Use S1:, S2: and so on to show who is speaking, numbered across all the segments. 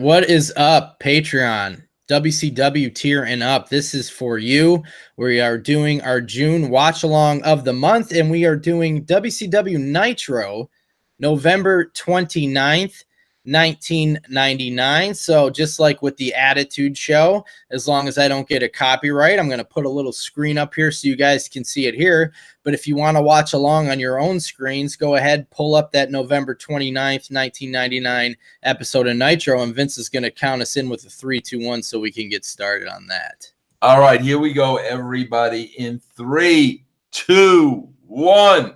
S1: What is up, Patreon? WCW tier and up. This is for you. We are doing our June watch along of the month, and we are doing WCW Nitro November 29th, 1999. So just like with the Attitude Show, as long as I don't get a copyright, I'm going to put a little screen up here so you guys can see it here. But if you want to watch along on your own screens, go ahead, pull up that November 29th, 1999 episode of Nitro, and Vince is going to count us in with a 3, 2, 1 so we can get started on that.
S2: All right, here we go, everybody, in 3, 2, 1.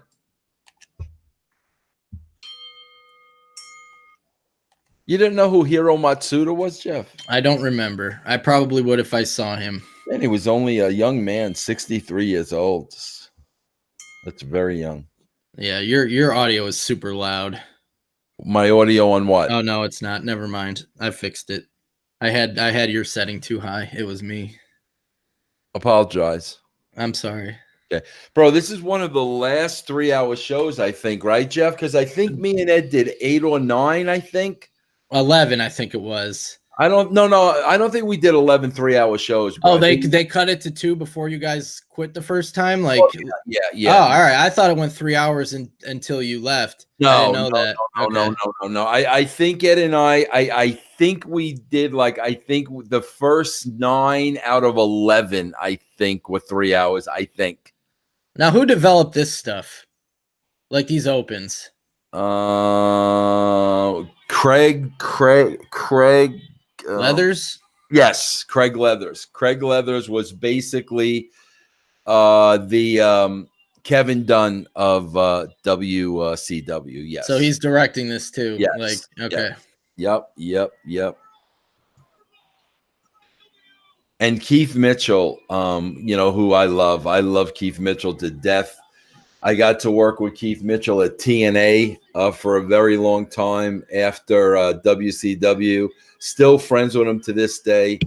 S2: You didn't know who Hiro Matsuda was, Jeff?
S1: I don't remember. I probably would if I saw him.
S2: And he was only a young man, 63 years old. That's very young.
S1: Yeah, your audio is super loud.
S2: My audio on what?
S1: Oh no, it's not. Never mind. I fixed it. I had your setting too high. It was me.
S2: Apologize.
S1: I'm sorry.
S2: Okay. Bro, this is one of the last 3-hour shows, I think, right, Jeff? Because I think me and Ed did 8 or 9, I think.
S1: 11, I think it was.
S2: I don't think we did 11 3-hour shows, bro.
S1: Oh, they cut it to 2 before you guys quit the first time? Like,
S2: yeah.
S1: Oh, all right. I thought it went 3 hours until you left.
S2: No,
S1: I didn't know that.
S2: No. I think Ed and I think we did the first 9 out of 11, I think, were 3 hours, I think.
S1: Now, who developed this stuff? Like these opens?
S2: Craig
S1: Leathers?
S2: Yes, Craig Leathers. Craig Leathers was basically the Kevin Dunn of WCW. Yes.
S1: So he's directing this too.
S2: Yes.
S1: Like, okay.
S2: Yep. And Keith Mitchell, who I love. I love Keith Mitchell to death. I got to work with Keith Mitchell at TNA for a very long time after WCW. Still friends with him to this day.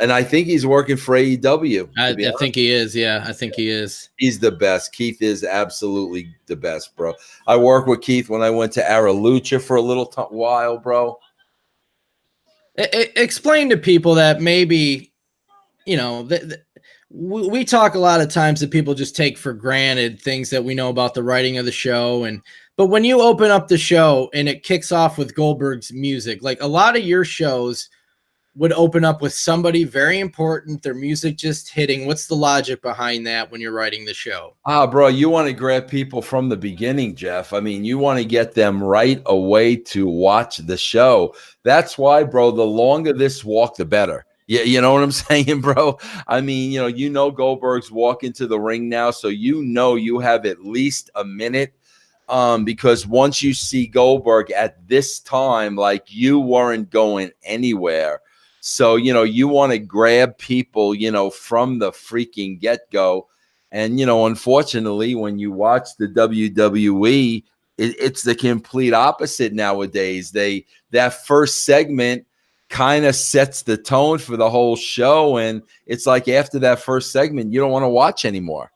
S2: And I think he's working for AEW.
S1: I think he is. Yeah, I think he is.
S2: He's the best. Keith is absolutely the best, bro. I worked with Keith when I went to Aralucha for a little while, bro.
S1: Explain to people that maybe, we talk a lot of times that people just take for granted things that we know about the writing of the show. But when you open up the show and it kicks off with Goldberg's music, like a lot of your shows would open up with somebody very important, their music just hitting. What's the logic behind that when you're writing the show?
S2: Bro, you want to grab people from the beginning, Jeff. I mean, you want to get them right away to watch the show. That's why, bro, the longer this walk, the better. Yeah, you know what I'm saying, bro? I mean, Goldberg's walking to the ring now, so you have at least a minute because once you see Goldberg at this time, like you weren't going anywhere. So, you want to grab people, from the freaking get-go. And, unfortunately, when you watch the WWE, it's the complete opposite nowadays. That first segment kind of sets the tone for the whole show, and it's like after that first segment you don't want to watch anymore.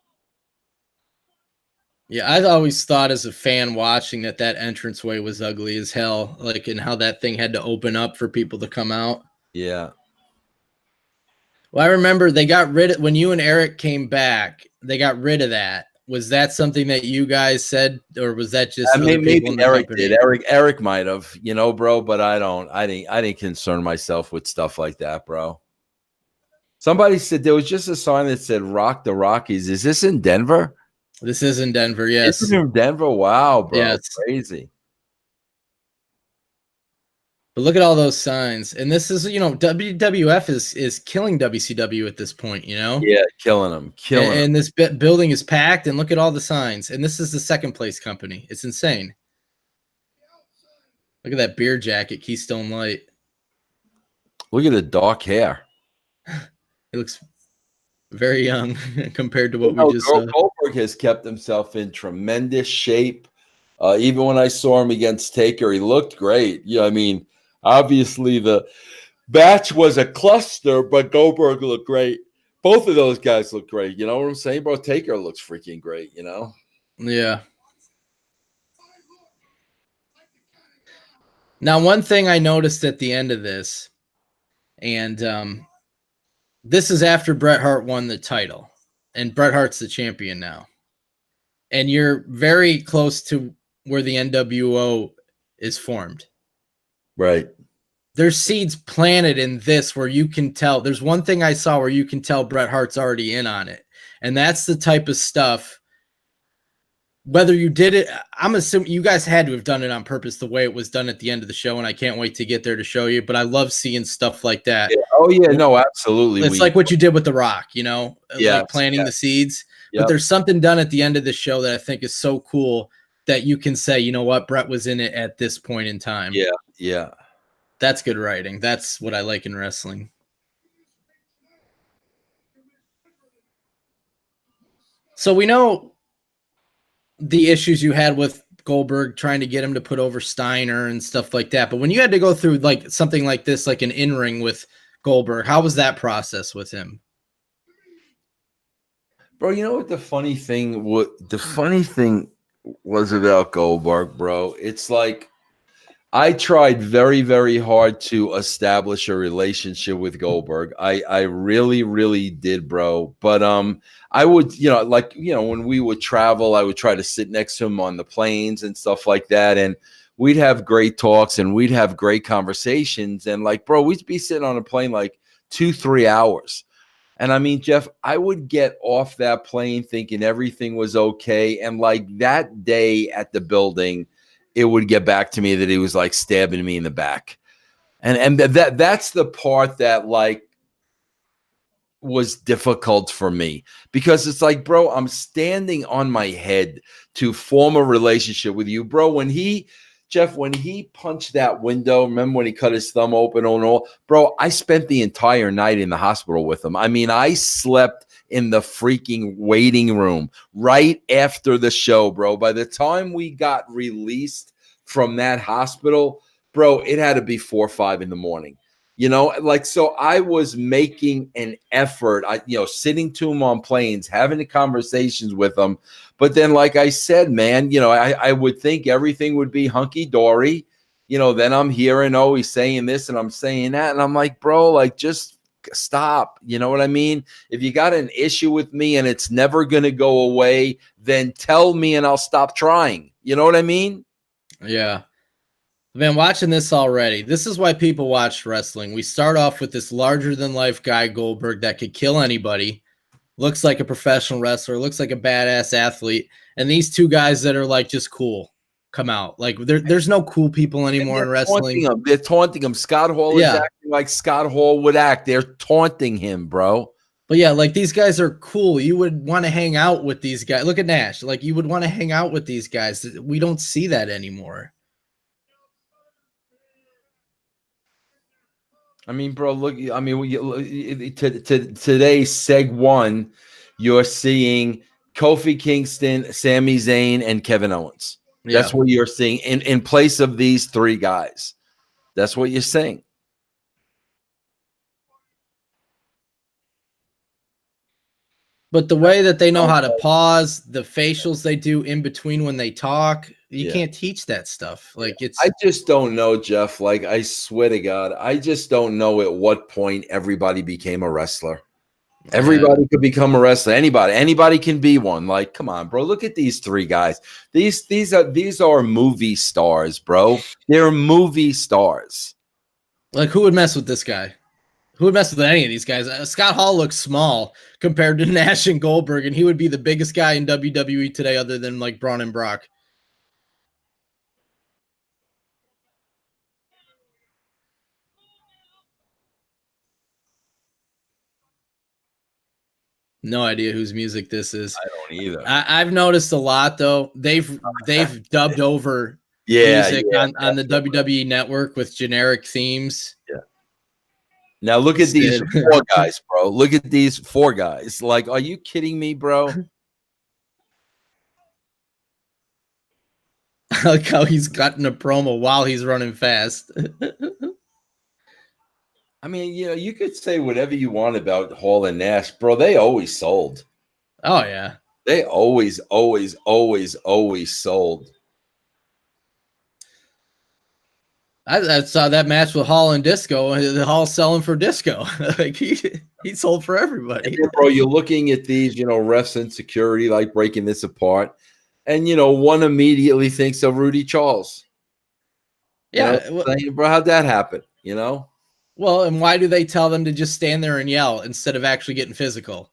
S1: Yeah, I always thought as a fan watching that entranceway was ugly as hell, like, and how that thing had to open up for people to come out.
S2: Yeah.
S1: Well, I remember they got rid of, when you and Eric came back, they got rid of that. Was that something that you guys said, or was that just
S2: maybe Eric did? Eric might have, bro. But I didn't concern myself with stuff like that, bro. Somebody said there was just a sign that said "Rock the Rockies." Is this in Denver?
S1: This is in Denver. Yes,
S2: it's in Denver. Wow, bro,
S1: yes.
S2: Crazy.
S1: But look at all those signs. And this is, WWF is killing WCW at this point,
S2: Yeah, killing them.
S1: And this building is packed, and look at all the signs. And this is the second place company. It's insane. Look at that beer jacket, Keystone Light.
S2: Look at the dark hair.
S1: It looks very young compared to what we just saw.
S2: Goldberg has kept himself in tremendous shape. Even when I saw him against Taker, he looked great. I mean, obviously, the match was a cluster, but Goldberg looked great. Both of those guys look great. You know what I'm saying, bro? Taker looks freaking great,
S1: Yeah. Now, one thing I noticed at the end of this And this is after Bret Hart won the title, and Bret Hart's the champion now. And you're very close to where the NWO is formed.
S2: Right.
S1: There's seeds planted in this where you can tell. There's one thing I saw where you can tell Bret Hart's already in on it. And that's the type of stuff, whether you did it, I'm assuming you guys had to have done it on purpose the way it was done at the end of the show, and I can't wait to get there to show you. But I love seeing stuff like that.
S2: Yeah. Oh, yeah. No, absolutely.
S1: It's like what you did with The Rock,
S2: Yes,
S1: like planting the seeds. But
S2: Yep.
S1: there's something done at the end of the show that I think is so cool that you can say, you know what, Bret was in it at this point in time.
S2: Yeah. Yeah.
S1: That's good writing. That's what I like in wrestling. So we know the issues you had with Goldberg trying to get him to put over Steiner and stuff like that. But when you had to go through like something like this, like an in-ring with Goldberg, how was that process with him?
S2: Bro, you know what the funny thing was about Goldberg, bro? It's like I tried very, very hard to establish a relationship with Goldberg. I really, really did, bro. But I would, when we would travel, I would try to sit next to him on the planes and stuff like that. And we'd have great talks and we'd have great conversations. And like, bro, we'd be sitting on a plane like 2-3 hours. And I mean, Jeff, I would get off that plane thinking everything was okay. And like that day at the building, it would get back to me that he was like stabbing me in the back. And that's the part that like was difficult for me, because it's like, bro, I'm standing on my head to form a relationship with you, bro. When he punched that window, remember when he cut his thumb open and all, bro, I spent the entire night in the hospital with him. I mean, I slept in the freaking waiting room right after the show, bro. By the time we got released from that hospital, bro, it had to be 4 or 5 in the morning. So I was making an effort, sitting to him on planes, having the conversations with him. But then, like I said, man, I would think everything would be hunky-dory. Then I'm hearing, oh, he's saying this and I'm saying that. And I'm like, bro, like, just stop. You know what I mean? If you got an issue with me and it's never going to go away, then tell me and I'll stop trying. You know what I mean?
S1: Yeah. I've been watching this already. This is why people watch wrestling. We start off with this larger-than-life guy, Goldberg, that could kill anybody. Looks like a professional wrestler, looks like a badass athlete. And these two guys that are like just cool come out. Like there's no cool people anymore in wrestling.
S2: They're taunting him. Scott Hall is acting like Scott Hall would act. They're taunting him, bro.
S1: But yeah, like these guys are cool. You would want to hang out with these guys. Look at Nash. Like you would want to hang out with these guys. We don't see that anymore.
S2: I mean, bro, look, I mean, today, Seg 1, you're seeing Kofi Kingston, Sami Zayn, and Kevin Owens. Yeah. That's what you're seeing in place of these 3 guys. That's what you're seeing.
S1: But the way that they know how to pause, the facials they do in between when they talk, you can't teach that stuff. Like
S2: I just don't know, Jeff. Like, I swear to God, I just don't know at what point everybody became a wrestler. Everybody could become a wrestler. Anybody can be one. Like, come on, bro. Look at these 3 guys. These are movie stars, bro. They're movie stars.
S1: Like, who would mess with this guy? Who would mess with any of these guys? Scott Hall looks small compared to Nash and Goldberg, and he would be the biggest guy in WWE today other than, like, Braun and Brock. No idea whose music this is.
S2: I don't either.
S1: I've noticed a lot, though. They've dubbed over music on the WWE Network with generic themes.
S2: Yeah. Now look at these 4 guys, bro. Look at these 4 guys. Like, are you kidding me, bro?
S1: I like how he's cutting a promo while he's running fast.
S2: I mean, you could say whatever you want about Hall and Nash, bro. They always sold.
S1: Oh, yeah.
S2: They always sold.
S1: I saw that match with Hall and Disco. The Hall selling for Disco. Like he sold for everybody.
S2: Then, bro, you're looking at these, refs and security, like breaking this apart. And, one immediately thinks of Rudy Charles.
S1: Yeah.
S2: Bro, how'd that happen?
S1: Well, and why do they tell them to just stand there and yell instead of actually getting physical?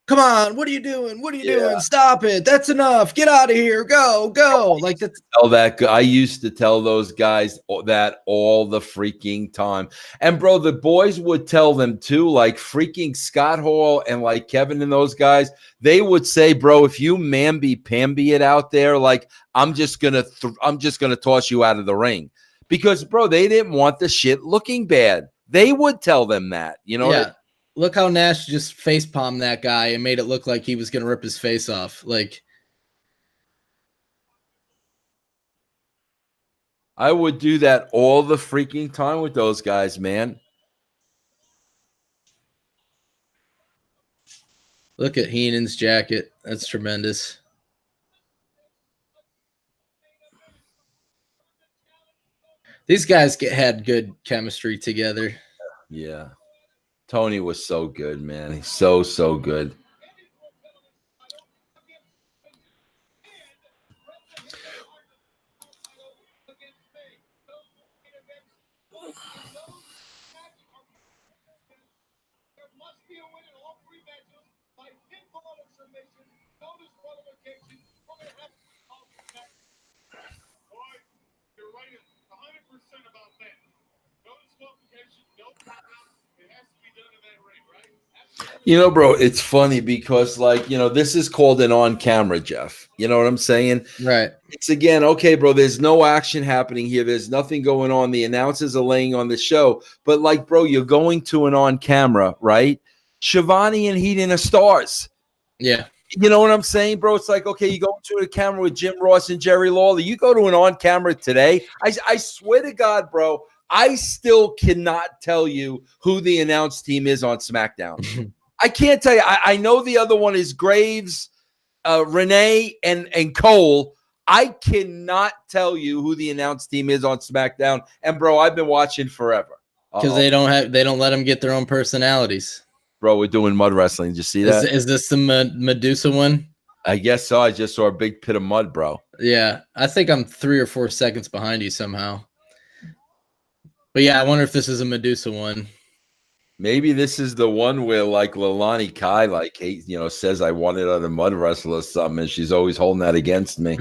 S1: Come on, what are you doing? What are you doing? Stop it. That's enough. Get out of here. Go, go. Like that's
S2: I used to tell those guys that all the freaking time. And bro, the boys would tell them too, like freaking Scott Hall and like Kevin and those guys, they would say, bro, if you mamby-pamby it out there, like I'm just gonna toss you out of the ring. Because bro, they didn't want the shit looking bad. They would tell them that,
S1: Yeah. Look how Nash just face palmed that guy and made it look like he was going to rip his face off. Like,
S2: I would do that all the freaking time with those guys, man.
S1: Look at Heenan's jacket. That's tremendous. These guys had good chemistry together.
S2: Yeah. Tony was so good, man. He's so good. Bro, it's funny because, like, this is called an on-camera, Jeff. You know what I'm saying?
S1: Right.
S2: It's again, okay, bro, there's no action happening here. There's nothing going on. The announcers are laying on the show. But, like, bro, you're going to an on-camera, right? Shivani and Heaton are stars.
S1: Yeah.
S2: You know what I'm saying, bro? It's like, okay, you go to a camera with Jim Ross and Jerry Lawler. You go to an on-camera today. I swear to God, bro, I still cannot tell you who the announce team is on SmackDown. I can't tell you. I know the other one is Graves, Renee, and Cole. I cannot tell you who the announce team is on SmackDown. And bro, I've been watching forever.
S1: Because they don't let them get their own personalities.
S2: Bro, we're doing mud wrestling. Did you see that?
S1: Is this the Medusa one?
S2: I guess so. I just saw a big pit of mud, bro.
S1: Yeah. I think I'm 3 or 4 seconds behind you somehow. But yeah, I wonder if this is a Medusa one.
S2: Maybe this is the one where like Leilani Kai like says I wanted her to mud wrestle or something, and she's always holding that against me.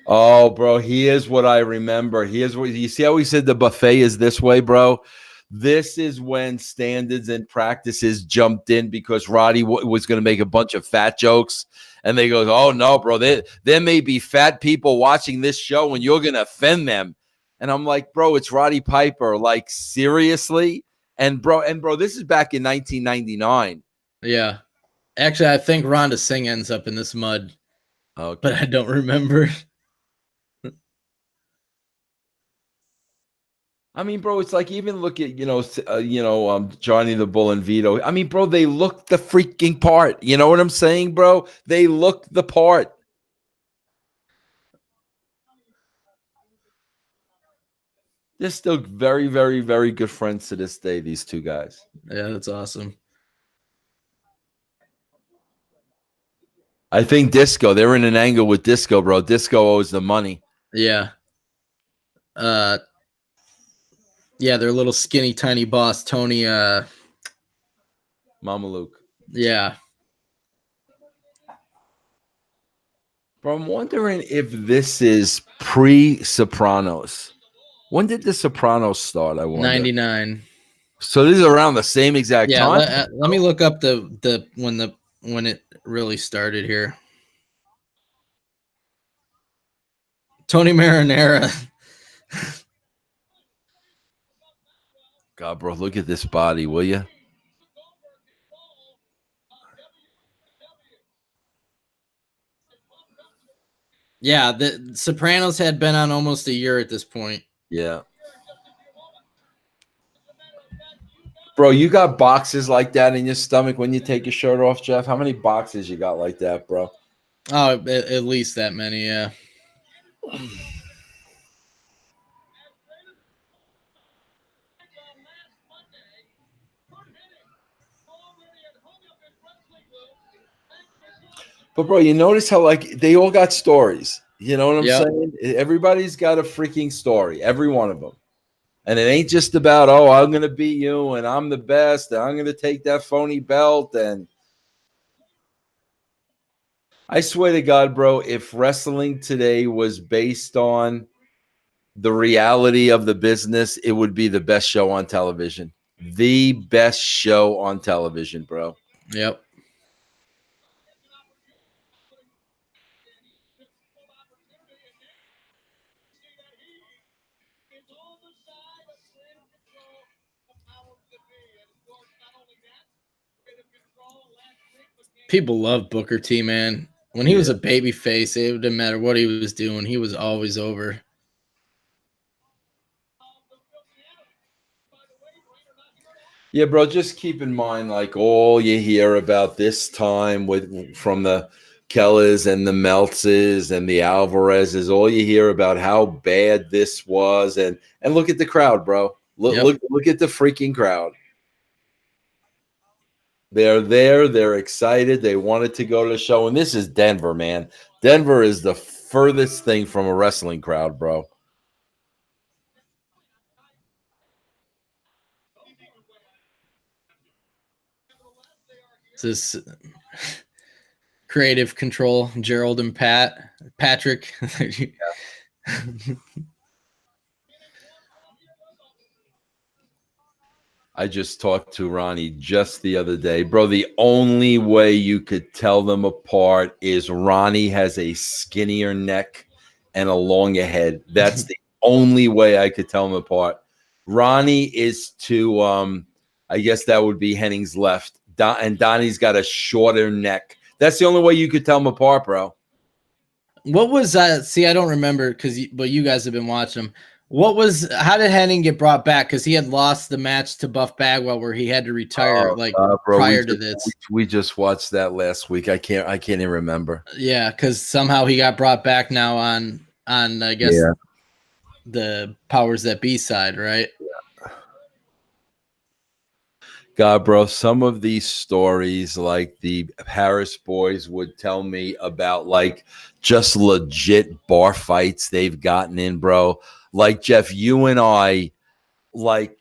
S2: Oh, bro, here's what I remember. Here's what you see how we said the buffet is this way, bro. This is when standards and practices jumped in because Roddy was going to make a bunch of fat jokes. And they go, oh, no, bro, there may be fat people watching this show and you're going to offend them. And I'm like, bro, it's Roddy Piper. Like, seriously? And bro, this is back in 1999.
S1: Yeah. Actually, I think Rhonda Singh ends up in this mud.
S2: Okay.
S1: But I don't remember.
S2: I mean, bro, it's like even look at Johnny the Bull and Vito. I mean, bro, they look the freaking part. You know what I'm saying, bro? They look the part. They're still very, very, very good friends to this day. These two guys.
S1: Yeah, that's awesome.
S2: I think Disco. They're in an angle with Disco, bro. Disco owes the money.
S1: Yeah. Yeah, their little skinny, tiny boss, Tony.
S2: Mama Luke.
S1: Yeah.
S2: Bro, I'm wondering if this is pre-Sopranos. When did the Sopranos start? I wonder.
S1: 99.
S2: So this is around the same exact time.
S1: Let me look up the when it really started here. Tony Marinara.
S2: God, bro, look at this body, will you?
S1: Yeah, the Sopranos had been on almost a year at this point.
S2: Yeah. Bro, you got boxes like that in your stomach when you take your shirt off, Jeff? How many boxes you got like that, bro?
S1: Oh, at least that many, yeah.
S2: But bro, you notice how like they all got stories. You know what I'm
S1: Yep.
S2: saying? Everybody's got a freaking story, every one of them. And it ain't just about, oh, I'm gonna beat you and I'm the best and I'm gonna take that phony belt. And I swear to God, bro, if wrestling today was based on the reality of the business, it would be the best show on television. The best show on television, bro.
S1: Yep. People love Booker T, man. When he was
S2: Yeah.
S1: a baby face, it didn't matter what he was doing. He was always over.
S2: Yeah, bro, just keep in mind, like, all you hear about this time from the Kellers and the Meltzes and the Alvarezes, all you hear about how bad this was, and look at the crowd, bro. Look at the freaking crowd. They're there, they're excited, they wanted to go to the show, and this is Denver, man. Denver is the furthest thing from a wrestling crowd, bro.
S1: This creative control, Gerald and Patrick.
S2: I just talked to Ronnie just the other day. Bro, the only way you could tell them apart is Ronnie has a skinnier neck and a longer head. That's the only way I could tell them apart. Ronnie is to, I guess that would be Henning's left. And Donnie's got a shorter neck. That's the only way you could tell them apart, bro.
S1: What was that? See, I don't remember but you guys have been watching them. How did Henning get brought back? Because he had lost the match to Buff Bagwell where he had to retire bro, prior to this.
S2: We just watched that last week. I can't even remember.
S1: Yeah, because somehow he got brought back now on I guess the powers that be side, right?
S2: Yeah. God, bro, some of these stories, like the Harris boys would tell me about, like, just legit bar fights they've gotten in, bro. Like, Jeff, you and I, like,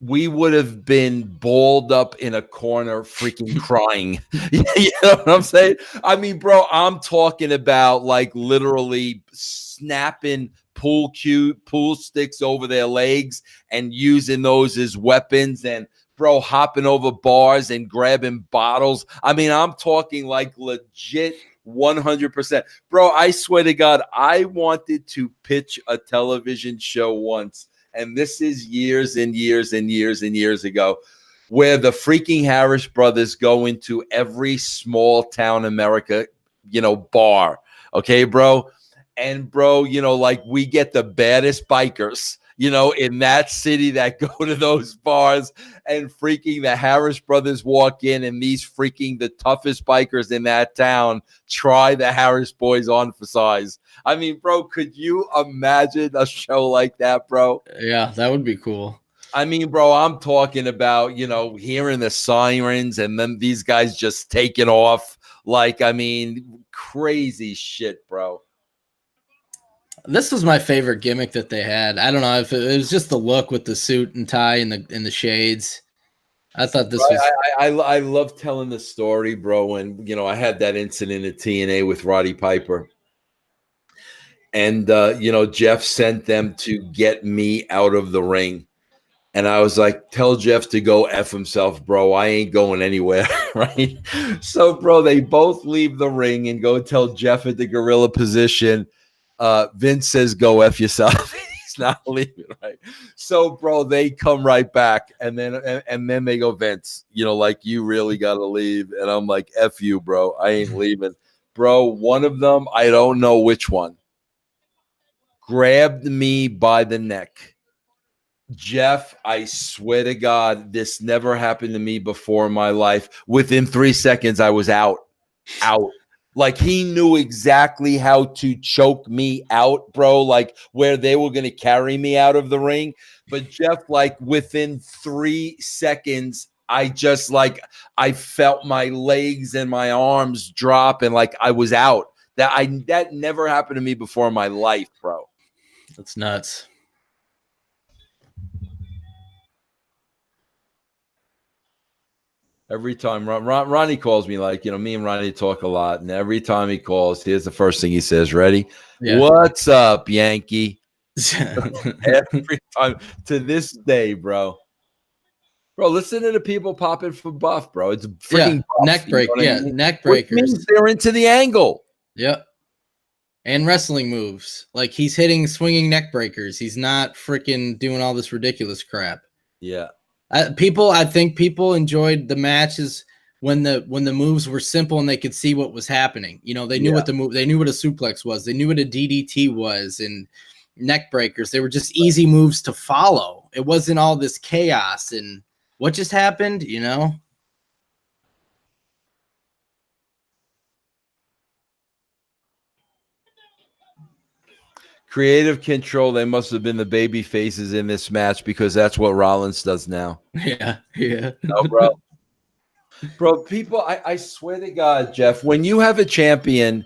S2: we would have been balled up in a corner freaking crying. You know what I'm saying? I mean, bro, I'm talking about, like, literally snapping pool sticks over their legs and using those as weapons, and bro, hopping over bars and grabbing bottles. I mean, I'm talking like legit 100%. Bro, I swear to God, I wanted to pitch a television show once, and this is years and years and years and years ago, where the freaking Harris brothers go into every small town America, bar. Okay, bro? And bro, like, we get the baddest bikers, in that city that go to those bars, and freaking the Harris brothers walk in, and these freaking the toughest bikers in that town try the Harris boys on for size. I mean, bro, could you imagine a show like that, bro?
S1: Yeah, that would be cool.
S2: I mean, bro, I'm talking about, hearing the sirens and then these guys just taking off. Like, I mean, crazy shit, bro.
S1: This was my favorite gimmick that they had. I don't know if it was just the look with the suit and tie and the shades. I thought this was.
S2: I love telling the story, bro. And I had that incident at TNA with Roddy Piper, and Jeff sent them to get me out of the ring, and I was like, "Tell Jeff to go F himself, bro. I ain't going anywhere." Right? So, bro, they both leave the ring and go tell Jeff at the gorilla position. Vince says, "Go F yourself." He's not leaving, right? So, bro, they come right back, and then they go, "Vince, like, you really gotta leave." And I'm like, "F you, bro. I ain't leaving." Bro, one of them, I don't know which one, grabbed me by the neck Jeff, I swear to God, this never happened to me before in my life. Within 3 seconds, I was out. Like he knew exactly how to choke me out, bro, like where they were going to carry me out of the ring. But Jeff, like within 3 seconds, I just like I felt my legs and my arms drop and like I was out. That never happened to me before in my life, bro.
S1: That's nuts.
S2: Every time Ronnie calls me, like, me and Ronnie talk a lot. And every time he calls, here's the first thing he says. Ready? Yeah. What's up, Yankee? Every time to this day, bro. Bro, listen to the people popping for Buff, bro. It's freaking Buff,
S1: neck break. You know I mean? Neck breakers.
S2: Which means they're into the angle.
S1: Yep. And wrestling moves. Like he's hitting swinging neck breakers. He's not freaking doing all this ridiculous crap.
S2: Yeah.
S1: I think people enjoyed the matches when the moves were simple and they could see what was happening. They knew what the move, they knew what a suplex was, they knew what a DDT was, and neck breakers. They were just easy moves to follow. It wasn't all this chaos and what just happened,
S2: Creative control. They must have been the baby faces in this match because that's what Rollins does now.
S1: Yeah.
S2: No, bro, people, I swear to God, Jeff, when you have a champion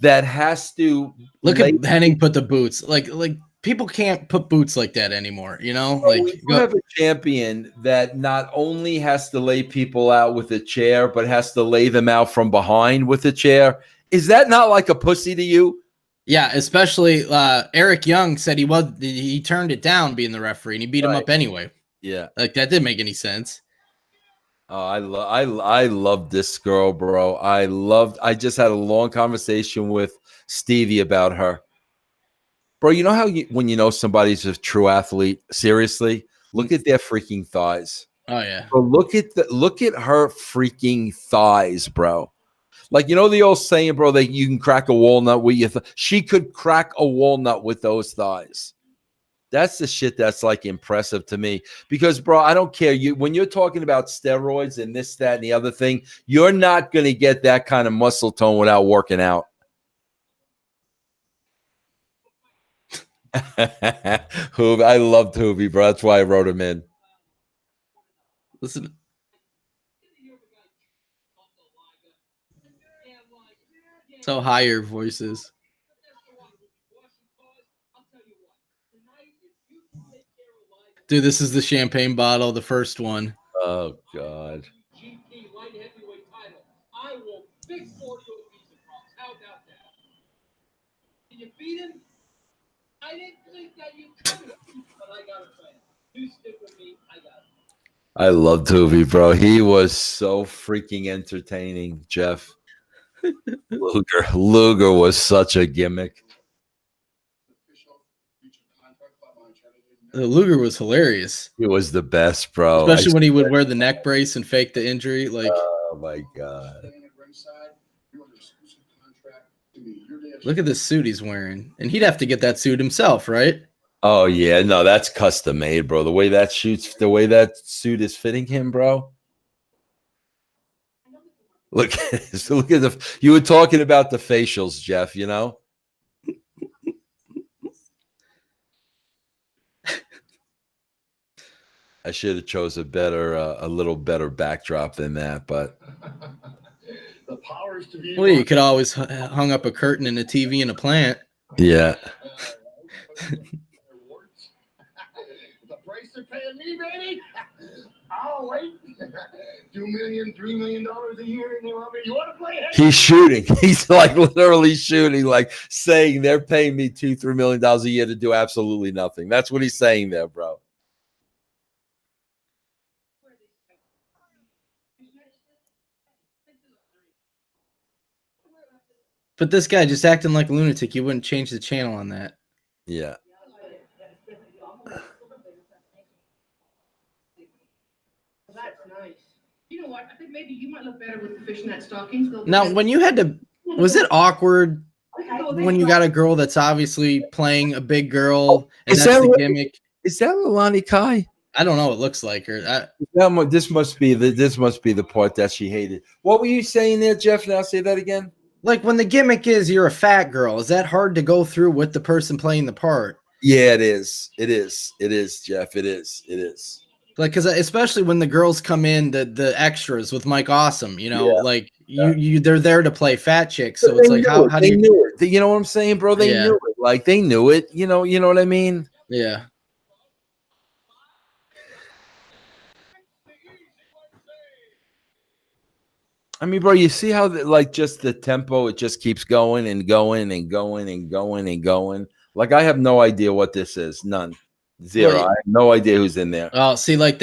S2: that has to
S1: look at Henning put the boots, like people can't put boots like that anymore,
S2: Like you have a champion that not only has to lay people out with a chair, but has to lay them out from behind with a chair. Is that not like a pussy to you?
S1: Yeah, especially Eric Young said he turned it down being the referee and he beat him up anyway.
S2: Yeah,
S1: like that didn't make any sense.
S2: Oh, I love this girl, bro. I just had a long conversation with Stevie about her. Bro, you know how when you know somebody's a true athlete, seriously, look at their freaking thighs.
S1: Oh yeah.
S2: Bro, look at her freaking thighs, bro. Like, the old saying, bro, that you can crack a walnut with your she could crack a walnut with those thighs. That's the shit that's like impressive to me because, bro, I don't care. When you're talking about steroids and this, that, and the other thing, you're not going to get that kind of muscle tone without working out. I loved Hoovy, bro. That's why I wrote him in.
S1: Listen. So high your voice is. Dude, this is the champagne bottle, the first one.
S2: Oh, God.
S3: GP light heavyweight title. I will fix for you a piece of cross. How about that? Can you beat him? I didn't think that you could, but I got a plan. You stick with me. I got it.
S2: I love Hoovy, bro. He was so freaking entertaining, Jeff. Luger was such a gimmick.
S1: Luger was hilarious.
S2: He was the best, bro.
S1: Especially when he would wear the neck brace and fake the injury. Like,
S2: oh my God.
S1: Look at this suit he's wearing. And he'd have to get that suit himself, right?
S2: Oh yeah, no, that's custom made, bro. The way that suit is fitting him, bro. Look at you were talking about the facials, Jeff, I should have chose a little better backdrop than that, but
S3: the powers to be.
S1: Well, you could always hung up a curtain and a TV in a plant.
S2: Yeah.
S3: The price they're paying me, baby. I'll wait. $2 million, $3 million a year, and they want me. You want to play?
S2: He's shooting. He's like literally shooting, like saying they're paying me $2-3 million a year to do absolutely nothing. That's what he's saying there, bro.
S1: But this guy just acting like a lunatic. You wouldn't change the channel on that.
S2: Yeah.
S4: That's nice. You know what? I think maybe you might look better with the fishnet stockings.
S1: Now, when you had to, was it awkward when you got a girl that's obviously playing a big girl and that's the gimmick?
S2: Is that Lilani Kai?
S1: I don't know. It looks like her.
S2: This must be the part that she hated. What were you saying there, Jeff? Now say that again.
S1: Like when the gimmick is you're a fat girl, is that hard to go through with the person playing the part?
S2: Yeah, it is. It is. It is, Jeff. It is. It is.
S1: Like, because especially when the girls come in, the extras with Mike Awesome, you know,
S2: Yeah.
S1: like they're there to play fat chicks. So
S2: But
S1: it's
S2: they
S1: like
S2: knew
S1: how
S2: it.
S1: do
S2: They
S1: you?
S2: knew it. You know what I'm saying, bro? They
S1: Yeah.
S2: knew it. Like they knew it. You know what I mean?
S1: Yeah.
S2: I mean, bro, you see how like just the tempo, it just keeps going and going and going and going and going. Like I have no idea what this is. None. Zero.
S1: Well,
S2: I have no idea who's in there.
S1: Oh, see, like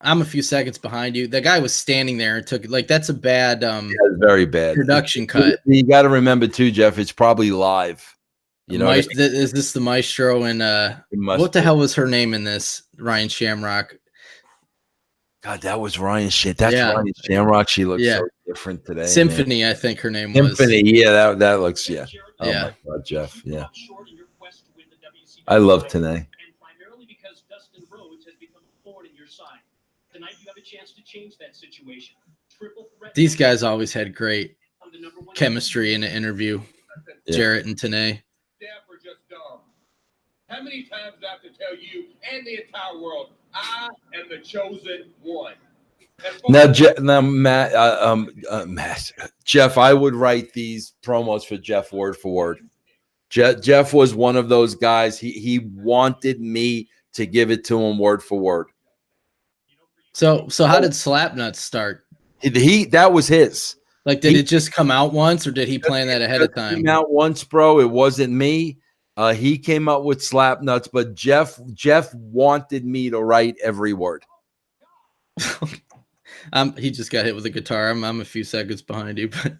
S1: I'm a few seconds behind you. The guy was standing there and took like that's a bad
S2: It's very bad.
S1: production cut.
S2: You got to remember too, Jeff. It's probably live. You know, what I mean?
S1: Is this the maestro and
S2: It must
S1: what the
S2: be.
S1: hell was her name in this? Ryan Shamrock.
S2: God, that was Ryan shit. That's
S1: Yeah.
S2: Ryan Shamrock. She looks
S1: Yeah.
S2: so different today.
S1: Symphony, I think her name
S2: Man.
S1: was.
S2: Symphony. Yeah, that looks. Yeah. Oh
S1: Yeah.
S2: my God, Jeff. Yeah. I love today.
S3: And primarily because Dustin Rhodes has become a thorn in your side. Tonight you have a chance to change that situation. Triple threat.
S1: These guys always had great chemistry in an interview.
S2: Yeah.
S1: Jarrett and Tenay.
S3: Staff are just dumb. How many times do I have to tell you and the entire world, I am the chosen one?
S2: Matt, Jeff, I would write these promos for Jeff word for word. Jeff was one of those guys. He wanted me to give it to him word for word.
S1: So how did Slapnuts start?
S2: That was his.
S1: Like, did it just come out once, or did he plan that ahead of
S2: It
S1: time?
S2: came out once, bro. It wasn't me. He came up with Slapnuts, but Jeff wanted me to write every word.
S1: He just got hit with a guitar. I'm a few seconds behind you, but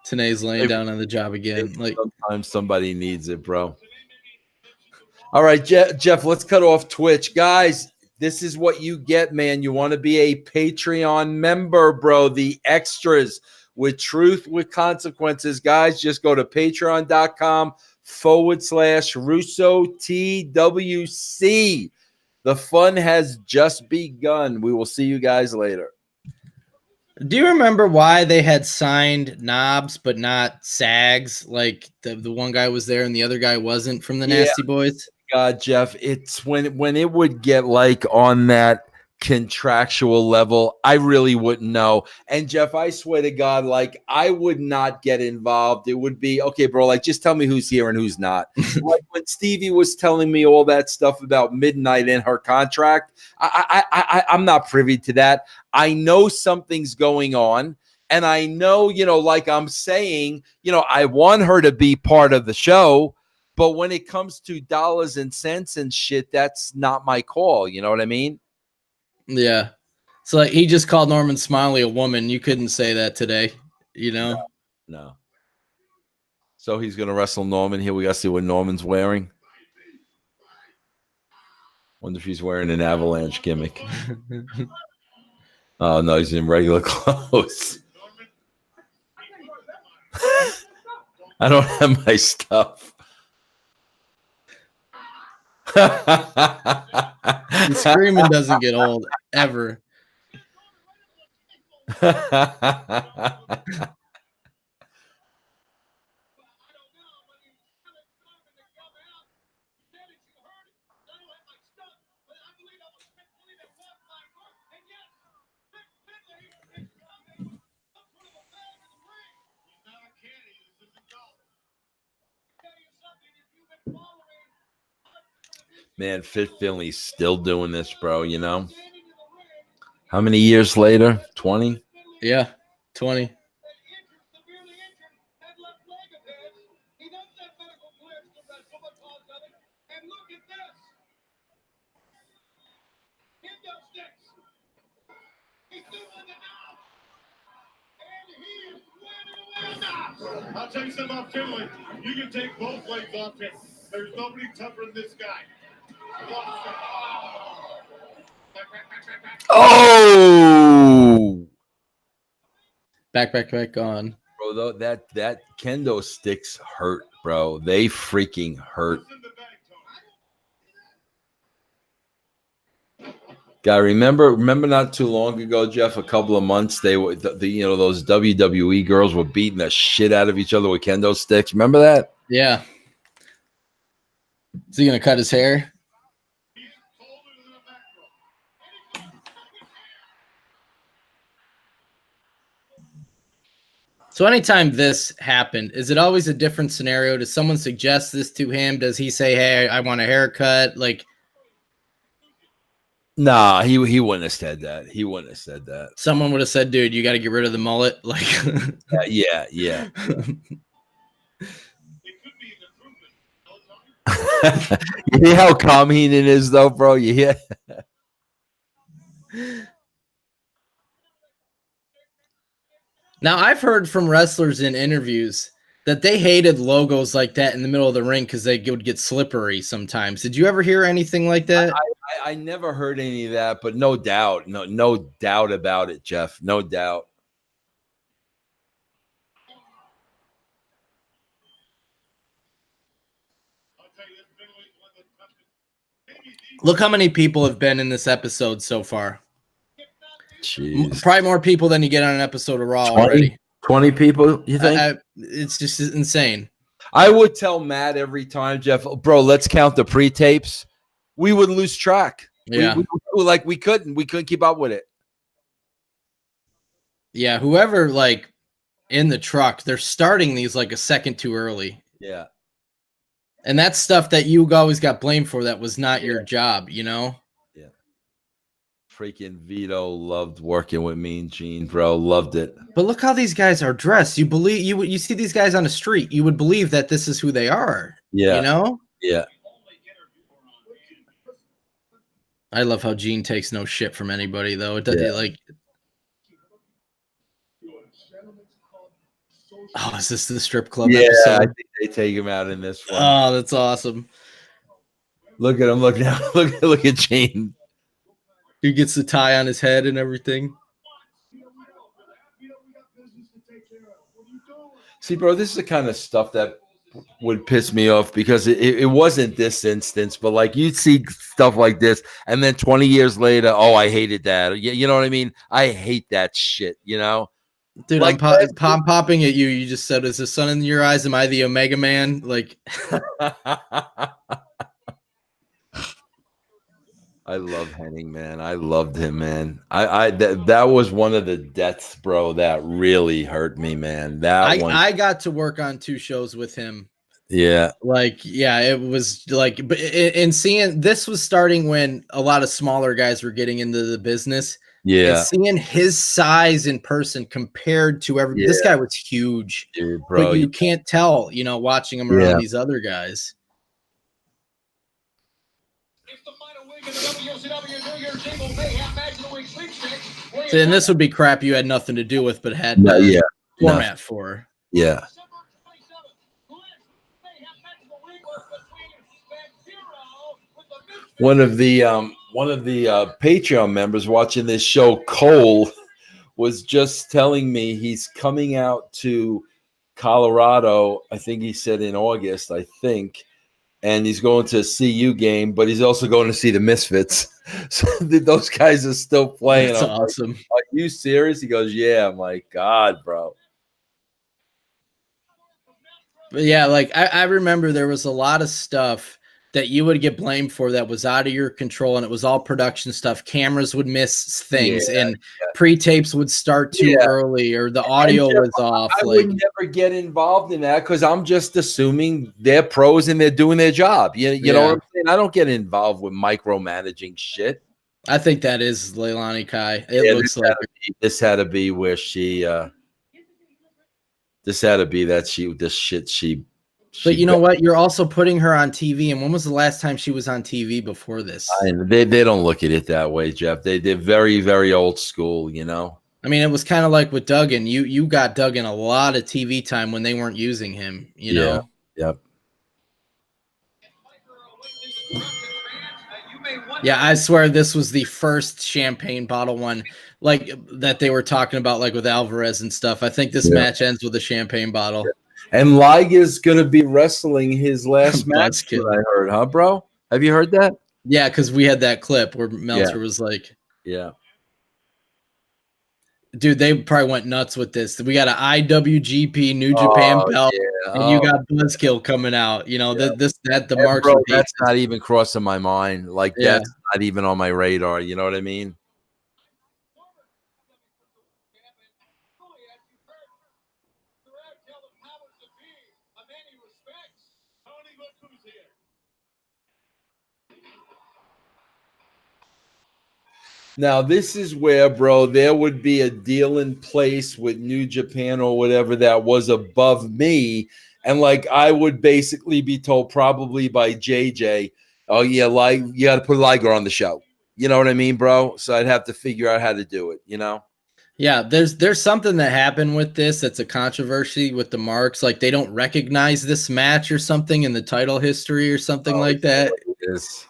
S1: Tanay's laying down on the job again. Like,
S2: Sometimes somebody needs it, bro. All right, Jeff, let's cut off Twitch. Guys, this is what you get, man. You want to be a Patreon member, bro. The extras with truth, with consequences. Guys, just go to patreon.com/Russo TWC. The fun has just begun. We will see you guys later.
S1: do you remember why they had signed Knobs but not Sags? Like the one guy was there and the other guy wasn't from the Nasty Boys.
S2: God, Jeff, it's when it would get like on that contractual level, I really wouldn't know. And Jeff, I swear to God, like I would not get involved. It would be okay, bro. Like just tell me who's here and who's not. Like when Stevie was telling me all that stuff about Midnight and her contract, I'm not privy to that. I know something's going on. And I know, like I'm saying, I want her to be part of the show. But when it comes to dollars and cents and shit, that's not my call. You know what I mean?
S1: Yeah. So like he just called Norman Smiley a woman. You couldn't say that today,
S2: No. So he's going to wrestle Norman. Here we got to see what Norman's wearing. Wonder if he's wearing an avalanche gimmick. Oh, no, he's in regular clothes. I don't have my stuff.
S1: The screaming doesn't get old ever.
S2: Man, Fit Finley's still doing this, bro, How many years later? 20?
S1: Yeah, 20.
S3: I'll tell you something about Finley. You can take both legs off him. There's nobody tougher than this guy.
S2: Oh!
S1: Back on.
S2: Bro, Bro, that kendo sticks hurt, bro. They freaking hurt. Guy, remember not too long ago, Jeff, a couple of months, they were those WWE girls were beating the shit out of each other with kendo sticks. Remember that?
S1: Yeah. Is he gonna cut his hair? So anytime this happened, is it always a different scenario? Does someone suggest this to him? Does he say, "Hey, I want a haircut"? Like,
S2: Nah, he wouldn't have said that. He wouldn't have said that.
S1: someone would have said, "Dude, you got to get rid of the mullet." Like,
S2: Yeah. You hear how calm Heenan is, though, bro? You hear?
S1: Now, I've heard from wrestlers in interviews that they hated logos like that in the middle of the ring because they would get slippery sometimes. Did you ever hear anything like that?
S2: I never heard any of that, but no doubt, no doubt about it, Jeff. No doubt.
S1: Look how many people have been in this episode so far.
S2: Jeez.
S1: Probably more people than you get on an episode of Raw
S2: 20,
S1: already.
S2: 20 people, you think?
S1: It's just insane.
S2: I would tell Matt every time, Jeff, bro, let's count the pre-tapes. We would lose track.
S1: Yeah.
S2: We couldn't keep up with it.
S1: Yeah, whoever like in the truck, they're starting these like a second too early.
S2: Yeah.
S1: And that's stuff that you always got blamed for that was not your job, you know?
S2: Yeah. Freaking Vito loved working with Mean Gene, bro. Loved it.
S1: But look how these guys are dressed. You see these guys on the street, you would believe that this is who they are.
S2: Yeah.
S1: You know?
S2: Yeah.
S1: I love how Gene takes no shit from anybody, though. It does like. Oh, is this the strip club episode?
S2: I think they take him out in this one.
S1: Oh, that's awesome.
S2: Look at him. Look now. Look at Gene.
S1: He gets the tie on his head and everything.
S2: See, bro, this is the kind of stuff that would piss me off because it wasn't this instance, but like you'd see stuff like this, and then 20 years later, oh, I hated that. You know what I mean? I hate that shit, you know?
S1: Dude,
S2: like,
S1: I'm popping at you. You just said, "Is the sun in your eyes? Am I the Omega Man?" Like,
S2: I love Henning, man. I loved him, man. That was one of the deaths, bro, that really hurt me, man. I
S1: got to work on 2 shows with him.
S2: Yeah.
S1: Like, yeah, it was like, but in seeing this was starting when a lot of smaller guys were getting into the business.
S2: Yeah.
S1: And seeing his size in person compared to this guy was huge.
S2: Dude, bro,
S1: but you can't tell, you know, watching him around these other guys. So, and this would be crap you had nothing to do with, but had format for.
S2: Yeah. One of the Patreon members watching this show, Cole, was just telling me he's coming out to Colorado. I think he said in August, and he's going to a CU game, but he's also going to see the Misfits. So those guys are still playing.
S1: That's awesome.
S2: Like, are you serious? He goes, yeah. I'm like, God, bro.
S1: But yeah, like I remember there was a lot of stuff that you would get blamed for that was out of your control, and it was all production stuff. Cameras would miss things, and pre-tapes would start too early, or the audio was off.
S2: I would never get involved in that because I'm just assuming they're pros and they're doing their job. You know what I'm saying? I don't get involved with micromanaging shit.
S1: I think that is Leilani Kai. It looks like
S2: this had to be where she. This had to be that she.
S1: But you know what? You're also putting her on TV. And when was the last time she was on TV before this?
S2: They don't look at it that way, Jeff. They're very, very old school, you know?
S1: I mean, it was kind of like with Duggan. You got Duggan a lot of TV time when they weren't using him, you know?
S2: Yep.
S1: Yeah, I swear this was the first champagne bottle one. like that they were talking about, like with Alvarez and stuff. I think this match ends with a champagne bottle.
S2: And Liger's going to be wrestling his last match,
S1: Buzzkill.
S2: I heard, huh, bro? Have you heard that?
S1: Yeah, because we had that clip where Meltzer was like,
S2: yeah.
S1: Dude, they probably went nuts with this. We got an IWGP New Japan belt, and you got Buzzkill coming out. You know, the marks.
S2: Bro, that's not even crossing my mind. Like, that's not even on my radar. You know what I mean? Now, this is where, bro, there would be a deal in place with New Japan or whatever that was above me. And like, I would basically be told probably by JJ, oh, yeah, like, you got to put Liger on the show. You know what I mean, bro? So I'd have to figure out how to do it, you know?
S1: Yeah, there's something that happened with this that's a controversy with the marks. Like, they don't recognize this match or something in the title history or something like that.
S2: It is.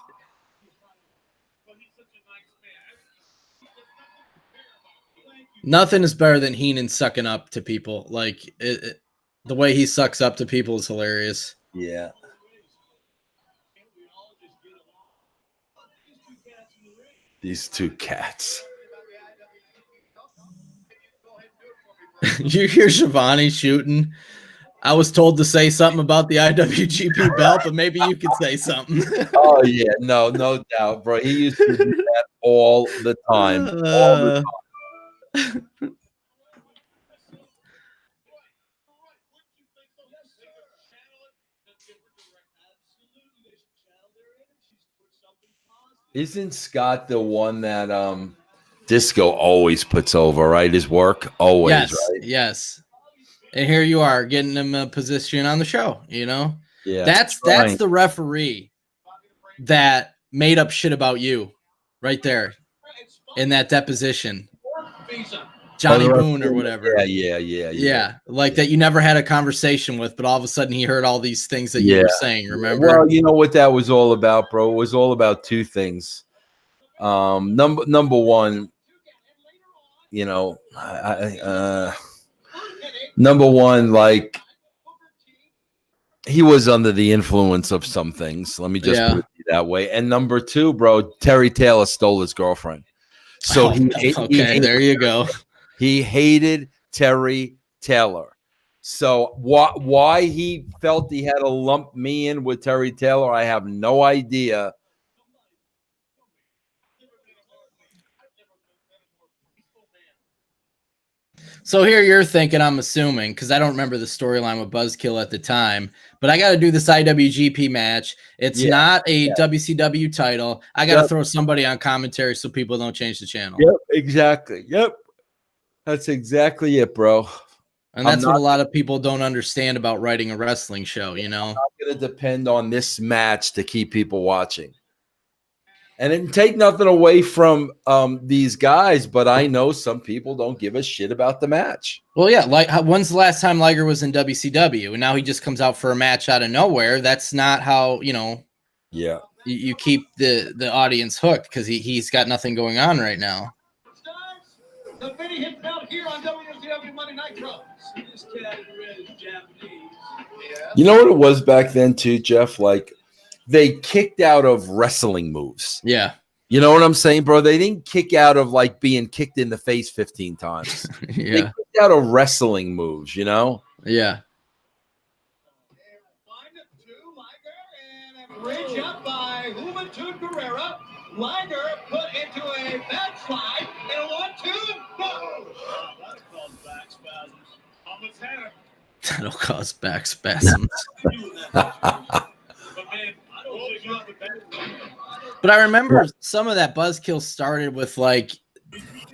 S1: Nothing is better than Heenan sucking up to people. Like, the way he sucks up to people is hilarious.
S2: Yeah. These two cats.
S1: You hear Shivani shooting. I was told to say something about the IWGP belt, but maybe you could say something.
S2: Oh, yeah. No doubt, bro. He used to do that all the time. All the time. Isn't Scott the one that Disco always puts over, right? His work always,
S1: yes,
S2: right?
S1: Yes. And here you are getting him a position on the show, you know?
S2: Yeah.
S1: That's the referee that made up shit about you right there in that deposition. Johnny Boone or whatever.
S2: Yeah.
S1: Like that you never had a conversation with, but all of a sudden he heard all these things that you were saying, remember?
S2: Well, you know what that was all about, bro? It was all about two things. Number one, you know, number one, like, he was under the influence of some things. Let me just put it that way. And number two, bro, Terry Taylor stole his girlfriend. So
S1: there you go.
S2: He hated Terry Taylor. So why he felt he had to lump me in with Terry Taylor, I have no idea.
S1: So here you're thinking, I'm assuming, because I don't remember the storyline with Buzzkill at the time, but I got to do this IWGP match. It's not a WCW title. I got to throw somebody on commentary so people don't change the channel.
S2: Yep, exactly. Yep. That's exactly it, bro.
S1: And that's what a lot of people don't understand about writing a wrestling show, you know?
S2: I'm not going to depend on this match to keep people watching. And it take nothing away from these guys, but I know some people don't give a shit about the match.
S1: Well, yeah, like when's the last time Liger was in WCW? And now he just comes out for a match out of nowhere. That's not how, you know, you keep the audience hooked because he's got nothing going on right now.
S3: The mini hit belt here on WCW Monday Nitro. This cat is Japanese. Yeah.
S2: You know what it was back then too, Jeff? Like, they kicked out of wrestling moves.
S1: Yeah.
S2: You know what I'm saying, bro? They didn't kick out of like being kicked in the face 15 times. They kicked out of wrestling moves, you know?
S1: Yeah.
S3: Find it to Liger and a bridge up by Juventud Guerrera. Liger put into a backslide and a 1-2. That'll cause back spasms. Almost had him.
S1: That'll cause back spasms. But I remember some of that Buzzkill started with, like,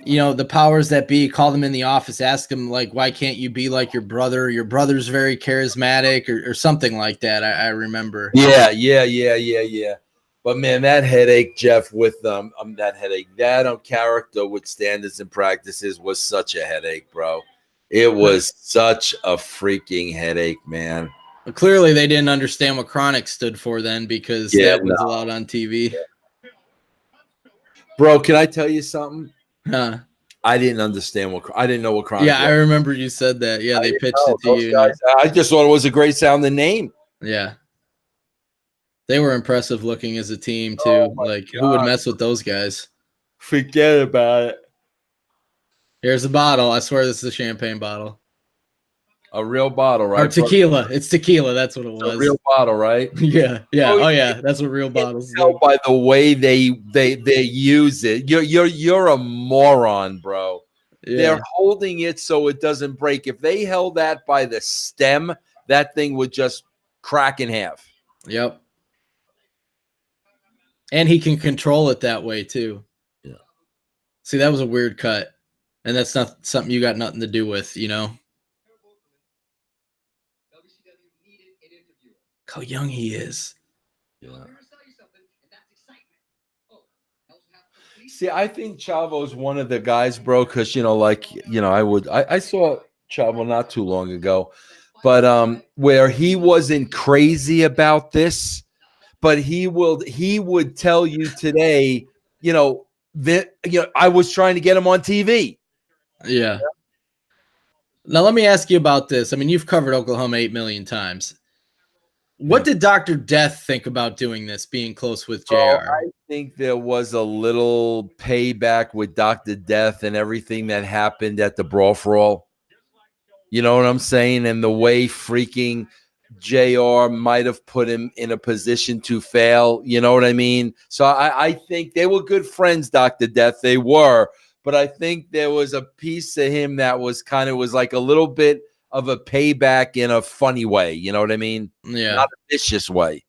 S1: you know, the powers that be call them in the office, ask them, like, why can't you be like your brother? Your brother's very charismatic or something like that. I remember.
S2: Yeah. But man, that headache, Jeff, with that character with standards and practices was such a headache, bro. It was such a freaking headache, man.
S1: But clearly, they didn't understand what Chronic stood for then, because that was allowed on TV.
S2: Bro, can I tell you something?
S1: Huh?
S2: I didn't understand I didn't know what Chronic
S1: Yeah, I
S2: was.
S1: remember you said that. Yeah, they pitched it to
S2: Those
S1: you.
S2: guys, I just thought it was a great sounding name.
S1: Yeah. They were impressive looking as a team too. Like who would mess with those guys?
S2: Forget about it.
S1: Here's the bottle. I swear this is a champagne bottle.
S2: A real bottle, right?
S1: Or tequila. It's tequila. That's what it was.
S2: A real bottle, right?
S1: Yeah.
S2: Oh,
S1: Oh yeah. That's what real bottles do.
S2: Tell by the way they use it. You're a moron, bro.
S1: Yeah.
S2: They're holding it so it doesn't break. If they held that by the stem, that thing would just crack in half.
S1: Yep. And he can control it that way too.
S2: Yeah.
S1: See, that was a weird cut. And that's not something you got nothing to do with, you know?
S3: WCW needed an interviewer.
S1: How young he is.
S2: Yeah.
S3: I'm here to sell you something, and that's excitement. Oh, I also have complete.
S2: See, I think Chavo's one of the guys, bro, because I saw Chavo not too long ago, but where he wasn't crazy about this, but he would tell you today, I was trying to get him on TV.
S1: Yeah. Now let me ask you about this. I mean, you've covered Oklahoma 8 million times. What did Dr. Death think about doing this, being close with JR?
S2: I think there was a little payback with Dr. Death and everything that happened at the Brawl for All. You know what I'm saying? And the way freaking JR might have put him in a position to fail. You know what I mean? So I think they were good friends, Dr. Death. They were. But I think there was a piece of him that was like a little bit of a payback in a funny way. You know what I mean?
S1: Yeah.
S2: Not a vicious way.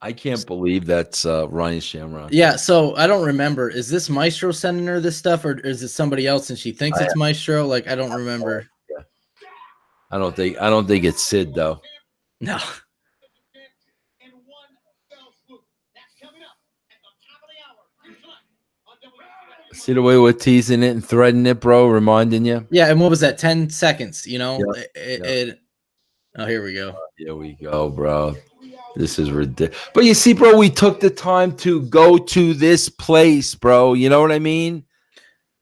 S2: I can't believe that's Ryan Shamrock.
S1: Yeah, so I don't remember. Is this Maestro sending her this stuff, or is it somebody else and she thinks it's Maestro? Like, I don't remember.
S2: Yeah. I don't think it's Sid though.
S1: No.
S3: And one fell swoop. That's coming up at the top of the hour. Tonight on WCW.
S2: See the way we're teasing it and threading it, bro, reminding you?
S1: Yeah, and what was that? 10 seconds, you know?
S2: Yeah.
S1: Oh, here we go.
S2: Here we go, bro. This is ridiculous. But you see, bro, we took the time to go to this place, bro. You know what I mean?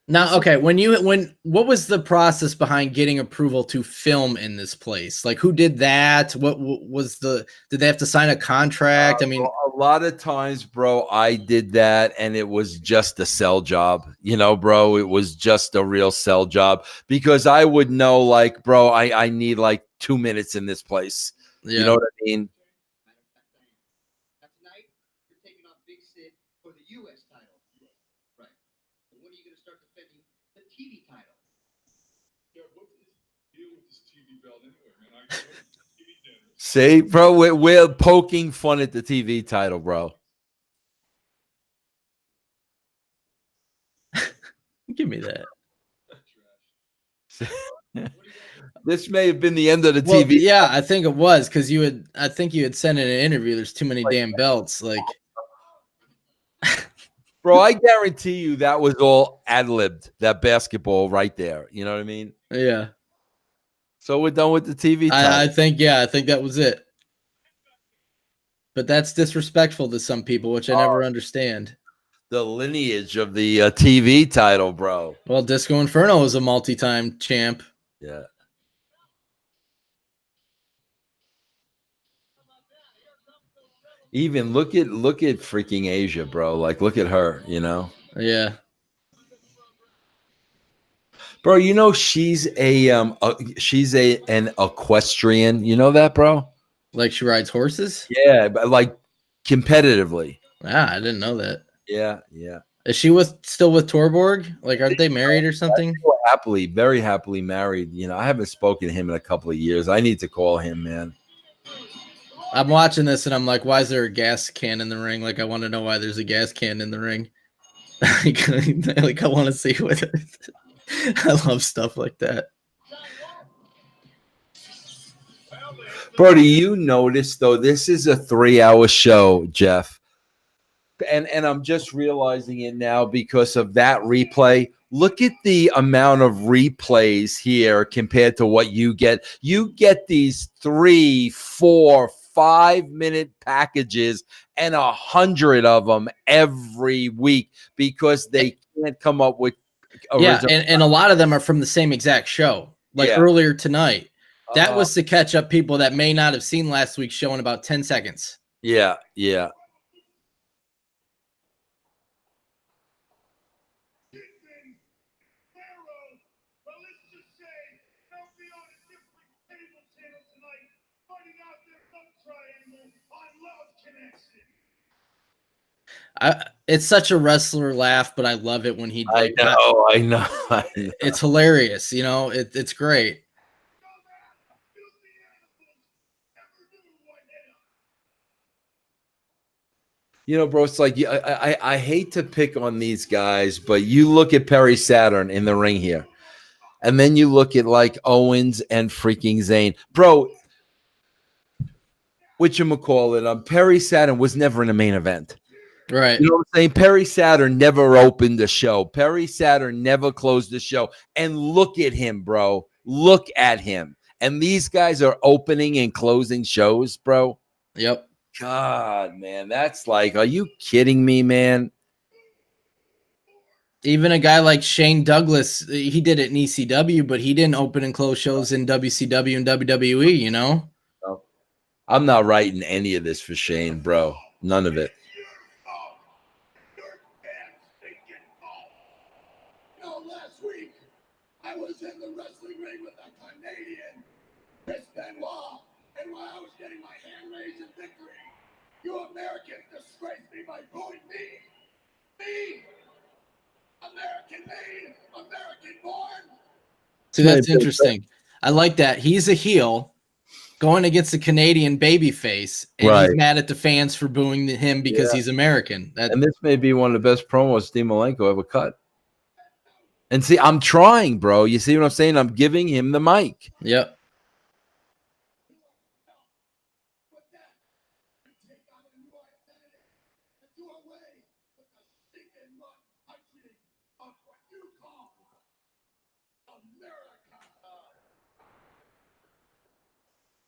S1: Now, okay, what was the process behind getting approval to film in this place? Like, who did that? What was did they have to sign a contract? I mean,
S2: a lot of times, bro, I did that and it was just a sell job, bro. It was just a real sell job because I would know, like, bro, I need like 2 minutes in this place.
S1: yeah.
S2: You know what I mean?
S3: Tonight, you're taking on Big Sid for the U.S. title. Right. But when are you going to start defending the TV title?
S5: Yeah, what's his deal with this TV belt anyway, man? I go to TV dinners.
S2: See, bro, we're poking fun at the TV title, bro.
S1: Give me that.
S2: This may have been the end of the
S1: Well,
S2: TV.
S1: yeah, I think it was because I think you had said in an interview there's too many damn belts. Like,
S2: Bro, I guarantee you that was all ad-libbed, that basketball right there. You know what I mean?
S1: yeah.
S2: So we're done with the TV title.
S1: I think that was it. But that's disrespectful to some people, which I never understand.
S2: The lineage of the TV title, bro.
S1: Well, Disco Inferno is a multi-time champ.
S2: Yeah. Even look at freaking Asia, bro. Like, look at her,
S1: Yeah.
S2: Bro, she's an equestrian. You know that, bro?
S1: Like she rides horses?
S2: Yeah, but like competitively.
S1: Ah, I didn't know that.
S2: Yeah, yeah.
S1: Is she still with Torborg? Like, aren't they married or something?
S2: Very happily married. I haven't spoken to him in a couple of years. I need to call him, man.
S1: I'm watching this and I'm like, why is there a gas can in the ring? Like, I want to know why there's a gas can in the ring. Like, I want to see what it is. I love stuff like that.
S2: Bro, do you notice, though, this is a 3-hour show, Jeff? And I'm just realizing it now because of that replay. Look at the amount of replays here compared to what you get. You get these 3, 4, 5-minute packages and 100 of them every week because they can't come up with original.
S1: And a lot of them are from the same exact show. Like earlier tonight, that was to catch up people that may not have seen last week's show in about 10 seconds.
S2: Yeah.
S5: Well, let's just say they'll be on a different cable channel tonight, finding out their love triangle on Love Connection.
S1: It's such a wrestler laugh, but I love it when he like.
S2: I know.
S1: It's hilarious, you know. It's great.
S2: You know, bro, it's like I hate to pick on these guys, but you look at Perry Saturn in the ring here, and then you look at like Owens and freaking Zayn. Bro, whatchamacallit, Perry Saturn was never in the main event.
S1: Right.
S2: You know what I'm saying? Perry Saturn never opened the show. Perry Saturn never closed the show. And look at him, bro. Look at him. And these guys are opening and closing shows, bro.
S1: Yep.
S2: God, man, that's like, are you kidding me, man?
S1: Even a guy like Shane Douglas, he did it in ECW, but he didn't open and close shows in WCW and WWE, you know?
S2: I'm not writing any of this for Shane, bro. None of it.
S5: Last week, I was in the wrestling ring with a Canadian, Chris Benoit, and while I was getting my hand raised in victory, you Americans disgraced me by booing me. Me, American made, American born.
S1: See, that's interesting. I like that. He's a heel going against a Canadian babyface, and he's mad at the fans for booing him because he's American.
S2: And this may be one of the best promos Steve Malenko ever cut. And see, I'm trying, bro. You see what I'm saying? I'm giving him the mic.
S1: Yep.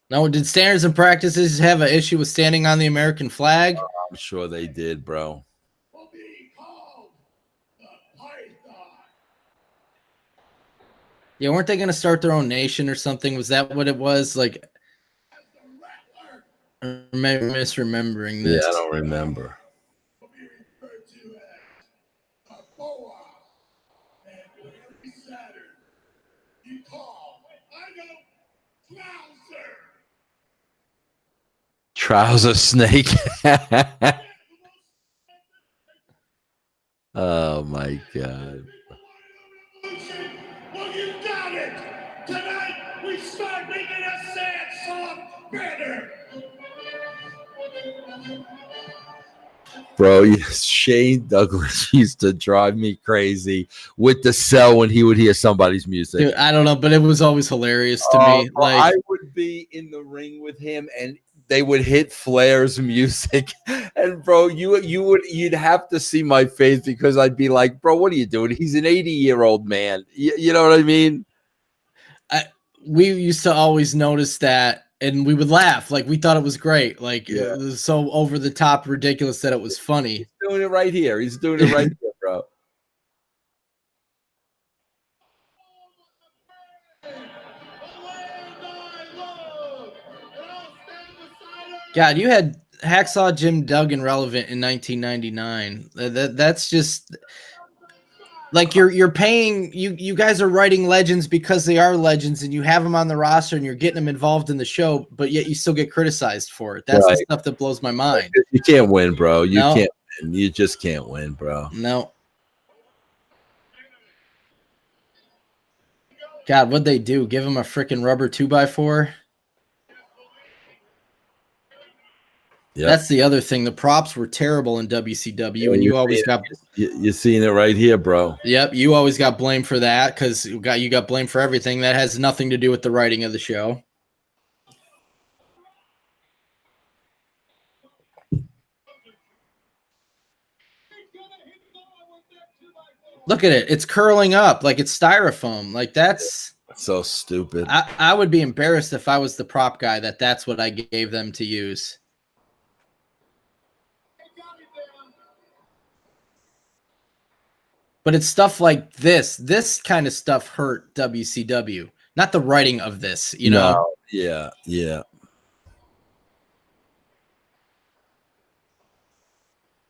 S1: Now, did Standards and Practices have an issue with standing on the American flag?
S2: I'm sure they did, bro.
S1: Yeah, weren't they going to start their own nation or something? Was that what it was? Like, I'm misremembering this.
S2: Yeah, I don't remember. Trouser snake. Oh my God.
S5: Well, you got it. Tonight we start making a sad song better.
S2: Bro, Shane Douglas used to drive me crazy with the cell when he would hear somebody's music.
S1: Dude, I don't know, but it was always hilarious to me. Like,
S2: I would be in the ring with him, and they would hit Flair's music, and bro, you'd have to see my face because I'd be like, bro, what are you doing? He's an 80-year-old man. You know what I mean?
S1: We used to always notice that. And we would laugh, like we thought it was great, like it was so over the top, ridiculous that it was funny.
S2: He's doing it right here. He's doing it right here, bro.
S1: God, you had Hacksaw Jim Duggan relevant in 1999. That's just like you're paying you guys are writing legends because they are legends, and you have them on the roster and you're getting them involved in the show, but yet you still get criticized for it. That's the stuff that blows my mind.
S2: You can't win, bro. You can't win. You just can't win, bro.
S1: No. God, what'd they do? Give him a freaking rubber 2x4? Yep. That's the other thing. The props were terrible in WCW, and you always got
S2: you're seeing it right here, bro.
S1: Yep, you always got blamed for that because you got blamed for everything. That has nothing to do with the writing of the show. Look at it. It's curling up like it's styrofoam. Like that's
S2: So stupid.
S1: I would be embarrassed if I was the prop guy that's what I gave them to use. But it's stuff like this. This kind of stuff hurt WCW. Not the writing of this, you know?
S2: No. Yeah, yeah.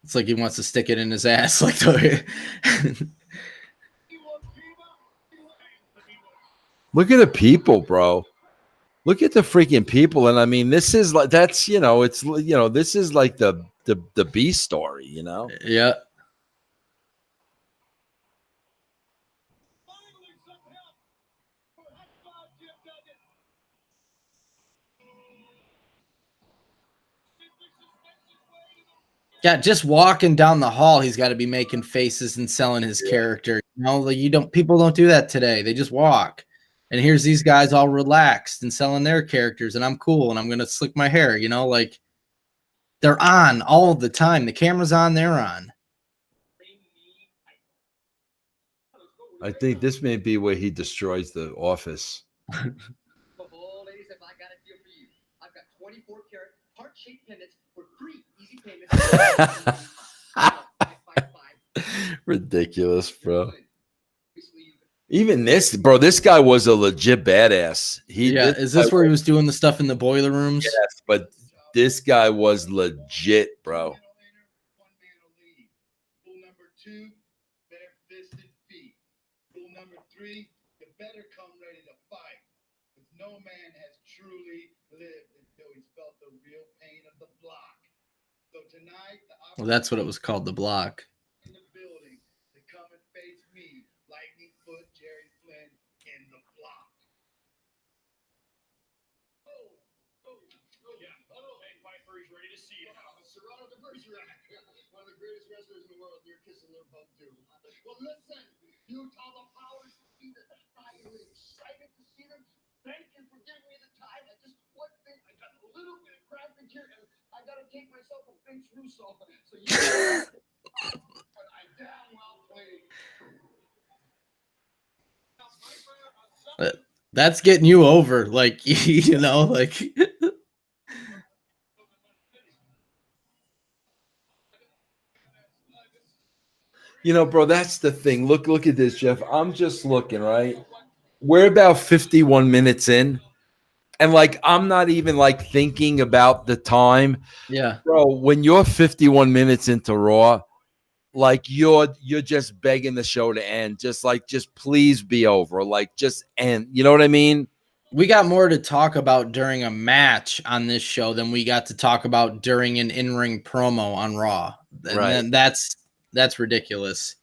S1: It's like he wants to stick it in his ass. Like the
S2: Look at the people, bro. Look at the freaking people. And I mean, this is like this is like the B story, you know?
S1: Yeah. Yeah, just walking down the hall, he's got to be making faces and selling his character. You know, like people don't do that today. They just walk. And here's these guys all relaxed and selling their characters, and I'm cool and I'm gonna slick my hair, you know, like they're on all the time. The camera's on, they're on.
S2: I think this may be where he destroys the office.
S6: Oh, ladies, if I got a deal for you, I've got 24-karat heart-shaped pendants for 3 easy payments.
S2: Ridiculous, bro. Even this, bro, this guy was a legit badass.
S1: Is this where he was doing the stuff in the boiler rooms?
S2: Yes, but this guy was legit, bro.
S5: One man will lead. Rule number 2, bare-fisted feet. Rule number 3, you better come ready to fight. Because no man has truly lived until he's felt the real pain of the block. So tonight,
S1: Well, that's what it was called, the block.
S5: in the building to come and face me, Lightning Foot Jerry Flynn in the block. Serrano de Bergerac, one of the greatest wrestlers in the world. You're kissing their butt too. Well, listen, Utah, the powers be that I'm really excited to see them. Thank you for giving me the time. I just one thing, I got a little bit of graphic here, and I got to take myself a Vince Russo. So you, but I damn well played.
S1: That's getting you over, like you know, like.
S2: You know, bro, that's the thing. Look at this, Jeff. I'm just looking, right? We're about 51 minutes in. And like I'm not even like thinking about the time.
S1: Yeah.
S2: Bro, when you're 51 minutes into Raw, like you're just begging the show to end. Just please be over. Like just end. You know what I mean?
S1: We got more to talk about during a match on this show than we got to talk about during an in-ring promo on Raw. And
S2: Right.
S1: then that's ridiculous.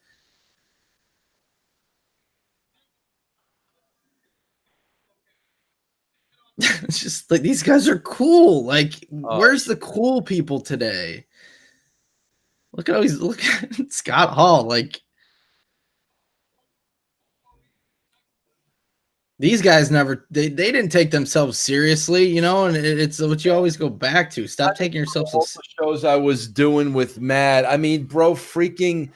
S1: It's just like these guys are cool. Like, where's the cool people today? Look at Scott Hall. Like, these guys they didn't take themselves seriously, you know, and it's what you always go back to. Stop taking yourself so
S2: all the shows I was doing with Matt. I mean, bro, freaking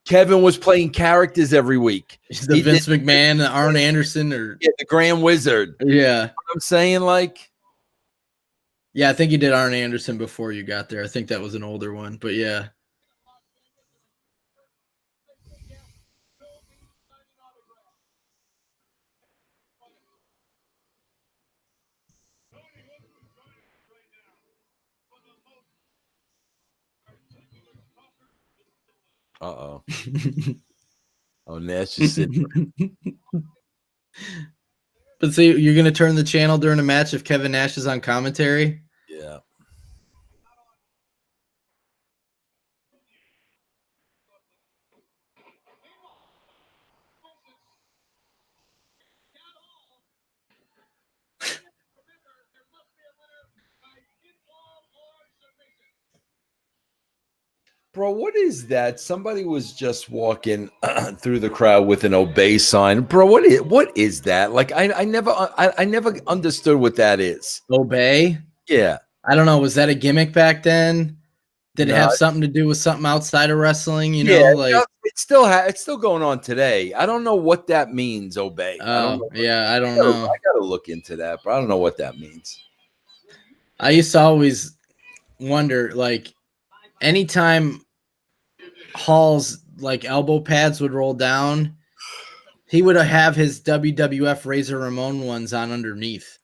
S2: Kevin was playing characters every week.
S1: The Vince McMahon, the Arn Anderson, or
S2: the Grand Wizard.
S1: Yeah.
S2: You know what I'm saying, like,
S1: yeah, I think you did Arn Anderson before you got there. I think that was an older one, but yeah.
S2: Uh-oh. Oh, Nash is sitting.
S1: But see, you're going to turn the channel during a match if Kevin Nash is on commentary?
S2: Yeah. Bro, what is that? Somebody was just walking through the crowd with an obey sign. Bro, what is that? Like I never understood what that is.
S1: Obey?
S2: Yeah.
S1: I don't know. Was that a gimmick back then? Did it
S2: No,
S1: have something to do with something outside of wrestling? You
S2: yeah,
S1: know, like
S2: it's still going on today. I don't know what that means, Obey. I don't
S1: oh
S2: know.
S1: yeah, I don't
S2: I
S1: know.
S2: gotta look into that, but I don't know what that means.
S1: I used to always wonder, like, anytime Hall's like elbow pads would roll down, he would have his WWF Razor Ramon ones on underneath.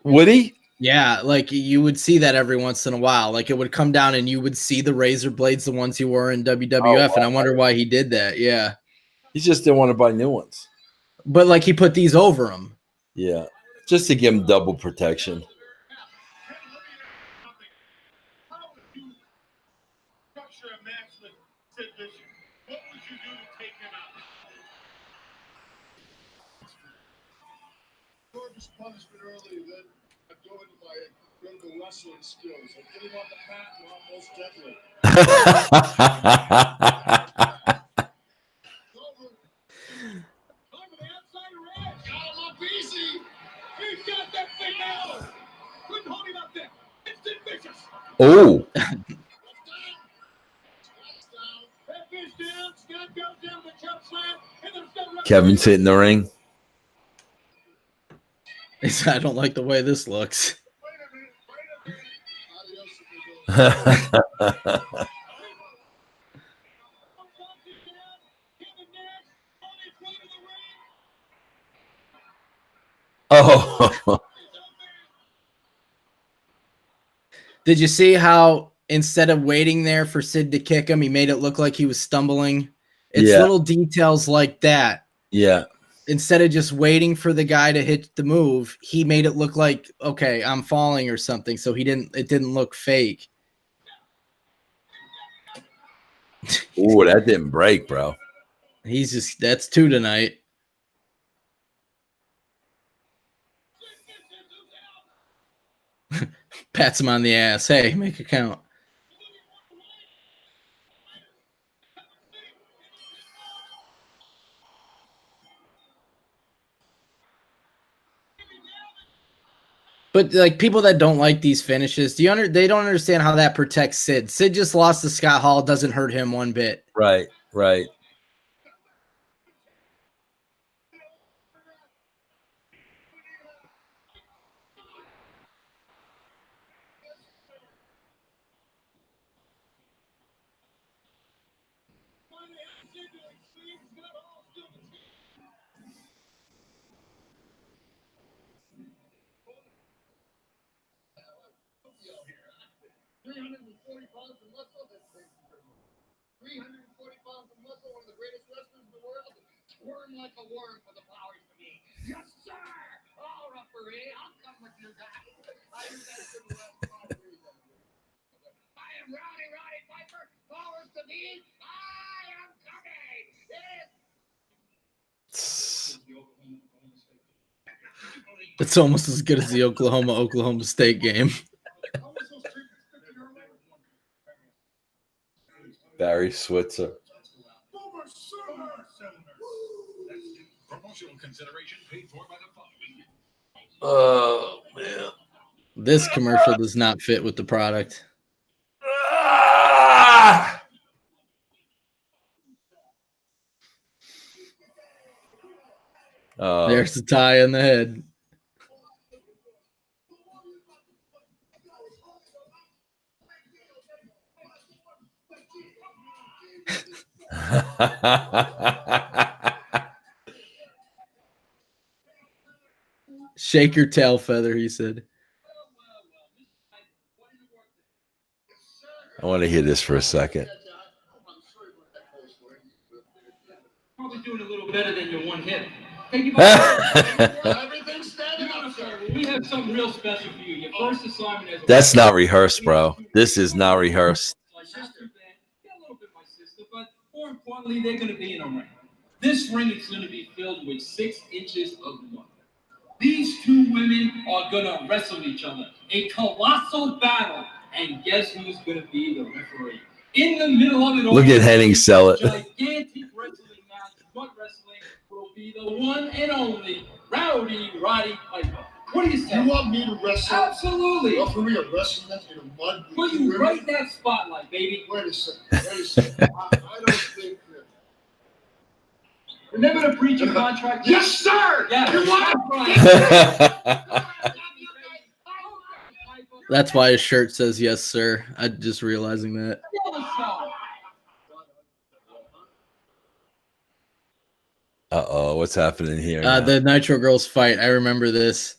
S2: Would he?
S1: Yeah, like you would see that every once in a while. Like it would come down and you would see the razor blades, the ones he wore in WWF, and I wonder why he did that. Yeah.
S2: He just didn't want to buy new ones.
S1: But like he put these over them.
S2: Yeah, just to give him double protection.
S5: Structure a match with Sid Vicious. What would you do to take him out? Gorgeous punishment earlier then. I'm going to my incredible wrestling skills. I'm getting on the mat and almost deadly. Over the outside red. Got him up easy. He's got that thing now. Couldn't hold him up there. It's Sid Vicious.
S2: Oh, Kevin's hitting the ring.
S1: I don't like the way this looks.
S2: Oh,
S1: Did you see how instead of waiting there for Sid to kick him, he made it look like he was stumbling? It's
S2: Yeah.
S1: little details like that.
S2: yeah.
S1: Instead of just waiting for the guy to hit the move, he made it look like, okay, I'm falling or something. So it didn't look fake.
S2: Ooh, that didn't break, bro.
S1: That's 2 tonight. Pats him on the ass. Hey, make a count. But like people that don't like these finishes, they don't understand how that protects Sid. Sid just lost to Scott Hall, doesn't hurt him one bit.
S2: Right, right.
S5: One of the greatest wrestlers in the world. Squirm like a worm for the powers to be. Yes, sir. Oh, referee, I'll come with you guys. I am Roddy Piper. Powers to be. I am coming.
S1: It's almost as good as the Oklahoma State game.
S2: Barry Switzer.
S5: Promotional consideration paid for by the following.
S2: Oh, man.
S1: This commercial does not fit with the product.
S2: Ah!
S1: There's the tie on the head. Shake your tail feather, he said.
S2: I want to hear this for a second.
S3: Probably doing a little better than your one hit. Thank you.
S5: Everything's standing up, sir.
S3: We have something real special for you. Your first assignment as a
S2: That's not rehearsed, bro. This is not rehearsed.
S3: My sister, yeah, a little bit my sister, but more importantly, they're going to be in a ring. This ring is going to be filled with 6 inches of mud. These 2 women are going to wrestle each other. A colossal battle. And guess who's going to be the referee? In the middle of it all,
S2: Look at Henning sell it.
S3: Gigantic wrestling match, mud wrestling, will be the one and only Rowdy Roddy Piper. What do you say?
S5: You want me to wrestle?
S3: Absolutely.
S5: Referee a wrestling in the mud?
S3: Put you right in that spotlight, baby.
S5: Wait a second. I don't think that.
S3: Remember to breach your contract?
S5: Yes, sir.
S3: Yeah.
S5: You want
S1: That's why his shirt says yes, sir. I'm just realizing that.
S2: Uh-oh, what's happening here? Now?
S1: The Nitro Girls fight. I remember this.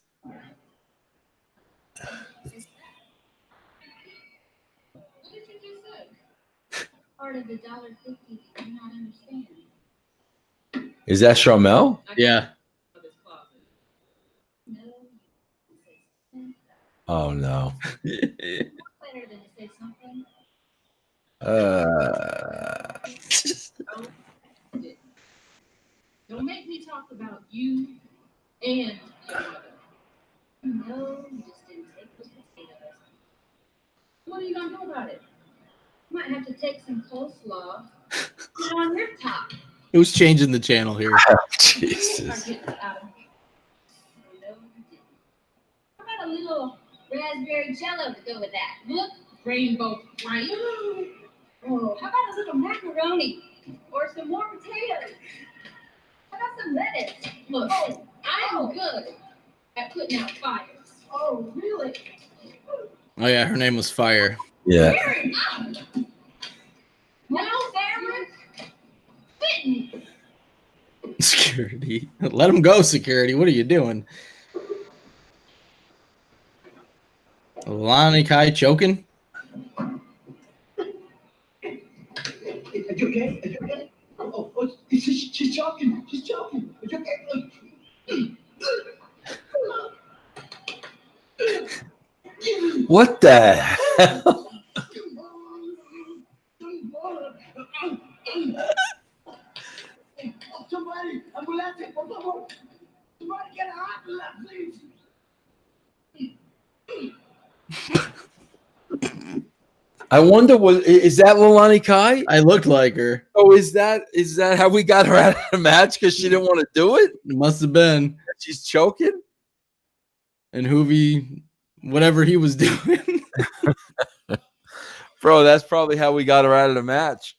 S7: What did you just say? Part of the $1.50 do you not understand?
S2: Is that Charmel?
S1: Yeah.
S7: No.
S2: Oh no.
S7: Better than to say something.
S4: Don't make me talk about you and your mother.
S7: No, you just didn't take those potatoes.
S4: What are you gonna do about it?
S7: You might have to take some coleslaw. Put it on your top.
S1: Who's changing the channel here?
S2: Jesus.
S7: Get it out of me. No, you didn't. How about a little raspberry jello to go with that? Look,
S4: Rainbow right?
S7: oh, how about a little macaroni or some more potatoes? How about some lettuce?
S4: Look,
S7: Oh,
S4: I'm good at putting out fires.
S7: oh, really?
S1: Oh yeah, her name was Fire.
S2: Yeah.
S7: Very nice. No, Sarah. Fitting.
S1: Security. Let him go, security. What are you doing? Lonnie Kai choking?
S3: Are you okay? Are you okay? Oh, she's choking. She's choking. Are you okay?
S2: What the hell?
S3: Somebody, ambulance, por favor. Somebody get a ambulance, please.
S2: I wonder is that Lilani Kai?
S1: I looked like her.
S2: Oh, is that how we got her out of the match because she didn't want to do it?
S1: It must have been.
S2: She's choking.
S1: And Hoovy, whatever he was doing.
S2: Bro, that's probably how we got her out of the match.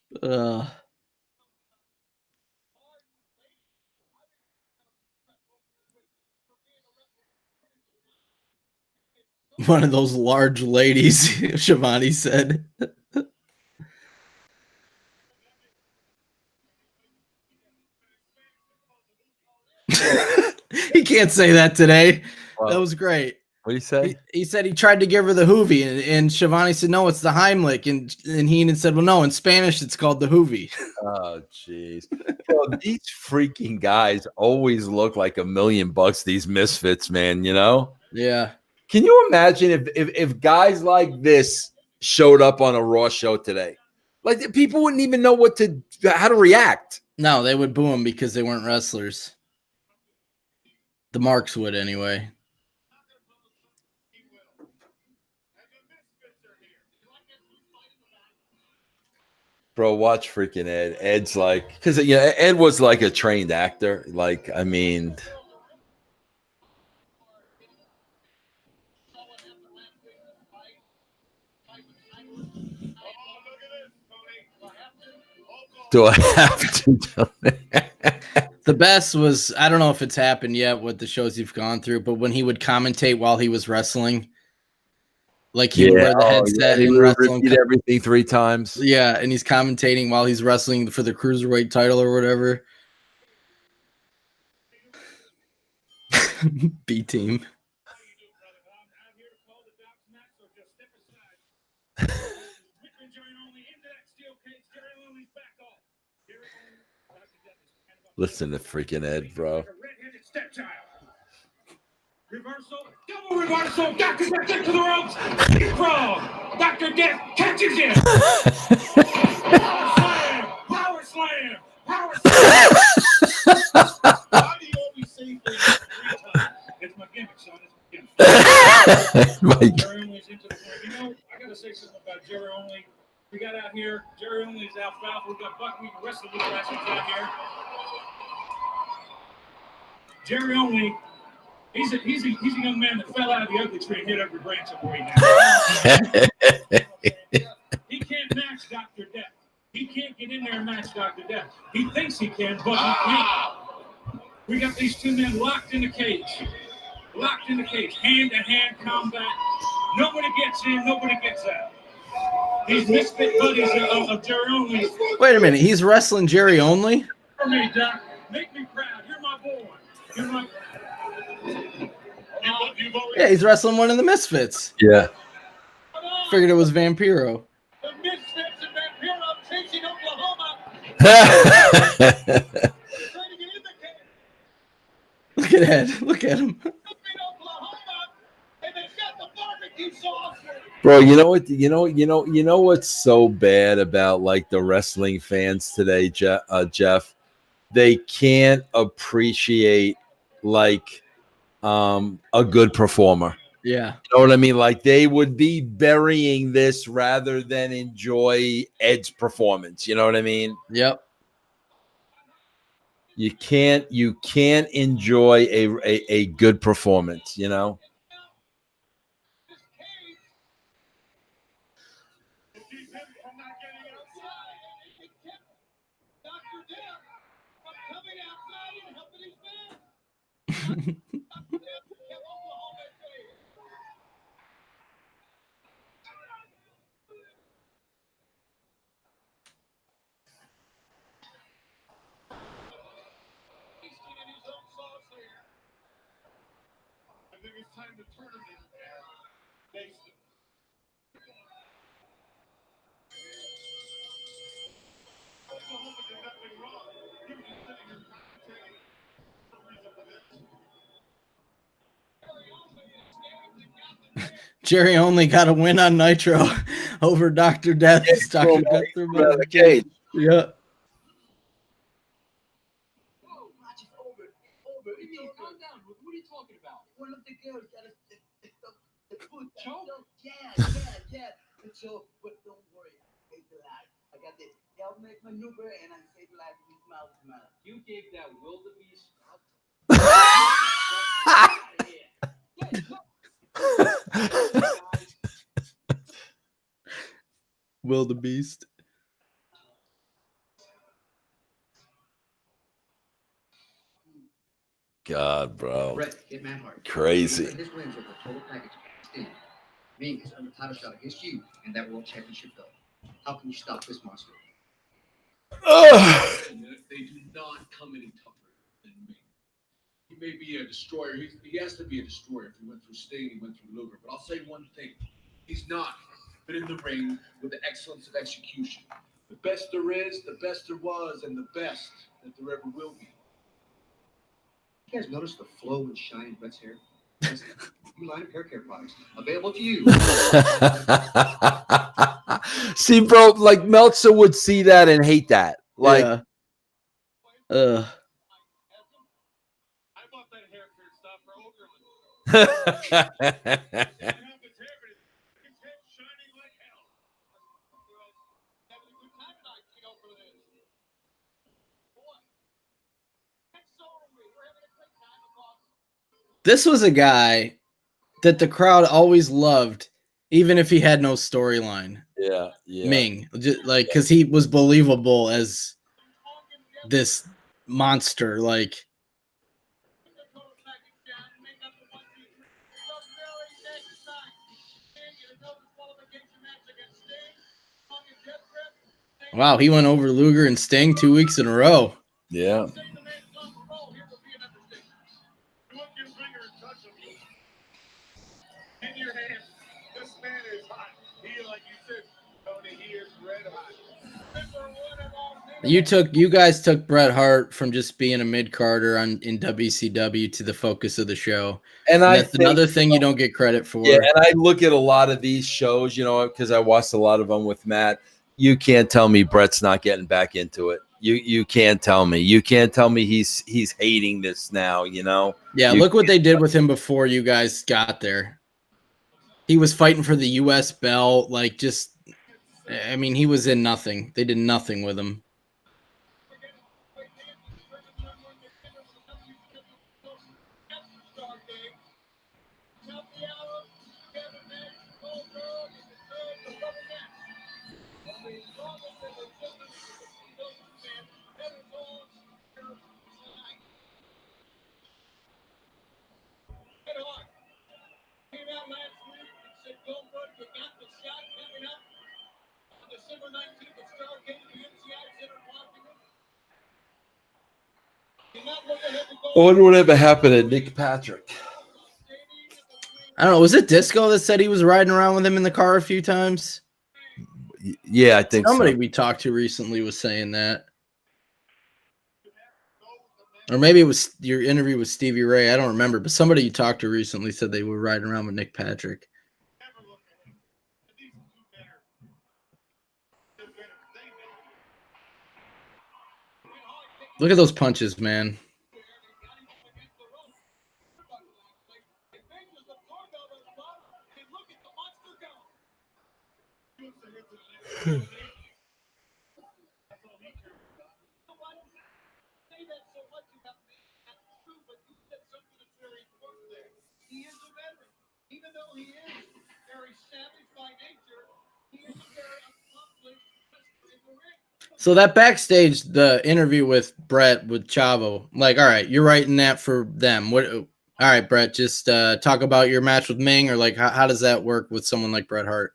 S1: One of those large ladies, Shivani said. He can't say that today.
S2: Wow.
S1: That was great.
S2: What do you say?
S1: He said he tried to give her the Hoovy, and Shivani said, no, it's the Heimlich. And Heenan said, well, no, in Spanish, it's called the Hoovy.
S2: Oh, jeez. These freaking guys always look like $1,000,000, these misfits, man, you know?
S1: Yeah.
S2: Can you imagine if guys like this showed up on a Raw show today? Like, people wouldn't even know how to react.
S1: No, they would boo him because they weren't wrestlers. The Marks would anyway.
S2: Bro, watch freaking Ed. Ed's like, because Ed was like a trained actor. Like, I mean, do I have to?
S1: The best was, I don't know if it's happened yet with the shows you've gone through, but when he would commentate while he was wrestling, like he would wear the headset
S2: he
S1: and
S2: would
S1: wrestle.
S2: repeat everything 3 times.
S1: Yeah, and he's commentating while he's wrestling for the Cruiserweight title or whatever. B team.
S2: Listen to freaking Ed, bro.
S3: Reversal, double reversal, Dr. Death gets to the ropes, crawl, Dr. Death catches him. Power slam, power slam. Why do you always say things 3 times? It's my gimmick, son. It's my gimmick. Jerry Only's into the point. You know, I gotta say something about Jerry Only. We got out here, Jerry Only's alfalfa. We got Buckwheat, the rest of the wrestlers out here. Jerry Only He's a young man that fell out of the ugly tree and hit every branch of right now. He can't match Dr. Death. He can't get in there and match Dr. Death. He thinks he can, but he can't. We got these two men locked in a cage. Locked in the cage. Hand-to-hand combat. Nobody gets in, nobody gets out. These misfit buddies of Jerry Only.
S1: Wait a minute, he's wrestling Jerry Only?
S3: For me, Doc. Make me proud. You're my boy. You're my...
S1: Yeah, he's wrestling one of the Misfits.
S2: Yeah.
S1: Figured it was Vampiro.
S3: The Misfits and Vampiro chasing Oklahoma. Trying to get in the cage.
S1: Look at Ed. Look at him.
S3: Oklahoma. And they've got the barbecue sauce.
S2: Bro, you know what's so bad about like the wrestling fans today, Jeff? They can't appreciate like a good performer.
S1: Yeah.
S2: You know what I mean? Like they would be burying this rather than enjoy Ed's performance. You know what I mean?
S1: Yep.
S2: You can't enjoy a good performance, you know?
S3: I think it's time to turn him in and face him. Oklahoma did nothing wrong. He was just sitting here concentrating for a reason for this.
S1: Jerry Only got a win on Nitro over Dr. Death. Dr. Death threw him out of the cage. Yeah.
S6: Calm down. What are you talking about? One of the girls got a foot choke. Yeah. And so, but don't worry. I saved the life. I got the helmet maneuver and I saved the life with mouth to mouth. You gave that wildebeest.
S1: Wildebeest.
S2: God, bro.
S6: Brett, get Manhart.
S2: Crazy.
S6: His wins are the total package. Ming is on a title shot against you and that world championship belt. How can you stop this monster?
S3: They do not come any tougher than me. He may be a destroyer. He has to be a destroyer if he went through Sting, he went through Luger. But I'll say one thing. He's not. But in the ring with the excellence of execution. The best there is, the best there was, and the best that there ever will be.
S6: You guys notice the flow and shine in Brett's hair? New line of hair care products available to you.
S2: See, bro, like Meltzer would see that and hate that. Like,
S1: yeah.
S3: I bought that hair care stuff for Okerlund.
S1: This was a guy that the crowd always loved, even if he had no storyline.
S2: yeah.
S1: Ming, just like because he was believable as this monster. Like, wow, he went over Luger and Sting 2 weeks in a row.
S2: Yeah.
S3: In your hand, this man is hot. He, like you said, Tony, he is red hot.
S1: You guys took Bret Hart from just being a mid carder in WCW to the focus of the show,
S2: And
S1: that's another thing you don't get credit for.
S2: Yeah, and I look at a lot of these shows, you know, because I watched a lot of them with Matt. You can't tell me Bret's not getting back into it. You can't tell me. You can't tell me he's hating this now, you know?
S1: Yeah, look what they did with him before you guys got there. He was fighting for the U.S. belt, like just, I mean, he was in nothing. They did nothing with him.
S3: September 19th at Starrcade in the MCI Center in Washington. Do not look ahead to
S2: I wonder whatever happened to Nick Patrick.
S1: I don't know. Was it Disco that said he was riding around with him in the car a few times?
S2: Yeah, I think
S1: Somebody
S2: so.
S1: we talked to recently was saying that. Or maybe it was your interview with Stevie Ray. I don't remember, but somebody you talked to recently said they were riding around with Nick Patrick. Look at those punches, man.
S3: say that so much about me. That's true, but you said something that's very important there. He is a veteran. Even though he is very savage by nature, he is a very accomplished wrestler in the ring.
S1: So that backstage, the interview with Brett with Chavo, like, all right, you're writing that for them. What? All right, Brett, just talk about your match with Ming, or like, how does that work with someone like Bret Hart?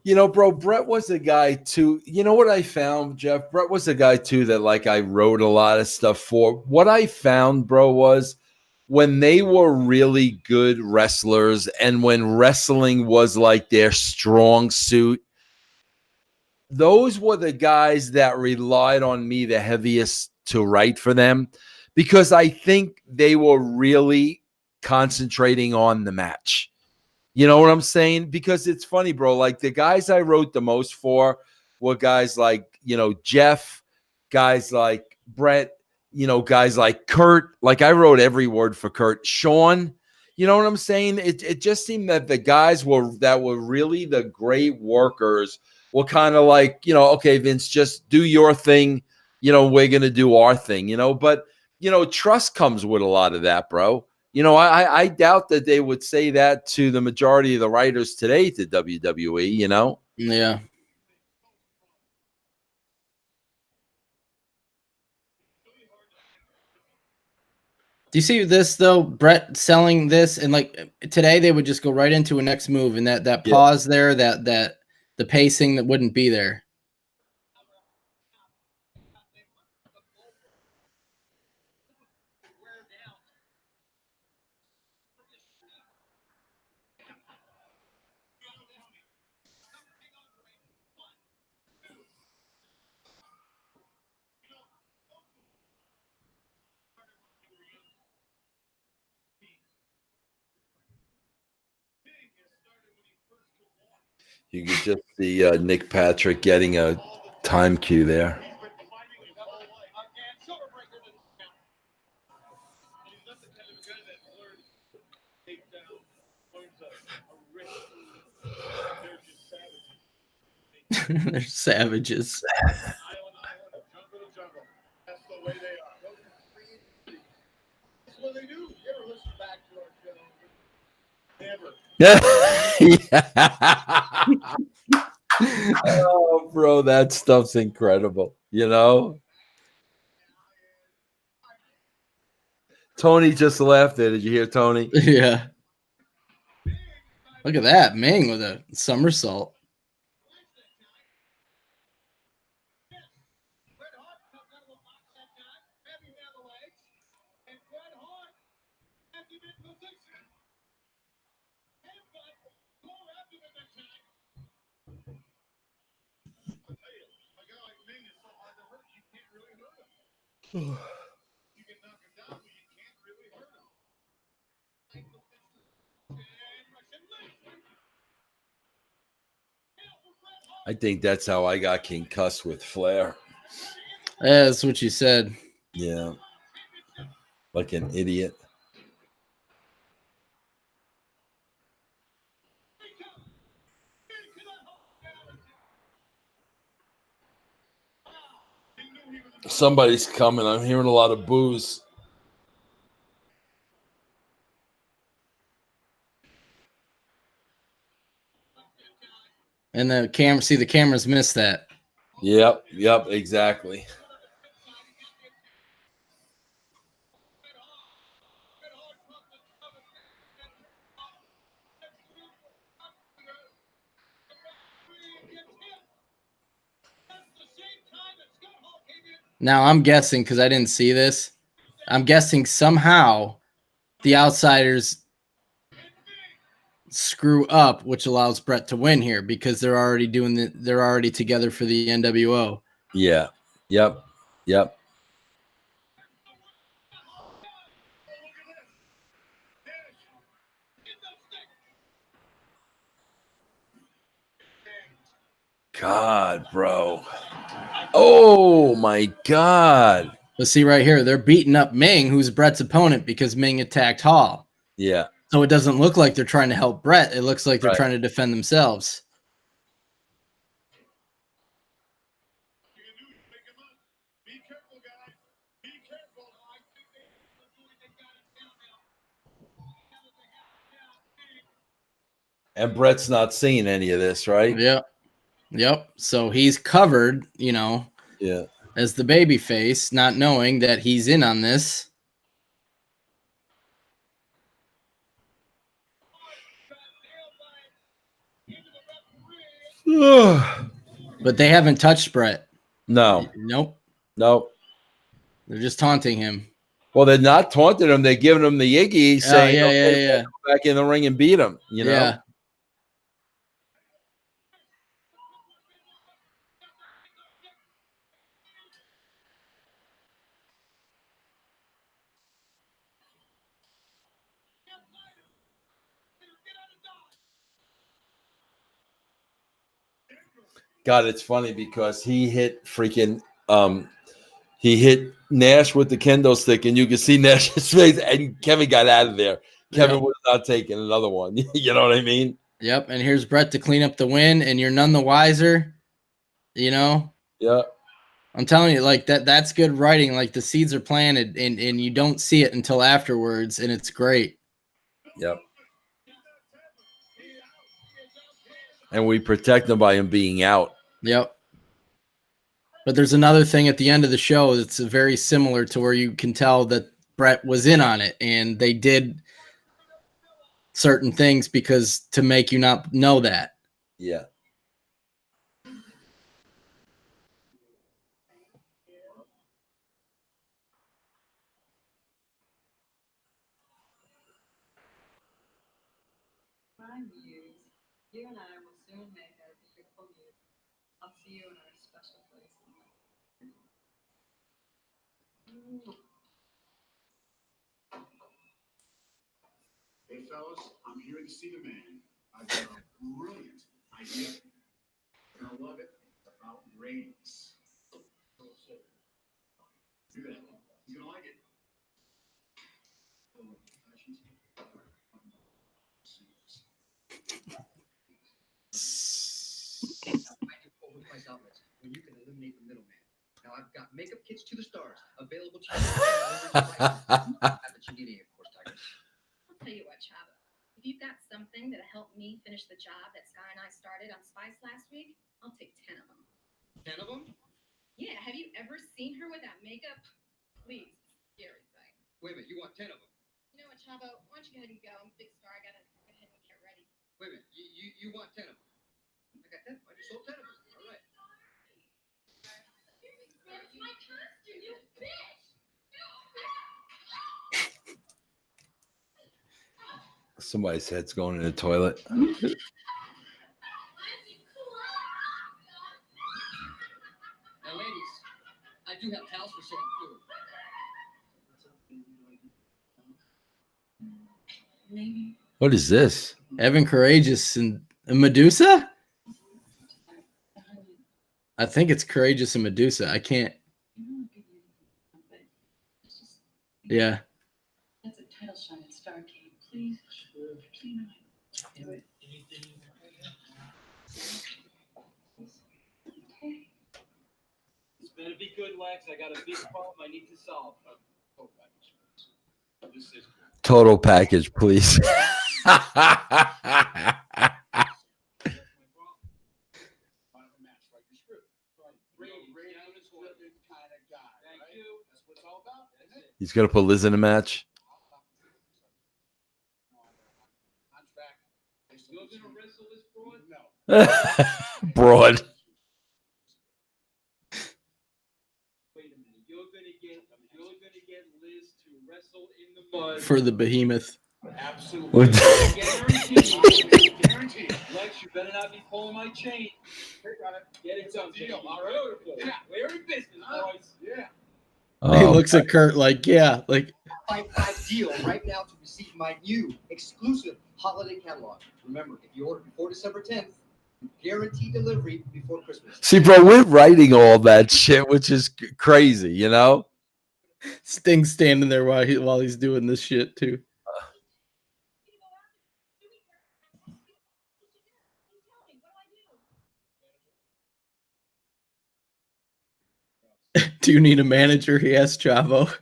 S2: You know, bro, Brett was a guy too. You know what I found, Jeff? Brett was a guy too that like I wrote a lot of stuff for. What I found, bro, was when they were really good wrestlers and when wrestling was like their strong suit, those were the guys that relied on me the heaviest to write for them because I think they were really concentrating on the match. You know what I'm saying? Because it's funny, bro. Like the guys I wrote the most for were guys like, you know, Jeff, guys like Brett, you know, guys like Kurt. Like I wrote every word for Kurt. Sean, you know what I'm saying? It just seemed that the guys were really the great workers were kind of like, you know, okay, Vince, just do your thing. You know, we're gonna do our thing, you know, but you know, trust comes with a lot of that, bro. You know, I doubt that they would say that to the majority of the writers today to WWE, you know?
S1: Yeah. Do you see this though? Brett selling this, and like today they would just go right into a next move, and that
S2: Yeah.
S1: pause there, that the pacing that wouldn't be there.
S2: You could just see Nick Patrick getting a time cue there.
S1: They're savages.
S3: That's the way they are. That's what they do. You ever listen back to our show? Never.
S2: Oh, bro, that stuff's incredible. You know? Tony just left there. Did you hear Tony?
S1: Yeah. Look at that. Ming with a somersault.
S3: Bret Hart comes out of the box that time, heavy down the legs, and Bret Hart has him in position. Headbutt, more abdomen attack. I tell you, a guy like Ming is so hard to hurt, you can't really hurt him. You can knock him down, but you can't really hurt him. And Russian leg sweep.
S2: I think that's how I got concussed with Flair.
S1: Yeah, that's what you said.
S2: Yeah. Like an idiot. Somebody's coming. I'm hearing a lot of boos.
S1: And the cameras missed that.
S2: Yep, exactly.
S1: Now I'm guessing, because I didn't see this, I'm guessing somehow the outsiders screw up, which allows Brett to win here because they're already together for the NWO.
S2: Yeah. Yep. Yep. God, bro. Oh my God.
S1: But see right here, they're beating up Ming, who's Brett's opponent, because Ming attacked Hall.
S2: Yeah.
S1: So it doesn't look like they're trying to help Brett. It looks like they're
S2: Right.
S1: trying to defend themselves.
S2: And Brett's not seeing any of this, right?
S1: Yep. So he's covered,
S2: Yeah.
S1: as the baby face, not knowing that he's in on this. But they haven't touched Brett.
S2: No.
S1: Nope.
S2: No.
S1: They're just taunting him.
S2: Well, they're not taunting him. They're giving him the Iggy, saying,
S1: yeah,
S2: okay,
S1: yeah.
S2: go back in the ring and beat him, you know?
S1: Yeah.
S2: God, it's funny because he hit he hit Nash with the kendo stick, and you can see Nash's face, and Kevin got out of there. Kevin
S1: Yep.
S2: was not taking another one. You know what I mean?
S1: Yep. And here's Brett to clean up the win, and you're none the wiser.
S2: Yeah.
S1: I'm telling you, like that's good writing. Like the seeds are planted and you don't see it until afterwards, and it's great.
S2: Yep. And we protect him by him being out.
S1: Yep. But there's another thing at the end of the show that's very similar to where you can tell that Brett was in on it, and they did certain things because to make you not know that.
S2: Yeah.
S8: My muse, you and I will soon make our beautiful muse. I'll see you in our special place.
S5: Hey, fellas, I'm here to see the man. I've got a brilliant idea. You're gonna love it. It's about ratings. You're gonna like it.
S6: Overpriced outlets where you can eliminate the middleman. Now I've got makeup kits to the stars available to you at the Chiginini, of course, Tiger.
S7: I'll tell you what, Chavo. If you've got something that'll help me finish the job that Sky and I started on Spice last week, I'll take 10 of them.
S6: 10 of them?
S7: Yeah, have you ever seen her without makeup? Please, scary sight.
S6: Wait a minute, you want 10 of them?
S7: You know what, Chavo? Why don't you go ahead and go? I'm a big star. I gotta go ahead and get ready.
S6: Wait a minute, you want 10 of them? I got 10 of them. I just sold 10 of them. All right.
S7: It's my costume, you bitch!
S2: Somebody's head's going in the toilet.
S6: Now, ladies, I do have towels for sale too.
S2: What is this?
S1: Evan Courageous and Medusa? I think it's Courageous and Medusa. I can't. Yeah.
S8: That's a title shot at Starcade. Please. Do it. Okay.
S3: This better be good, Lex. I got a big problem I need to solve. This is
S2: Total package, please. He's gonna put Liz in a match.
S3: You're gonna wrestle this broad?
S2: Broad.
S3: Wait a minute.
S1: for the behemoth.
S6: Absolutely. Guaranteed. Lex, you better not be pulling my chain. Get some deal. All right. Yeah, we're in business, boys. Yeah.
S1: He looks at Kurt like, yeah, like
S9: 5 deal right now to receive my new exclusive holiday catalog. Remember, if you order before December 10th, guaranteed delivery before Christmas.
S2: See, bro, we're writing all that shit, which is crazy, you know?
S1: Sting's standing there while he's doing this shit too. Do you need a manager? He asked Chavo.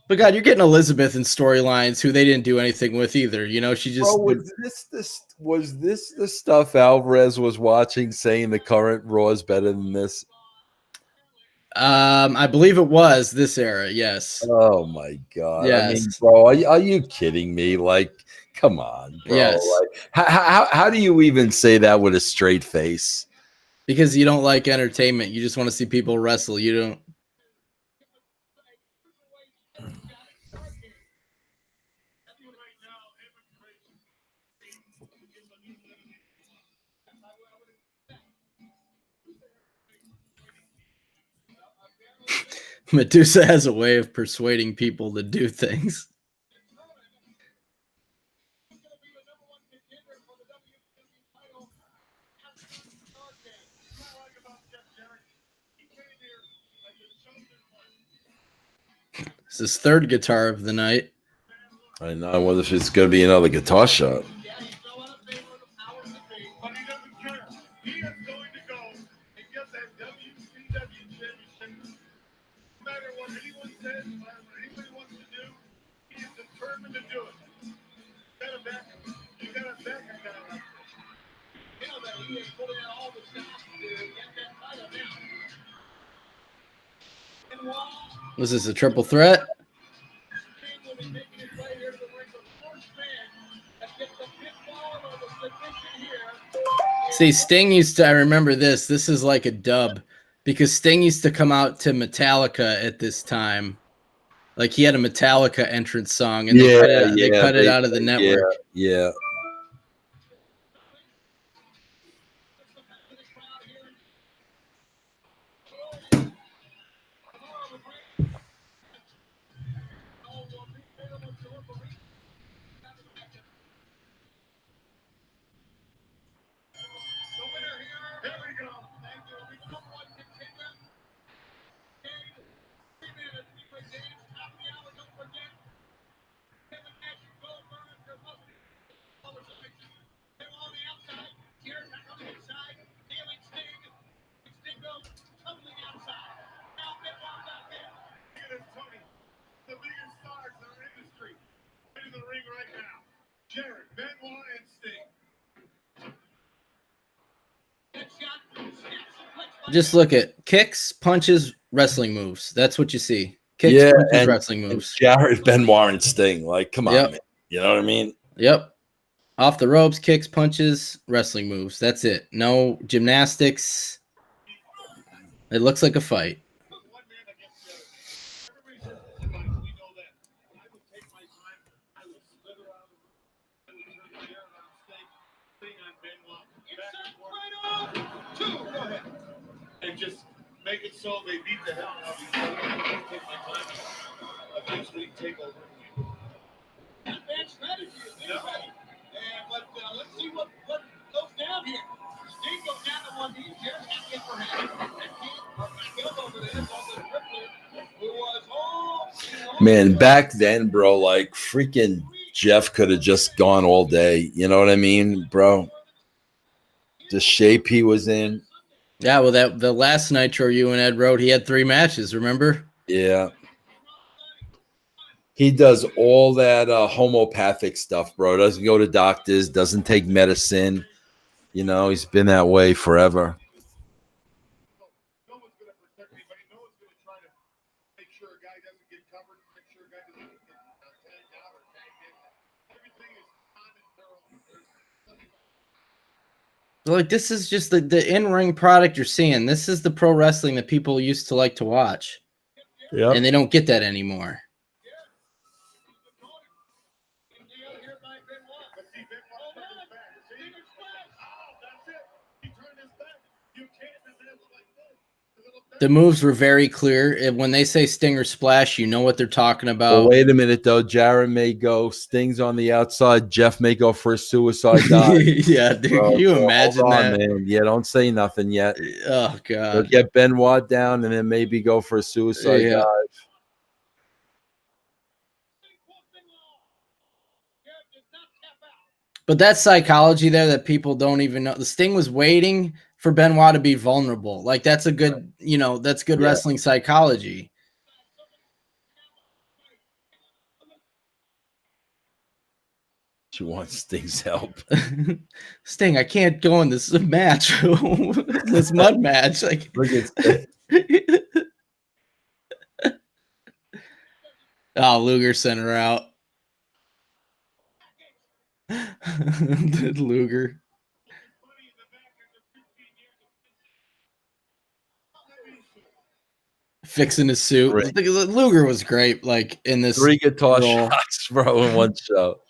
S1: But God, you're getting Elizabeth in storylines who they didn't do anything with either. You know, she just
S2: Bro, was this the stuff Alvarez was watching saying the current Raw is better than this?
S1: I believe it was this era, yes.
S2: Oh my God.
S1: Yes.
S2: I mean, bro, are you kidding me? Like, come on, bro.
S1: Yes.
S2: Like, how do you even say that with a straight face?
S1: Because you don't like entertainment. You just want to see people wrestle. You don't. Medusa has a way of persuading people to do things. It's his third guitar of the night.
S2: I know. I wonder if it's going to be another guitar shot.
S5: But he doesn't care. He is going to go and get that WCW championship. No matter what anyone says, no matter what anybody wants to do, he is determined to do it. You gotta back him. You gotta back him down like this. You know that he is pulling out all the stops to get that title now.
S1: Was this a triple threat?
S5: Sting will be making his way here to the ring. The first man that gets the pinfall or the submission here.
S1: See, Sting used to, I remember this. This is like a dub because Sting used to come out to Metallica at this time. Like he had a Metallica entrance song and they cut it out of the network.
S2: Yeah.
S5: The biggest stars in our industry in the ring right now. Jared, Benoit, and Sting.
S1: Just look at kicks, punches, wrestling moves. That's what you see. Kicks, punches,
S2: and
S1: wrestling moves.
S2: Jared, Benoit, and Sting. Like, come on, man. You know what I mean?
S1: Yep. Off the ropes, kicks, punches, wrestling moves. That's it. No gymnastics. It looks like a fight.
S5: And just make it so they beat the hell out of each other. Take my time. Eventually take over. That bad strategy is anybody. But let's see what goes down here. Sting goes down to one knee. Jared can't get for him.
S2: Man, back then, bro, like freaking Jeff could have just gone all day. You know what I mean, bro? The shape he was in.
S1: Yeah, well, the last Nitro you and Ed wrote, he had 3 matches, remember?
S2: Yeah. He does all that homeopathic stuff, bro. Doesn't go to doctors, doesn't take medicine. You know, he's been that way forever.
S5: No one's going to protect anybody. No one's going to try to make sure a guy doesn't get covered, make sure a guy doesn't get tagged out or tagged in. Everything is on and thorough.
S1: Like, this is just the in-ring product you're seeing. This is the pro wrestling that people used to like to watch.
S2: Yeah.
S1: And they don't get that anymore. The moves were very clear. When they say Stinger Splash, you know what they're talking
S2: Well,
S1: about.
S2: wait a minute, though. Jared may go. Sting's on the outside. Jeff may go for a suicide dive.
S1: Yeah, dude.
S2: Bro,
S1: Can you
S2: so
S1: imagine
S2: hold on,
S1: that?
S2: man. Yeah, don't say nothing yet.
S1: Oh,
S2: They'll
S1: God.
S2: get Benoit down and then maybe go for a suicide
S1: Yeah.
S2: dive.
S1: But that's psychology there that people don't even know. The Sting was waiting for Benoit to be vulnerable. Like, that's a good, that's good
S2: Yeah.
S1: wrestling psychology.
S2: She wants Sting's help.
S1: Sting, I can't go in this match, this mud match. Like,
S2: Look at Sting.
S1: Oh, Luger sent her out. Luger. Fixing his suit.
S2: Right.
S1: Luger was great, like, in this
S2: 3 guitar
S1: role.
S2: shots, bro, in one show.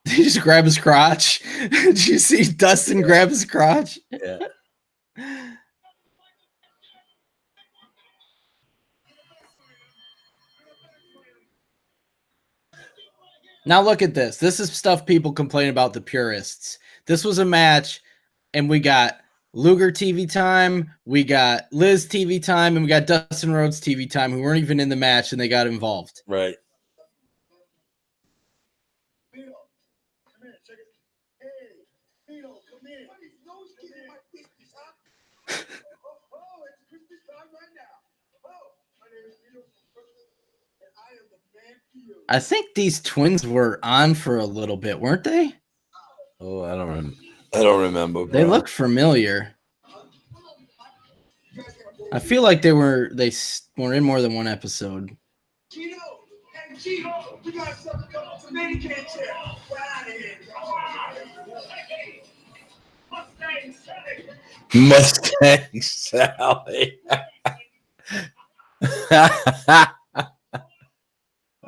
S1: He just grabbed his crotch. Did you see Dustin grab his crotch?
S2: Yeah.
S1: Now look at this. This is stuff people complain about, the purists. This was a match, and we got Luger TV time, we got Liz TV time, and we got Dustin Rhodes TV time, who weren't even in the match, and they got involved.
S2: Right.
S1: I think these twins were on for a little bit, weren't they?
S2: Oh, I don't remember.
S1: They
S2: bro.
S1: look familiar. I feel like they were in more than one episode.
S5: Cheeto! Hey, Cheeto! We got something going on for Manny Can't here. Get out of here.
S2: Mustang Sally.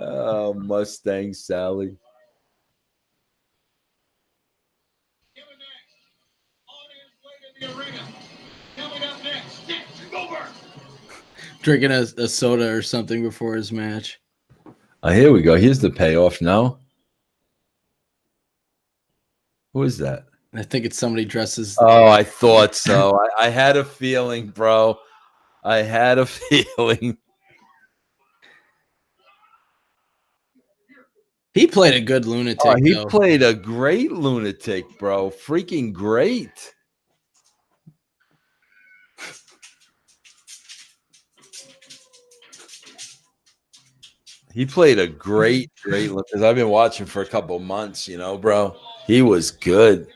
S2: Oh, Mustang Sally.
S1: Drinking a soda or something before his match.
S2: Oh, here we go. Here's the payoff now. Who is that?
S1: I think it's somebody dresses.
S2: Oh, I thought so. I had a feeling, bro. I had a feeling.
S1: He played a good lunatic.
S2: Oh, he
S1: though.
S2: played a great lunatic, bro. Freaking great. He played a great because I've been watching for a couple months, bro. He was good.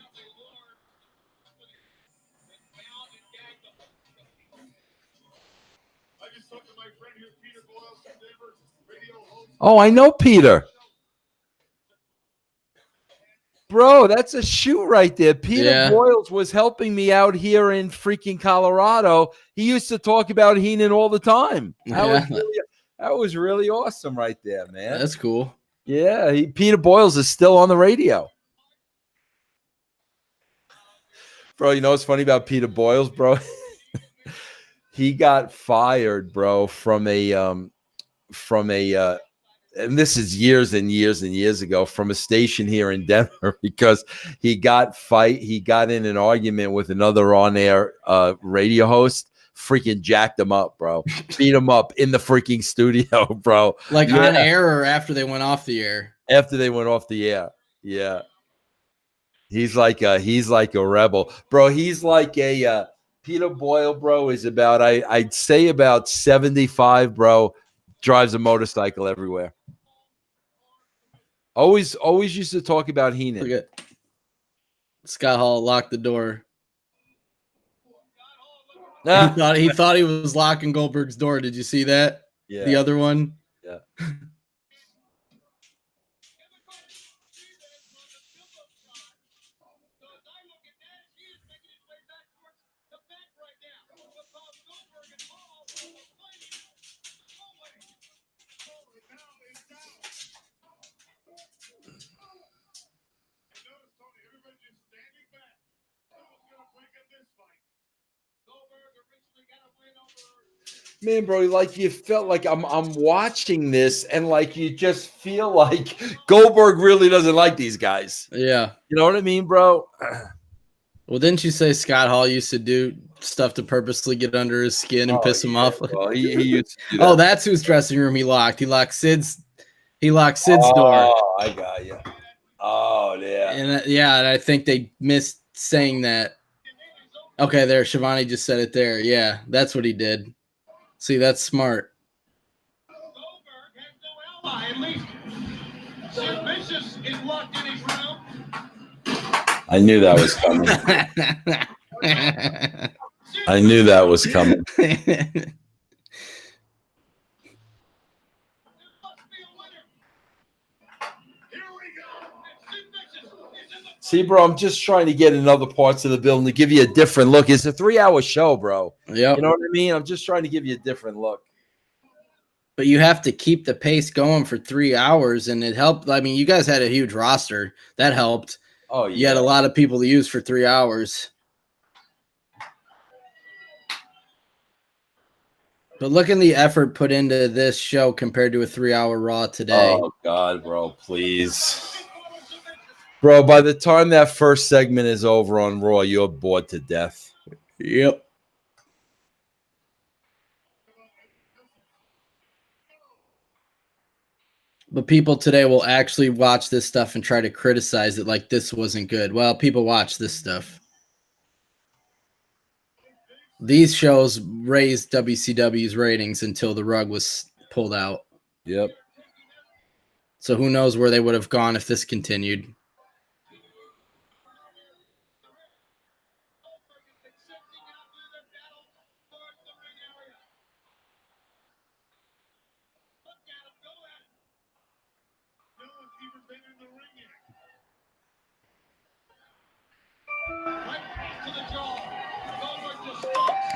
S2: Oh, I know Peter. Bro, that's a shoot right there. Peter Boyles was helping me out here in freaking Colorado. He used to talk about Heenan all the time. That was really awesome right there, man.
S1: That's cool.
S2: Yeah, Peter Boyles is still on the radio. Bro, you know what's funny about Peter Boyles, bro? He got fired, bro, from a and this is years and years and years ago, from a station here in Denver because he got in an argument with another on-air radio host, freaking jacked him up, bro. Beat him up in the freaking studio, bro.
S1: Like on air or after they went off the air?
S2: After they went off the air. Yeah. He's like a rebel. Bro, he's like a Peter Boyle, bro, is about I'd say about 75, bro. Drives a motorcycle everywhere. Always used to talk about Heenan.
S1: Look at Scott Hall locked the door. He thought he was locking Goldberg's door. Did you see that?
S2: Yeah.
S1: The other one.
S2: Yeah. Man, bro, like you felt like I'm watching this, and like you just feel like Goldberg really doesn't like these guys.
S1: Yeah.
S2: You know what I mean, bro?
S1: Well, didn't you say Scott Hall used to do stuff to purposely get under his skin and piss him off?
S2: Well, he used to do that.
S1: Oh, that's whose dressing room he locked. He locked Sid's door.
S2: Oh, I got you. Oh, yeah.
S1: And I think they missed saying that. Okay, there, Shivani just said it there. Yeah, that's what he did. See, that's smart.
S3: At least Sid Vicious is locked in his room.
S2: I knew that was coming. I knew that was coming. See, bro, I'm just trying to get in other parts of the building to give you a different look. It's a 3-hour show, bro.
S1: Yep.
S2: You know what I mean? I'm just trying to give you a different look.
S1: But you have to keep the pace going for 3 hours, and it helped. I mean, you guys had a huge roster. That helped.
S2: Oh, yeah.
S1: You had a lot of people to use for 3 hours. But look at the effort put into this show compared to a 3-hour Raw today.
S2: Oh, God, bro, please. Bro, by the time that first segment is over on Raw, you're bored to death.
S1: Yep. But people today will actually watch this stuff and try to criticize it like this wasn't good. Well, people watch this stuff. These shows raised WCW's ratings until the rug was pulled out.
S2: Yep.
S1: So who knows where they would have gone if this continued.
S3: To the jaw. Goldberg just stalks.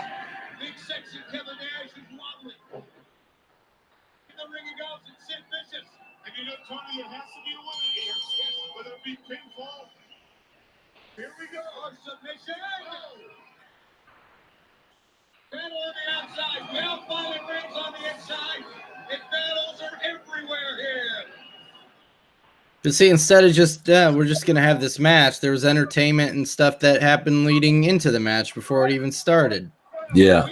S3: Big sexy Kevin Nash is wobbling. In the ring he goes, and Sid Vicious. And you know, Tony, it has to be a winner here. Yes, whether it be pinfall. Here we go. Or submission. Battle on the outside. Now falling rings on the inside. And battles are everywhere here.
S1: But see, instead of just, we're just going to have this match, there was entertainment and stuff that happened leading into the match before it even started.
S2: Yeah.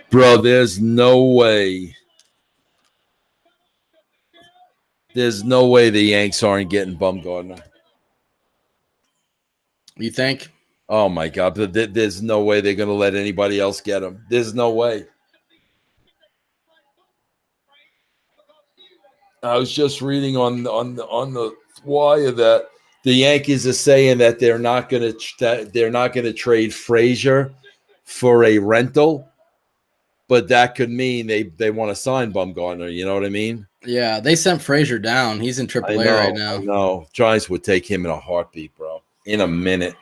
S2: Bro, there's no way. There's no way the Yanks aren't getting Bumgardner.
S1: You think?
S2: Oh, my God. There's no way they're going to let anybody else get him. There's no way. I was just reading on the wire that the Yankees are saying that they're not going to trade Frazier for a rental, but that could mean they want to sign Bumgarner. You know what I mean?
S1: Yeah, they sent Frazier down. He's in AAA right now.
S2: No, Giants would take him in a heartbeat, bro. In a minute.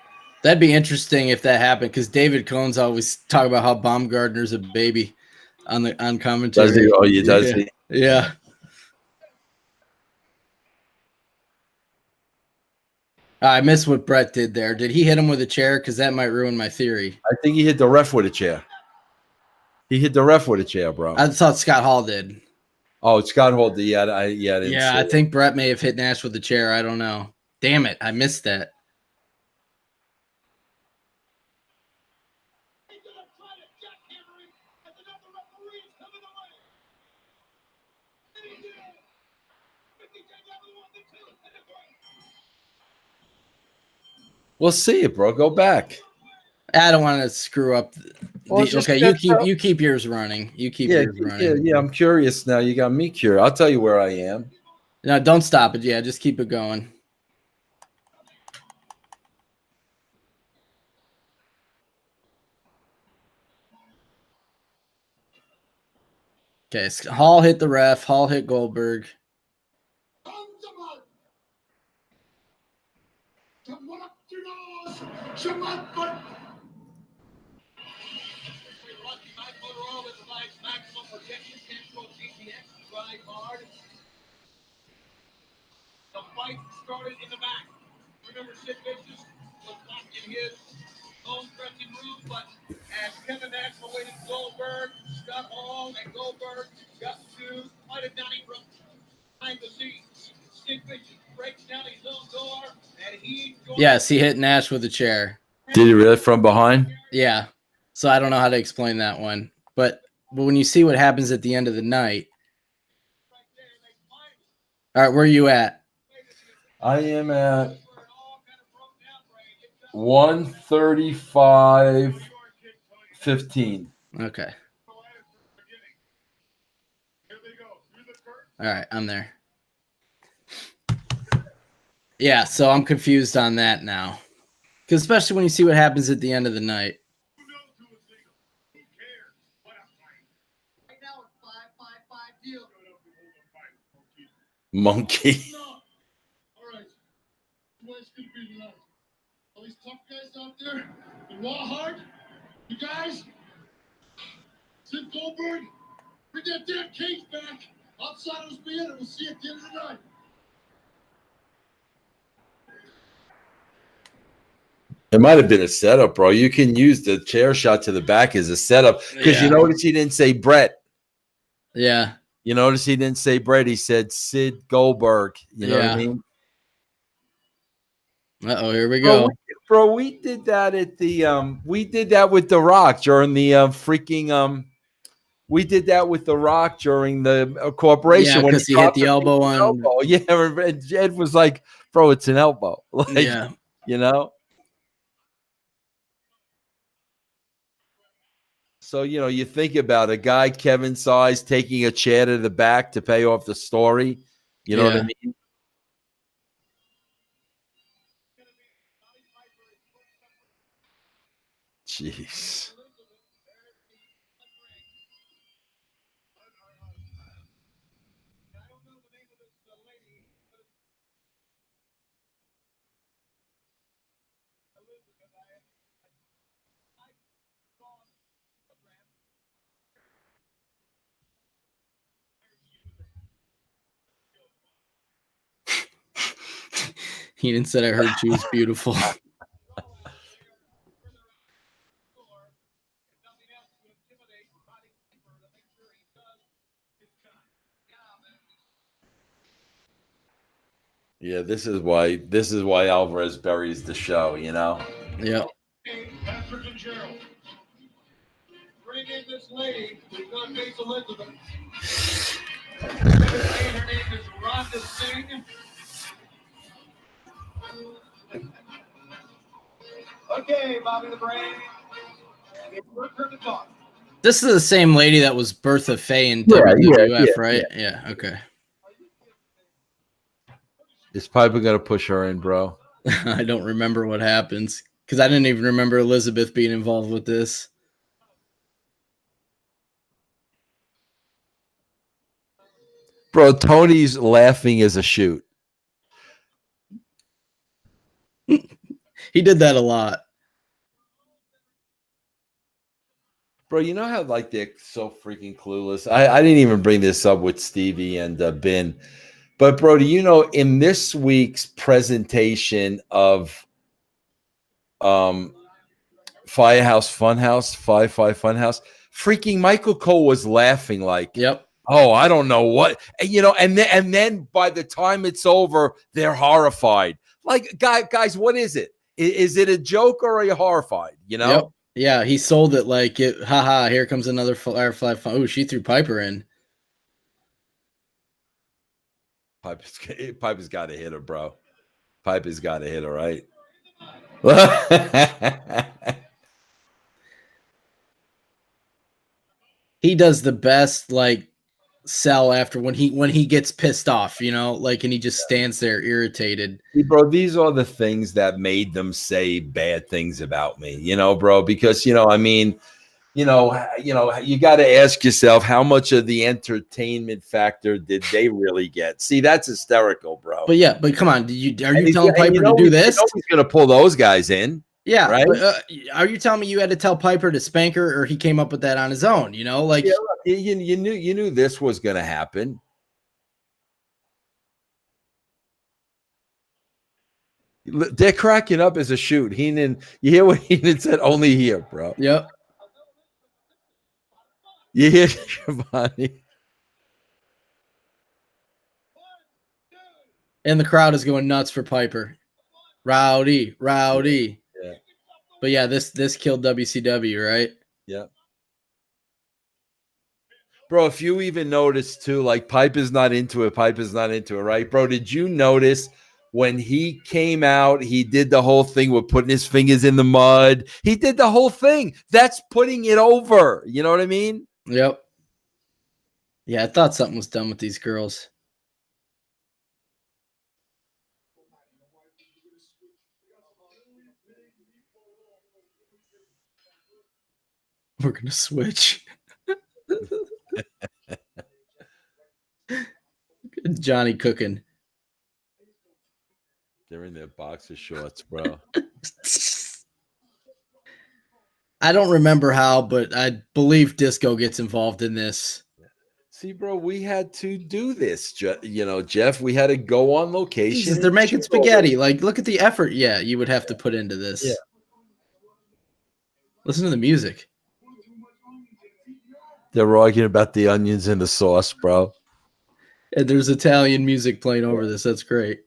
S1: That'd be interesting if that happened, because David Cohn's always talk about how Baumgartner's a baby on commentary.
S2: Does he? Oh, yeah, does he?
S1: Yeah. I missed what Brett did there. Did he hit him with a chair? Because that might ruin my theory.
S2: I think he hit the ref with a chair. He hit the ref with a chair, bro.
S1: I thought Scott Hall did.
S2: Oh, Scott Hall did. Yeah,
S1: I think Brett may have hit Nash with the chair. I don't know. Damn it. I missed that.
S2: We'll see it, bro. Go back.
S1: I don't want to screw up. Okay, you keep yours running. You keep yours running.
S2: Yeah, I'm curious now. You got me curious. I'll tell you where I am.
S1: No, don't stop it. Yeah, just keep it going. Okay, Hall hit the ref. Hall hit Goldberg.
S3: The fight started in the back. Remember, Sid Vicious was locked in his own dressing room, but as Kevin Nash awaited Goldberg, Scott Hall and Goldberg got to fight it down from behind the scenes. Sid Vicious breaks down his own door, and he
S1: Yes, he hit Nash with a chair.
S2: Did he really from behind?
S1: Yeah. So I don't know how to explain that one. But when you see what happens at the end of the night. All right, where are you at?
S2: I am at 135.15.
S1: Okay. All right, I'm there. Yeah, so I'm confused on that now. Because especially when you see what happens at the end of the night.
S2: Monkey.
S3: all right. What's going to be tonight? All these tough guys out there in Raw Hard, you guys, Sid Goldberg, bring that damn cage back outside of his bed, and we'll see you at the end of the night.
S2: It might have been a setup, bro. You can use the chair shot to the back as a setup because you notice he didn't say Brett.
S1: Yeah.
S2: You notice he didn't say Brett. He said Sid Goldberg. You know what I mean?
S1: Uh-oh, here we go.
S2: Bro, we did that at the we did that with The Rock during the we did that with The Rock during the corporation when
S1: he hit the elbow on
S2: elbow. Yeah, and Ed was like, bro, it's an elbow. Like,
S1: yeah.
S2: You know? So, you think about a guy Kevin size taking a chair to the back to pay off the story. You know what I mean? Jeez.
S1: He didn't say I heard she was beautiful.
S2: Yeah, this is why Alvarez buries the show,
S1: Yep.
S3: Patrick and Gerald. Bring in this lady who's going to face Elizabeth. Her name is Rhonda Singh. Okay, Bobby the Brain. It's your turn to talk.
S1: This is the same lady that was Bertha Faye in WWF, right? Yeah, okay.
S2: Is Piper going to push her in, bro?
S1: I don't remember what happens because I didn't even remember Elizabeth being involved with this.
S2: Bro, Tony's laughing as a shoot.
S1: He did that a lot.
S2: Bro, you know how they're so freaking clueless? I didn't even bring this up with Stevie and Ben. But, bro, do you know in this week's presentation of Firehouse Funhouse, Five Funhouse, freaking Michael Cole was laughing like,
S1: yep.
S2: Oh, I don't know what, and then by the time it's over, they're horrified. Like, guys, what is it? Is it a joke or are you horrified?
S1: Yep. Yeah, he sold it like it. Haha! Here comes another Firefly. Oh, she threw Piper in.
S2: Piper's got to hit her, bro. Piper's got to hit her, right?
S1: He does the best sell after when he gets pissed off, and he just stands there irritated.
S2: Bro, these are the things that made them say bad things about me, bro, because I mean, you got to ask yourself, how much of the entertainment factor did they really get? See, that's hysterical, bro.
S1: But come on, are you
S2: And
S1: telling Piper to do
S2: you
S1: this?
S2: know he's going to pull those guys in.
S1: Yeah,
S2: right.
S1: But, are you telling me you had to tell Piper to spank her, or he came up with that on his own? You know, like
S2: you knew this was going to happen. They're cracking up as a shoot. Heenan, you hear what Heenan said? Only here, bro.
S1: Yep.
S2: You hear Shivani?
S1: And the crowd is going nuts for Piper. Rowdy.
S2: Yeah.
S1: But yeah, this killed WCW, right?
S2: Yeah. Bro, if you even notice too, like Piper's not into it, right? Bro, did you notice when he came out, he did the whole thing with putting his fingers in the mud? He did the whole thing. That's putting it over. You know what I mean?
S1: Yep. Yeah, I thought something was done with these girls. We're gonna switch. Johnny cooking.
S2: They're in their boxer shorts, bro.
S1: I don't remember how, but I believe Disco gets involved in this.
S2: See, bro, we had to do this, Jeff. We had to go on location.
S1: Jesus, they're making spaghetti. Like, look at the effort. Yeah, you would have to put into this.
S2: Yeah.
S1: Listen to the music.
S2: They're arguing about the onions and the sauce, bro.
S1: And there's Italian music playing over this. That's great.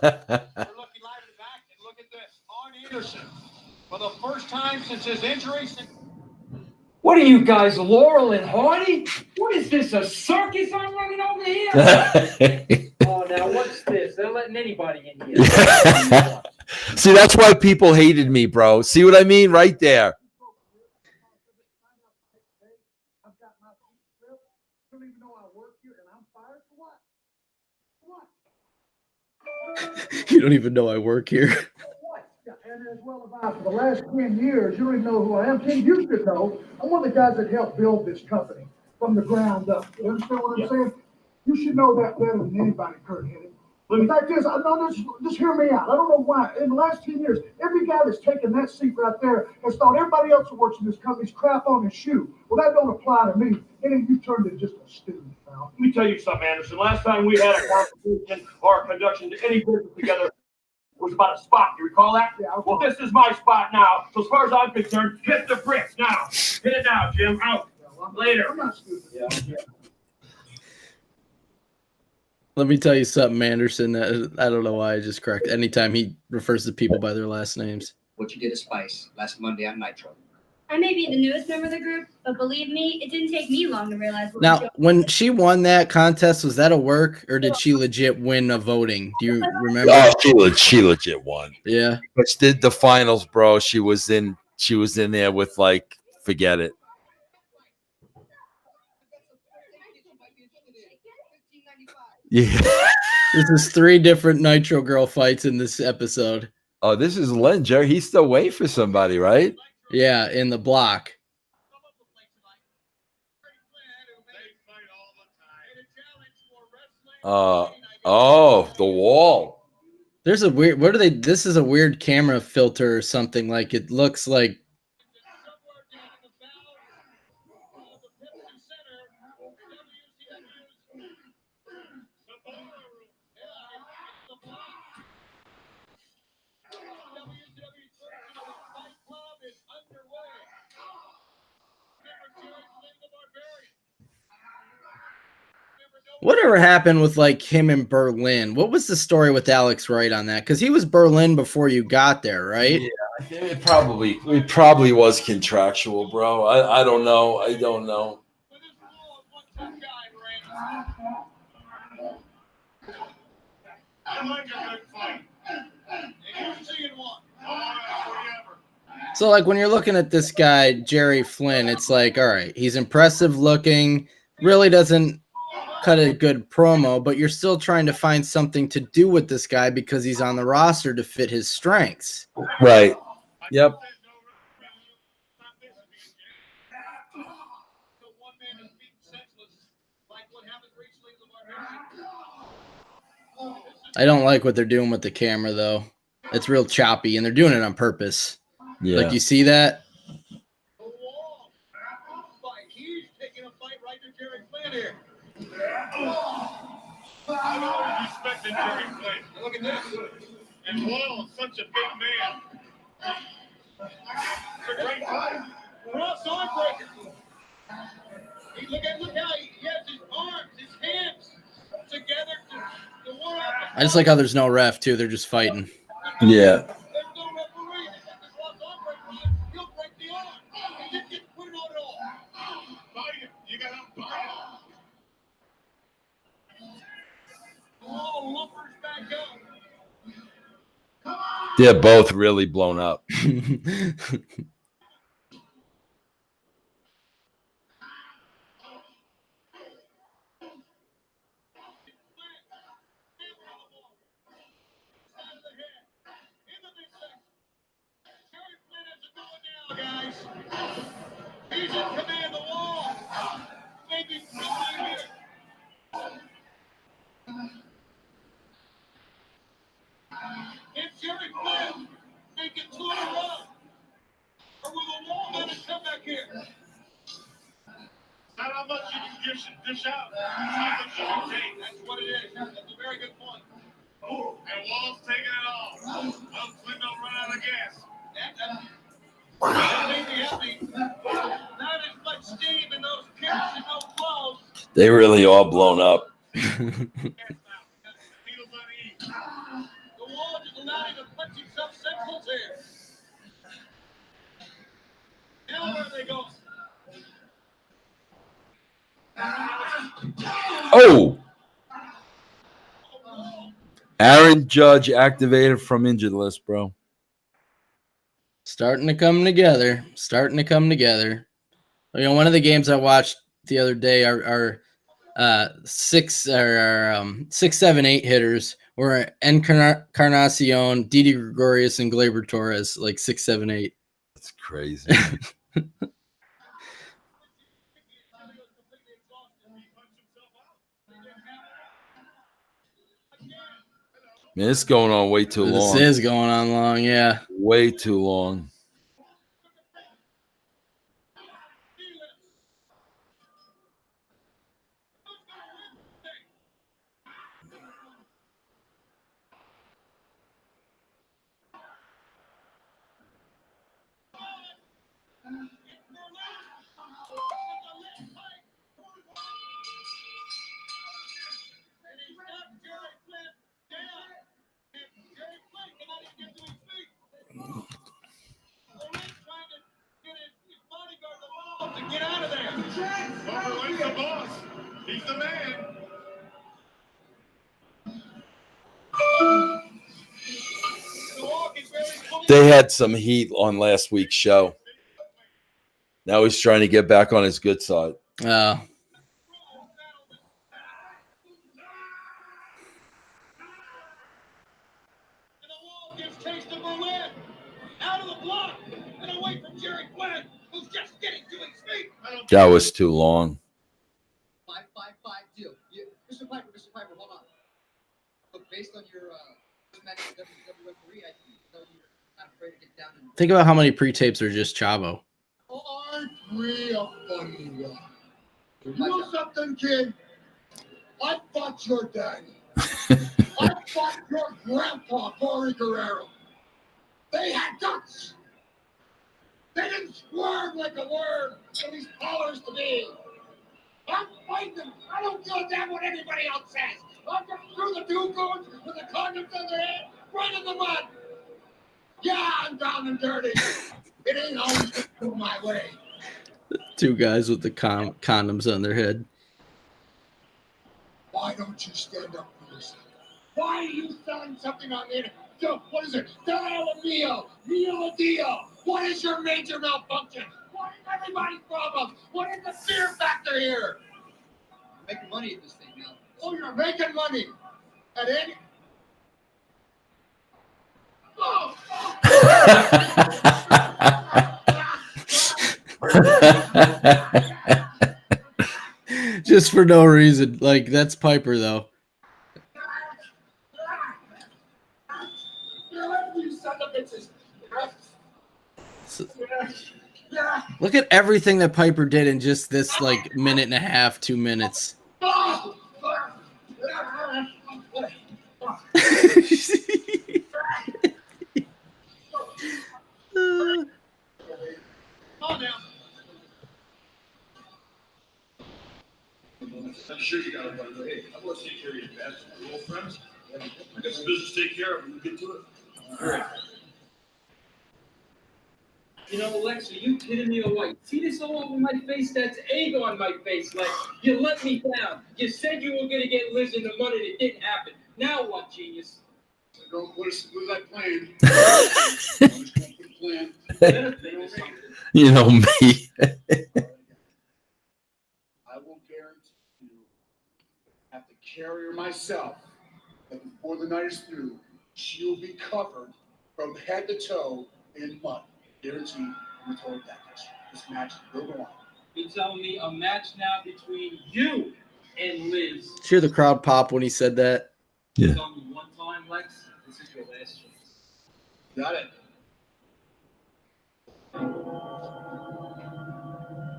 S3: We're looking live in the back, and look at this. Arn Anderson, for the first time since his injury.
S6: What are you guys, Laurel and Hardy? What is this, a circus I'm running over here? Oh, now what's this? They're letting anybody in here.
S2: See, that's why people hated me, bro. See what I mean? Right there.
S1: You don't even know I work here.
S5: And as well as I, for the last 10 years, you don't even know who I am. 10, you should know. I'm one of the guys that helped build this company from the ground up. You understand what I'm saying? You should know that better than anybody, Kurt Hennig. The fact is, just hear me out. I don't know why. In the last 10 years, every guy that's taken that seat right there has thought everybody else who works in this company's crap on his shoe. Well, that don't apply to me. And you turned into just a student now.
S3: Let me tell you something, Anderson. Last time we had a conversation or a conduction to any business together was about a spot. You recall that?
S5: Yeah.
S3: Well, this is my spot now. So as far as I'm concerned, hit the bricks now. Hit it now, Jim. Out. Later.
S5: I'm not stupid. Yeah.
S1: Let me tell you something, Anderson. I don't know why I just cracked anytime he refers to people by their last names.
S9: What you did to Spice last Monday on Nitro.
S7: I may be the newest member of the group, but believe me, it didn't take me long to realize what
S1: Now, when she won that contest, was that a work, or did she legit win a voting? Do you remember?
S2: Oh, she legit won.
S1: Yeah.
S2: But she did the finals, bro. She was in there with, like, forget it. Yeah.
S1: This is 3 different Nitro Girl fights in this episode.
S2: Oh, this is Len, Jerry. He's still waiting for somebody, right?
S1: Yeah, in the block.
S2: The wall.
S1: There's a weird. What are they? This is a weird camera filter or something. Like it looks like. Whatever happened with like him in Berlin? What was the story with Alex Wright on that? Because he was Berlin before you got there, right?
S2: Yeah, it probably was contractual, bro. I don't know. I don't know.
S3: I like a good fight. And you've seen one. All right, whatever.
S1: So, like, when you're looking at this guy, Jerry Flynn, it's like, all right, he's impressive looking, really doesn't cut a good promo, but you're still trying to find something to do with this guy because he's on the roster to fit his strengths.
S2: Right. Yep.
S1: I don't like what they're doing with the camera, though. It's real choppy, and they're doing it on purpose.
S2: Yeah.
S1: Like, you see that?
S3: He's taking a fight right to Jerry Flynn here. I've always respected Jerry Flynn. Look at this. And Wall is such a big man. It's a great fight. Cross arm breaker. Look how he has his arms, his hands together to war up.
S1: I just like how there's no ref, too. They're just fighting.
S2: Yeah.
S3: There's no referee. The cross arm breaker, he'll break the arm. He just gets put it on it all. Bite him. You got to bite him. Oh, lumbers back up.
S2: They're both really blown up.
S3: Guys, he's in command of the wall. Maybe here. It's Jerry Flynn making 2 in a row. Or will the wall let us come back here? Not how much you can dish out. It's how much you can take. That's what it is. That's a very good point. Oh, and Wall's taking it all. Well, Flynn don't run out of gas. That may be heavy. Not as much steam in those kicks and no gloves.
S2: They really are blown up.
S3: The wall just allowed him to punch himself senseless here. Now where are they going?
S2: Oh! Aaron Judge activated from injured list, bro.
S1: Starting to come together. You know, one of the games I watched the other day are 6, 7, 8 hitters were Encarnacion, Didi Gregorius, and Gleyber Torres, like 6, 7, 8.
S2: That's crazy. Man, it's going on way too long.
S1: This is going on long, yeah.
S2: Way too long.
S3: To get out of there. Overweight the boss. He's the man.
S2: They had some heat on last week's show. Now he's trying to get back on his good side.
S3: Gives chase to Berlin. Out of the block and away from Jerry Flynn, who's just getting to his feet.
S2: That was too long.
S9: 5-5-5 deal. Mr. Piper, hold on. Look, based on your match with WCW referee, I know you're not afraid to get down and
S1: Think about how many pre-tapes are just Chavo.
S5: Aren't we a funny one? You know something, kid? I fought your daddy. I fought your grandpa, Corey Guerrero. They had guts. They didn't squirm like a worm in these powers to be. I'm fighting them. I don't give a damn what anybody else says. I'm going through the dew goons with the condoms on their head, right in the mud. Yeah, I'm down and dirty. It ain't always go my way.
S1: 2 guys with the condoms on their head.
S5: Why don't you stand up for yourself? Why are you selling something on the internet? What is it? Del Mio, Mio Dio.
S3: What is your major malfunction? What is everybody's problem? What is the fear factor here?
S9: I'm making money at this thing now.
S3: Oh, you're making money. And then... Oh,
S1: Just for no reason. Like, that's Piper, though.
S3: you son of bitches.
S1: Look at everything that Piper did in just this, like, minute and a half, 2 minutes.
S3: Oh, now.
S5: I'm sure you got a buddy. Hey, I want to take care of your bad old friends. I got some business to take care of. We'll get to it. All right.
S6: You know, Lex, are you kidding me or what? See this all over my face? That's egg on my face, Lex. You let me down. You said you were going to get Liz in the money, and it didn't happen. Now what, genius?
S5: What is that plan? I'm just going to put a plan.
S6: Better think of something.
S2: You know me.
S5: I will guarantee you, have to carry her myself, that before the night is through, she'll be covered from head to toe in mud. Guaranteed, we told that. This match will go on.
S6: You're telling me a match now between you and Liz?
S1: Did you hear the crowd pop when he said that?
S2: Yeah.
S6: Tell me one time, Lex, this is your last chance.
S5: Got it.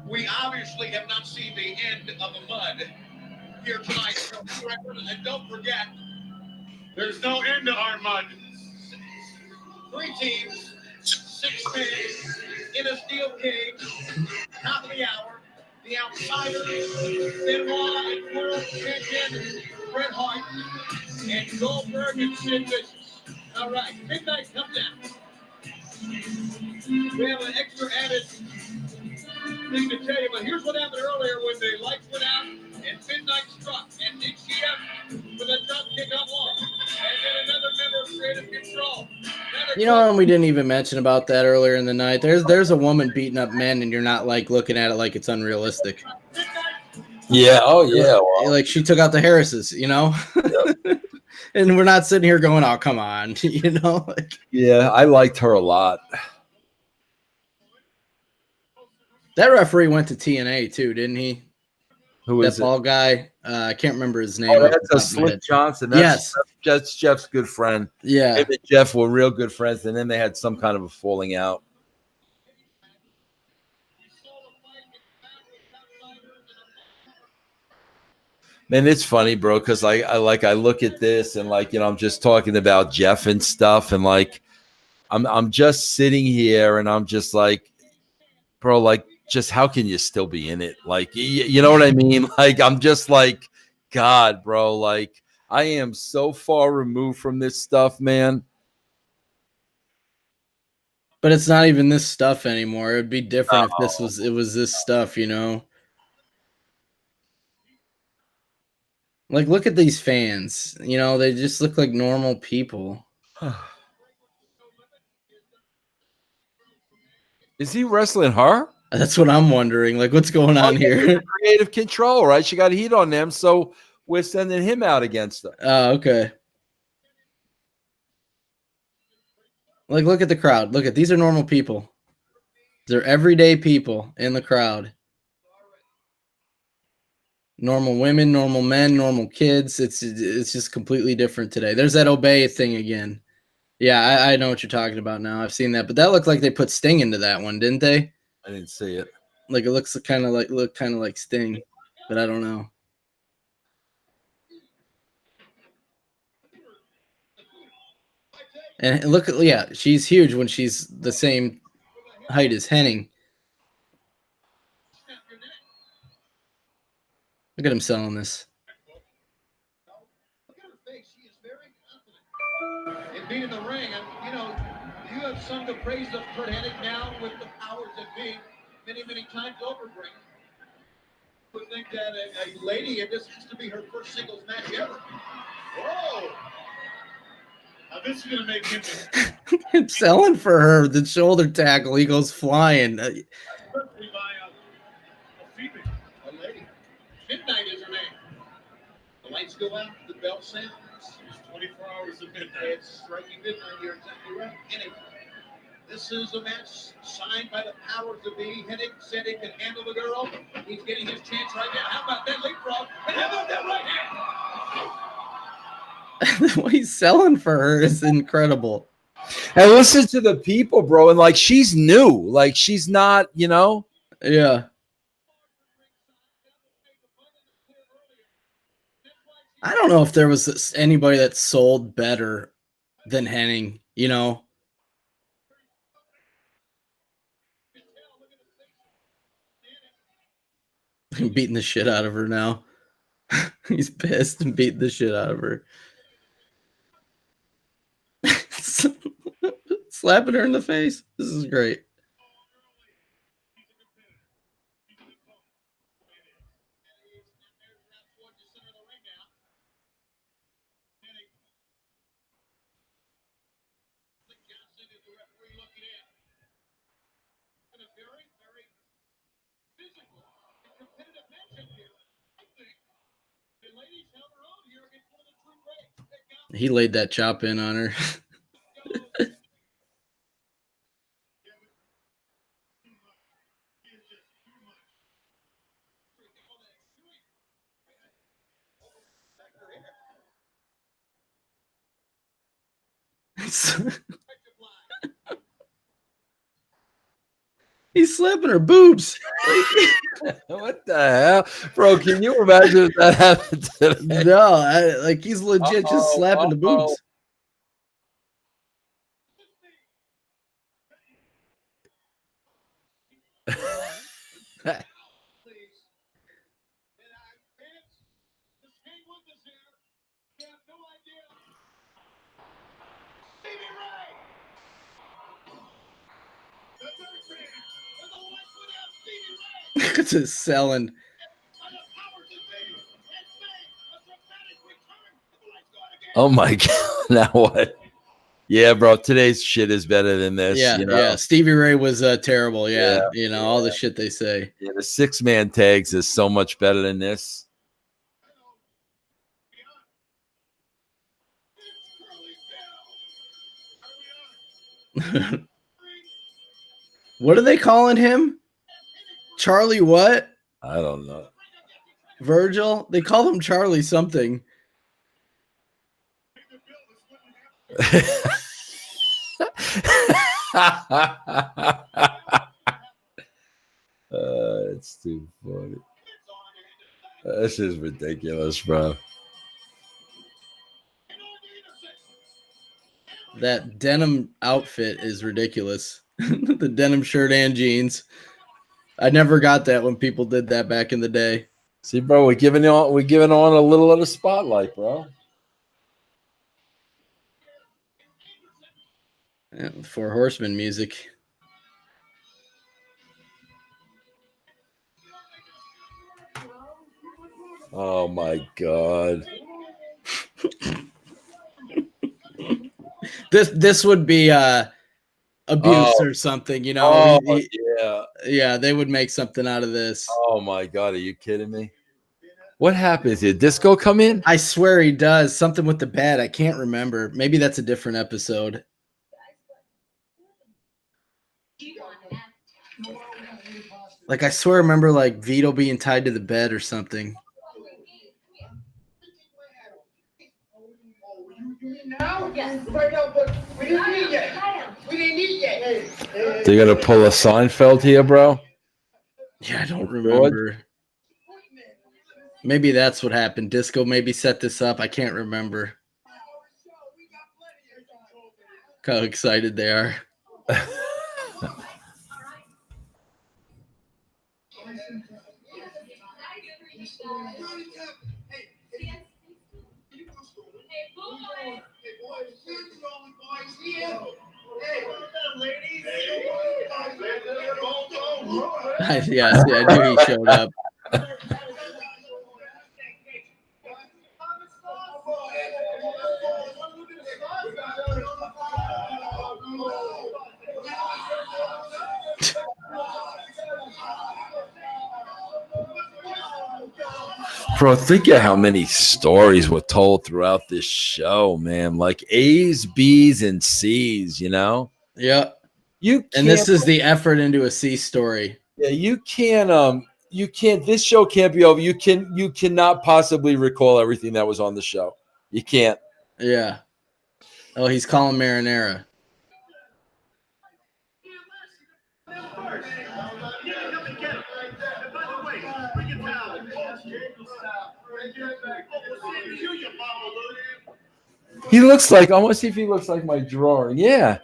S3: We obviously have not seen the end of the mud here tonight. And don't forget,
S5: There's no end to our mud.
S3: 3 teams, 6 men in a steel cage, top of the hour. The Outsiders, Benoit and World Champion Bret Hart, and Goldberg and Sid Vicious. All right, midnight come down. We have an extra added thing to tell you, but here's what happened earlier when the lights went out and midnight struck, and DCF with a drop kick on one, and then another member of Creative Control.
S1: You know, and we didn't even mention about that earlier in the night. There's a woman beating up men, and you're not like looking at it like it's unrealistic.
S2: Yeah. Oh, yeah. Well,
S1: Like she took out the Harrises, you know. And we're not sitting here going, "Oh, come on," you know. Like,
S2: yeah, I liked her a lot.
S1: that referee went to TNA too, didn't he?
S2: Who
S1: That
S2: is it?
S1: ball guy. I can't remember his name.
S2: Oh,
S1: off the
S2: that's
S1: top
S2: a
S1: of my
S2: Slick
S1: head.
S2: Johnson.
S1: Yes.
S2: That's Jeff's good friend.
S1: Yeah.
S2: Him and Jeff were real good friends, and then they had some kind of a falling out. Man, it's funny, bro, because I look at this and like, you know, I'm just talking about Jeff and stuff, and like I'm just sitting here and I'm just like, bro, like, just how can you still be in it? Like, you know what I mean? Like, I'm just like, God, bro, like I am so far removed from this stuff, man.
S1: But it's not even this stuff anymore. It'd be different if it was this stuff, you know. Like, look at these fans. You know, they just look like normal people.
S2: Is he wrestling her?
S1: That's what I'm wondering. Like, what's going on here?
S2: Creative Control, right? She got heat on them, so we're sending him out against her.
S1: Oh, okay. Like, look at the crowd. Look at these are normal people. They're everyday people in the crowd. Normal women, normal men, normal kids. It's just completely different today. There's that Obey thing again. Yeah, I know what you're talking about now. I've seen that, but that looked like they put Sting into that one, didn't they?
S2: I didn't see it.
S1: Like it looks kind of like Sting, but I don't know. And look, yeah, she's huge when she's the same height as Henning. Look at him selling this.
S3: Look at her face. She is very confident in being in the ring. And, you know, you have sung the praise of Kurt Hennig now with the powers that be many, many times over, Greg. I would think that a lady, and this has to be her first singles match ever. Whoa! Now this is gonna make him
S1: I'm selling for her the shoulder tackle. He goes flying.
S3: especially by a female, a lady. Midnight is her name. The lights go out, the bell sounds. It's 24 hours of midnight. It's striking midnight. You're exactly right. Anyway, this is a match signed by the powers that be. Hennig said he can handle the girl. He's getting his chance right now. How about that leapfrog? And how about that right hand?
S1: What he's selling for her is incredible.
S2: And listen to the people, bro. And like, she's new. Like, she's not, you know.
S1: Yeah. I don't know if there was anybody that sold better than Henning, you know. Beating the shit out of her now. He's pissed and beating the shit out of her. Slapping her in the face. This is great. He laid that chop in on her. He's slapping her boobs.
S2: What the hell, bro? Can you imagine if that happened today?
S1: No, like he's legit just slapping the boobs. It's just selling.
S2: Oh my god! Now what? Yeah, bro. Today's shit is better than this.
S1: Yeah,
S2: you know?
S1: yeah. Stevie Ray was terrible. Yeah,
S2: Yeah,
S1: you know all the shit they say.
S2: Yeah, the 6-man tags is so much better than this.
S1: What are they calling him? Charlie what?
S2: I don't know.
S1: Virgil? They call him Charlie something.
S2: It's too funny. This is ridiculous, bro.
S1: That denim outfit is ridiculous. The denim shirt and jeans. I never got that when people did that back in the day.
S2: See, bro, we're giving on a little of the spotlight, bro.
S1: Yeah, Four Horsemen music.
S2: Oh my god.
S1: This would be abuse or something, you know. Yeah, they would make something out of this.
S2: Oh my god, are you kidding me? What happens? Did Disco come in?
S1: I swear he does. Something with the bed. I can't remember. Maybe that's a different episode. Like I swear I remember like Vito being tied to the bed or something.
S2: They're gonna pull a Seinfeld here, bro.
S1: Yeah, I don't remember. Maybe that's what happened. Disco maybe set this up. I can't remember. How excited they are. Yeah, see, I knew he showed up.
S2: Bro, think of how many stories were told throughout this show, man. Like A's, B's, and C's, you know?
S1: Yeah.
S2: You
S1: And
S2: can't,
S1: this is the effort into a C story.
S2: yeah, you can't, this show can't be over. You cannot possibly recall everything that was on the show. You can't.
S1: Yeah. Oh, he's calling marinara.
S2: He looks like, I want to see if he looks like my drawing. Yeah.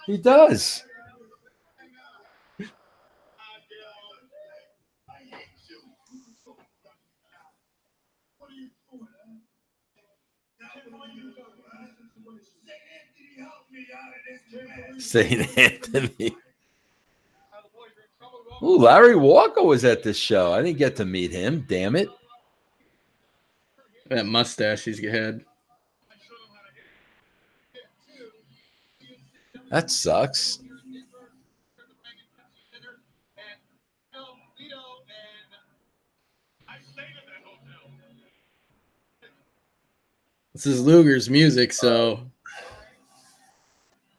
S2: He does. St. Anthony. Ooh, Larry Walker was at this show. I didn't get to meet him. Damn it.
S1: That mustache he's had.
S2: That sucks.
S1: This is Luger's music, so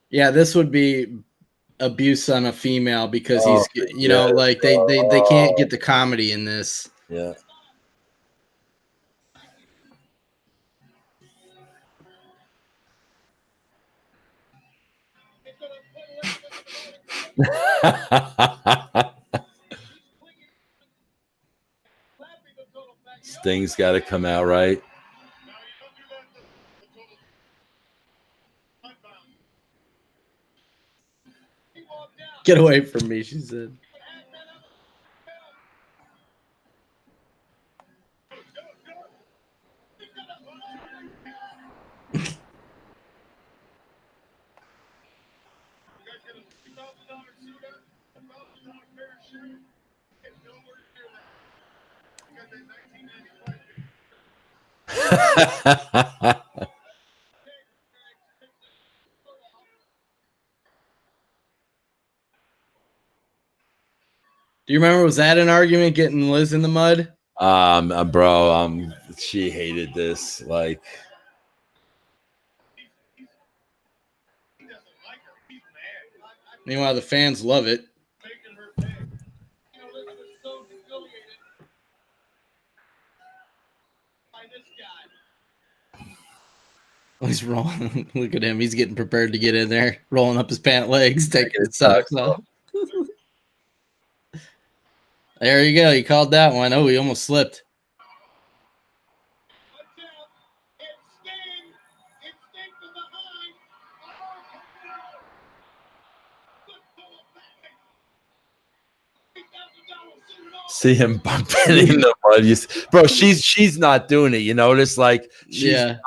S1: yeah, this would be abuse on a female because he's, you know, like they can't get the comedy in this.
S2: Yeah. Sting's got to come out, right?
S1: Get away from me, she said. Do you remember, was that an argument getting Liz in the mud?
S2: Bro, she hated this. Like,
S1: Meanwhile, the fans love it. He's rolling. Look at him. He's getting prepared to get in there, rolling up his pant legs, taking his socks off. There you go. He called that one. Oh, he almost slipped.
S2: see him bumping in the mud. Bro, she's not doing it. You notice, like she's not.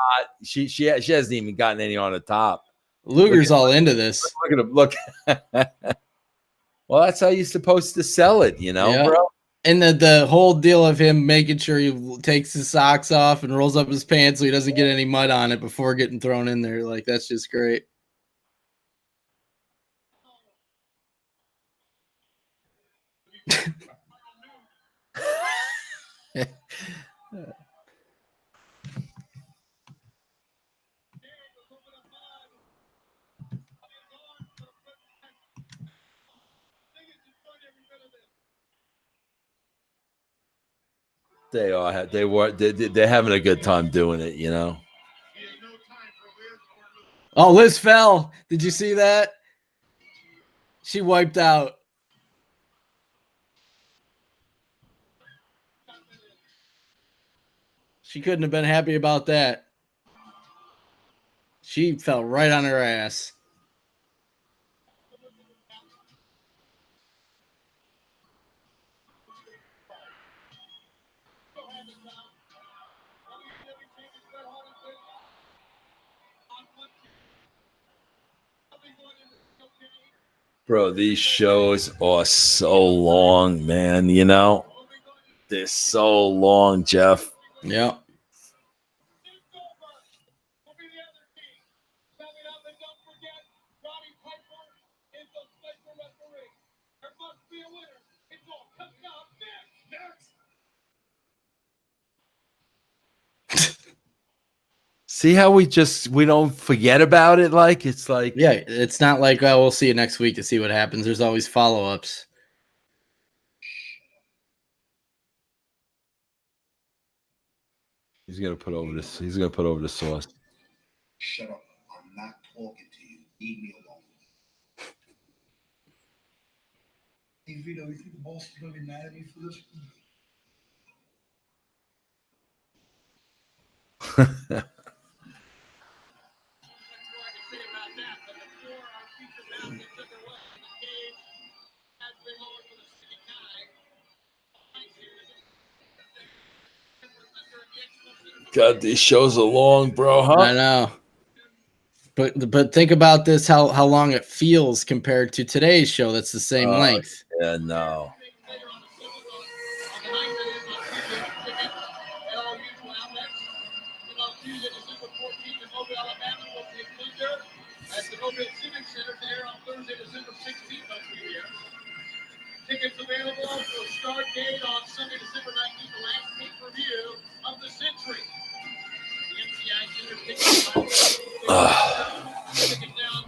S2: She hasn't even gotten any on the top.
S1: Luger's all into this.
S2: Look at him. Look. Well, that's how you're supposed to sell it, you know, bro.
S1: And the whole deal of him making sure he takes his socks off and rolls up his pants so he doesn't get any mud on it before getting thrown in there. Like, that's just great.
S2: They are. They're having a good time doing it, you know.
S1: Oh, Liz fell. Did you see that? She wiped out. She couldn't have been happy about that. She fell right on her ass.
S2: Bro, these shows are so long, man. You know, they're so long, Jeff.
S1: Yeah.
S2: See how we don't forget about it? Like it's like
S1: Yeah, it's not like, oh, we'll see you next week to see what happens. There's always follow-ups.
S2: he's gonna put over this. He's gonna put over the sauce.
S5: Shut up. I'm not talking to you. Leave me alone. Hey, Vito, you think the boss is going to be mad at me for this?
S2: God, these shows are long, bro, huh?
S1: I know. But think about this, how long it feels compared to today's show that's the same length.
S2: Yeah, no.
S3: At the Mobile Civic Center to air on Thursday, December 16th of the year. Tickets available for start date on Sunday, December 19th, the last pay-per-view of the century. The MCI Center tickets now on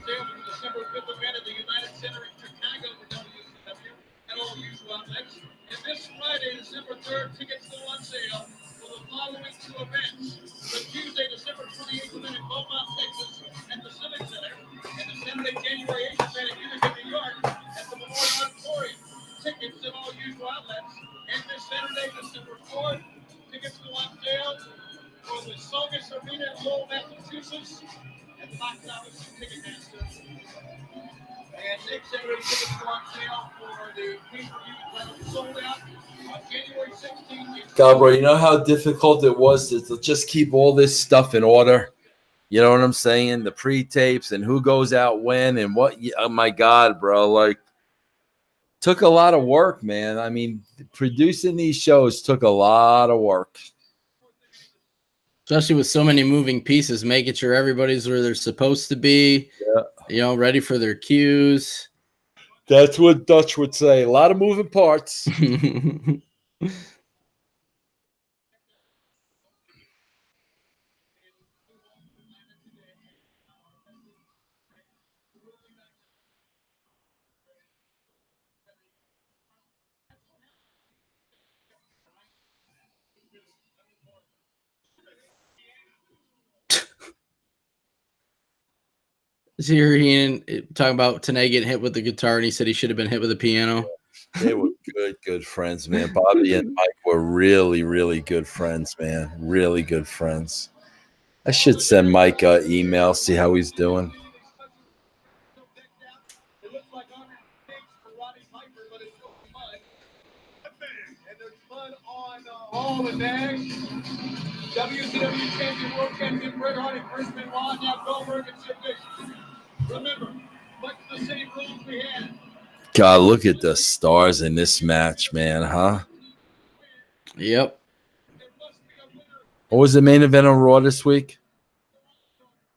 S3: sale for the December 5th event at the United Center in Chicago for WCW at all usual outlets. And this Friday, December 3rd, tickets go on sale for the following two events. The Tuesday, December 28th event in Beaumont, Texas at the Civic Center, and the Saturday, January 8th event in Utica, New York at the Memorial Auditorium. Tickets at all usual outlets. And this Saturday, December 4th, tickets go on sale for the Saugus Arena in Lowell, Massachusetts at the box office and Ticketmaster. And next Saturday, tickets go on sale for the pay-per-view that was sold out on January 16th.
S2: God, bro, you know how difficult it was to just keep all this stuff in order? You know what I'm saying? The pre-tapes and who goes out when and what. Oh, my God, bro. Like, took a lot of work, man. I mean, producing these shows took a lot of work.
S1: Especially with so many moving pieces, making sure everybody's where they're supposed to be, ready for their cues.
S2: That's what Dutch would say. A lot of moving parts.
S1: Here Heenan talking about Tenay getting hit with the guitar, and he said he should have been hit with a piano.
S2: They were good friends, man. Bobby and Mike were really, really good friends, man. Really good friends. I should send Mike an email, see how he's doing.
S3: It looks like on for Roddy Piper, but it's no mud. And there's mud on all the bags. WCW champion, world champion Bret Hart and Chris Benoit, now Goldberg and Sid Vicious. Remember, much the same rules we had.
S2: God, look at the stars in this match, man, huh?
S1: Yep.
S2: What was the main event on Raw this week?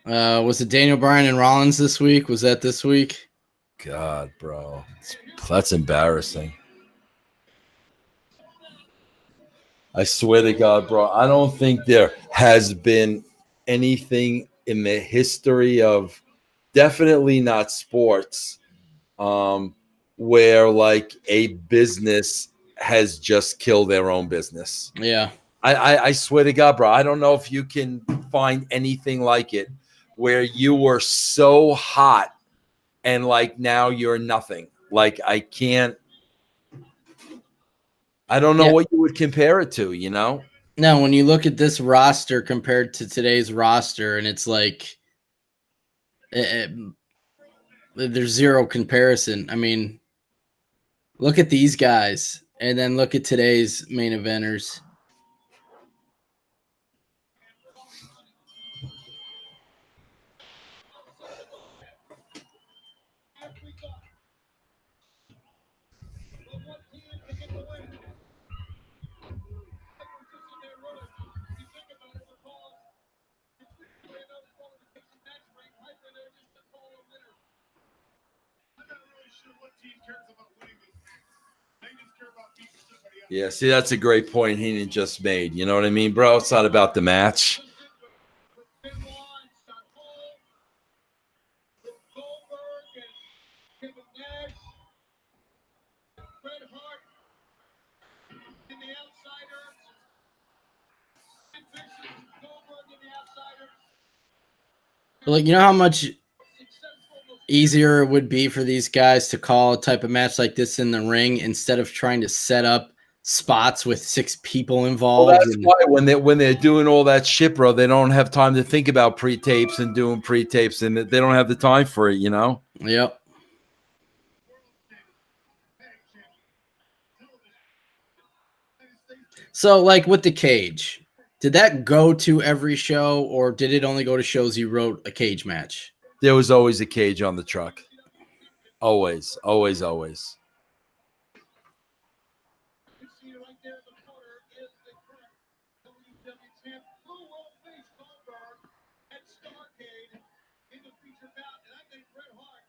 S1: Was it Daniel Bryan and Rollins this week? Was that this week?
S2: God, bro. That's embarrassing. I swear to God, bro. I don't think there has been anything in the history of, definitely not sports, where like a business has just killed their own business.
S1: Yeah.
S2: I swear to God, bro. I don't know if you can find anything like it where you were so hot and like now you're nothing. Like I don't know what you would compare it to, you know?
S1: No, when you look at this roster compared to today's roster, and it's like there's zero comparison. I mean, look at these guys, and then look at today's main eventers.
S2: Yeah, see, that's a great point Heenan just made. You know what I mean, bro? It's not about the match.
S1: Like, you know how much easier it would be for these guys to call a type of match like this in the ring instead of trying to set up spots with 6 people
S2: Well,
S1: involved.
S2: that's why when they're doing all that shit, bro, they don't have time to think about pre-tapes and doing pre-tapes, and they don't have the time for it, you know?
S1: Yep. So, like with the cage, did that go to every show, or did it only go to shows you wrote a cage match?
S2: There was always a cage on the truck. Always, always, always.
S3: You see right there in the corner is the current WCW champ, who will face Goldberg at Starrcade in the feature bout. And I think Bret Hart,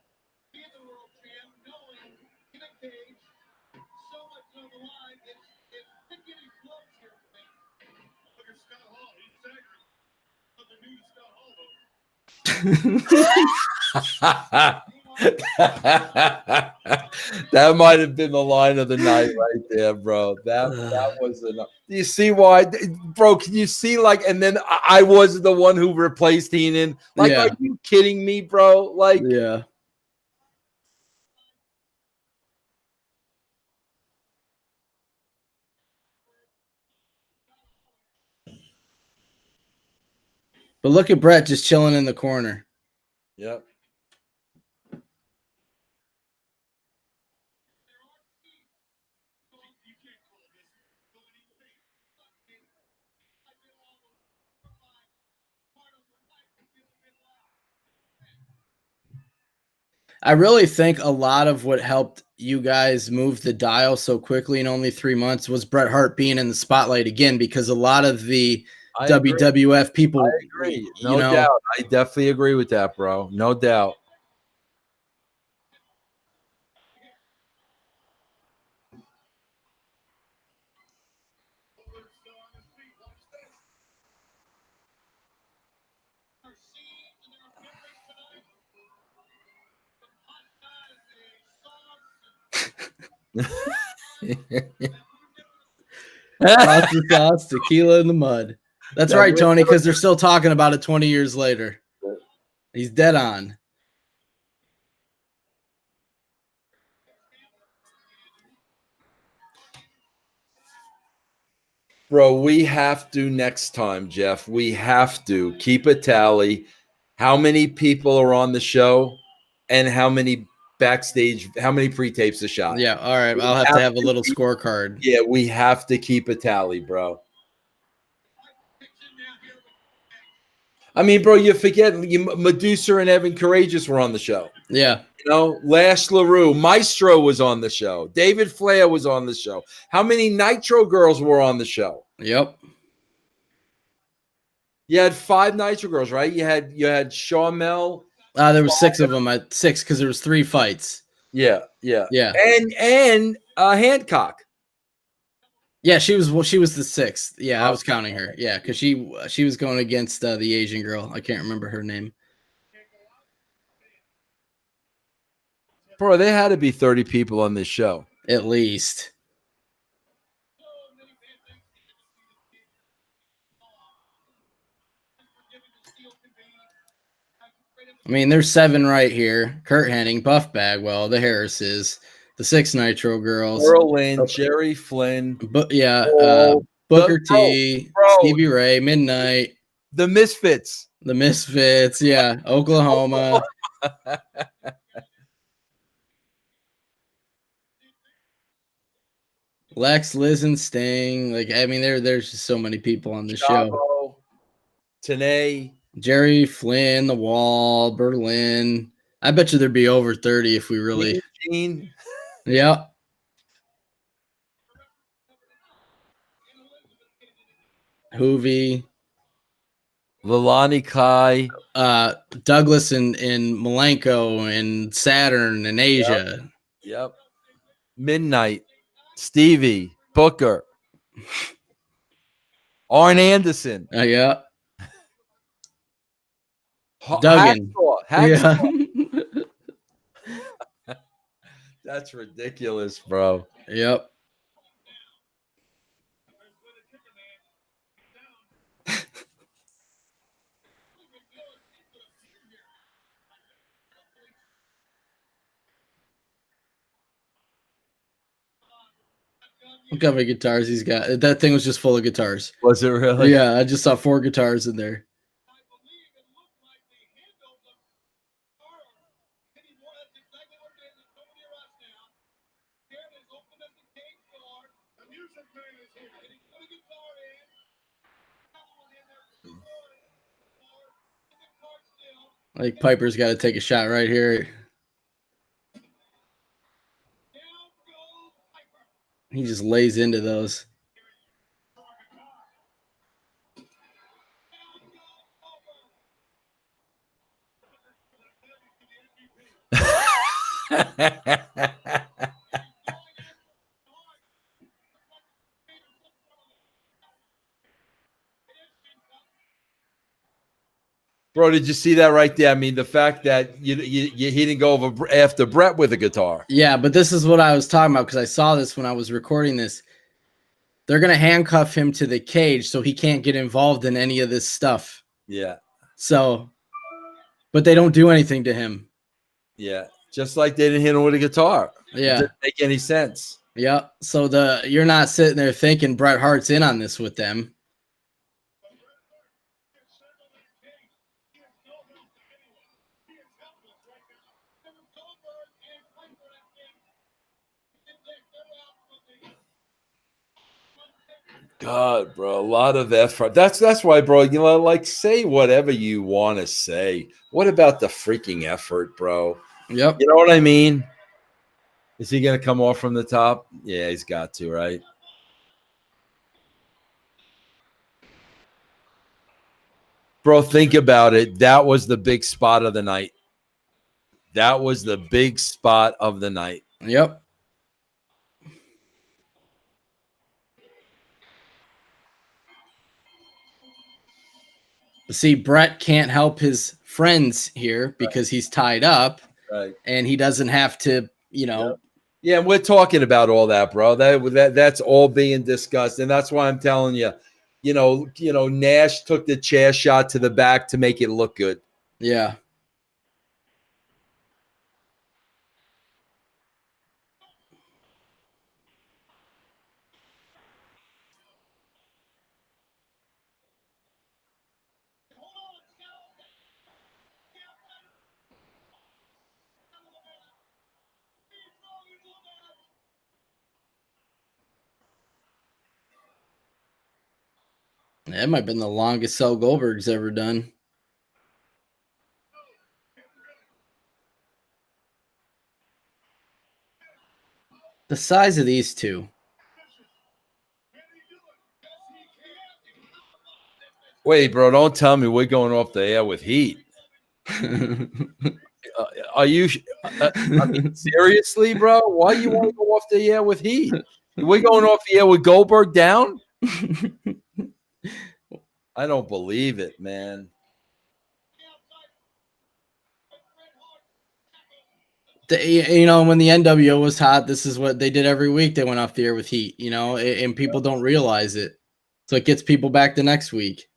S3: being the world champ, knowing in a cage, so much on the line, it's picking his gloves here. Look at Scott Hall. He's staggering. But the new Scott Hall, though.
S2: That might have been the line of the night right there, bro. That was enough. Do you see why, bro? Can you see, like, and then I was the one who replaced Heenan? Like,
S1: Yeah.
S2: are you kidding me, bro? Like,
S1: Yeah. But look at Brett just chilling in the corner.
S2: yep.
S1: I really think a lot of what helped you guys move the dial so quickly in only 3 months was Bret Hart being in the spotlight again, because a lot of the
S2: I agree.
S1: WWF people,
S2: I agree.
S1: you
S2: No
S1: know,
S2: doubt. I definitely agree with that, bro. No doubt.
S1: pasta sauce, tequila in the mud. That's
S2: That
S1: right,
S2: was-
S1: Tony, because they're still talking about it 20 years later. He's dead on.
S2: Bro, we have to next time, Jeff. We have to keep a tally. How many people are on the show and how many backstage, how many pre-tapes a shot?
S1: Yeah, all right. I'll have to have a little scorecard.
S2: Yeah, we have to keep a tally, bro. I mean, bro, you forget Medusa and Evan Courageous were on the show.
S1: Yeah.
S2: You know, Lash LaRue, Maestro was on the show. David Flair was on the show. How many Nitro girls were on the show?
S1: Yep.
S2: You had 5 Nitro girls, right? You had Shawn
S1: There was 6 of them at 6 because there was 3 fights.
S2: Yeah.
S1: Yeah.
S2: And Hancock.
S1: Yeah, she was the 6th. Yeah, I was
S2: Okay.
S1: counting her. Yeah, because she was going against the Asian girl. I can't remember her name.
S2: Bro, there had to be 30 people on this show.
S1: At least. I mean, there's 7 right here. Kurt Hennig, Buff Bagwell, the Harrises, the 6 Nitro girls.
S2: Earl Lynn, Jerry Flynn.
S1: But yeah,
S2: Oh,
S1: Booker T,
S2: bro.
S1: Stevie Ray, Midnight,
S2: The Misfits.
S1: the Misfits, yeah, Oklahoma. Lex, Liz, and Sting. Like, I mean, there's just so many people on this show.
S2: Chavo, Tenay.
S1: Jerry Flynn, The Wall, Berlin. I bet you there'd be over 30 if we really.
S2: Gene.
S1: Yeah. Hoovy.
S2: Lalani Kai.
S1: Douglas and Malenko and Saturn and Asia.
S2: Yep. Midnight. Stevie. Booker. Arn Anderson.
S1: Yeah.
S2: Duggan. Hacksaw.
S1: Yeah.
S2: That's ridiculous, bro.
S1: Yep. Look how many guitars he's got. That thing was just full of guitars.
S2: Was it really?
S1: Yeah, I just saw 4 guitars in there.
S3: I believe it looked like they handled the car. Kenny Moore, that's exactly what it is. It's over near us now. Aaron has opened up the cage door. The music man is here. And he put a guitar in. Got one in there. In the car still.
S1: Like Piper's got to take a shot right here.
S3: Down goes Piper.
S1: He just lays into those.
S2: Bro, did you see that right there? I mean, the fact that he didn't go over after Brett with a guitar.
S1: Yeah, but this is what I was talking about because I saw this when I was recording this. They're going to handcuff him to the cage so he can't get involved in any of this stuff.
S2: Yeah.
S1: So, but they don't do anything to him.
S2: Yeah. Just like they didn't hit him with a guitar.
S1: Yeah.
S2: It didn't make any sense.
S1: Yeah. So you're not sitting there thinking Bret Hart's in on this with them.
S2: God, bro, a lot of effort. That's why, bro, you know, like say whatever you want to say. What about the freaking effort, bro?
S1: Yep.
S2: You know what I mean? Is he gonna come off from the top? Yeah, he's got to, right? Bro, think about it. That was the big spot of the night. That was the big spot of the night.
S1: Yep. See, Bret can't help his friends here because he's tied up,
S2: Right.
S1: and he doesn't have to, you know.
S2: Yep. Yeah, we're talking about all that, bro. That's all being discussed, and that's why I'm telling you, you know, Nash took the chair shot to the back to make it look good.
S1: Yeah. That might have been the longest sell Goldberg's ever done. The size of these two.
S2: Wait, bro, don't tell me we're going off the air with heat. Are you I mean, seriously, bro? Why you want to go off the air with heat? We're going off the air with Goldberg down? I don't believe it, man.
S1: You know, when the NWO was hot, this is what they did every week. They went off the air with heat, you know, and people don't realize it. So it gets people back the next week.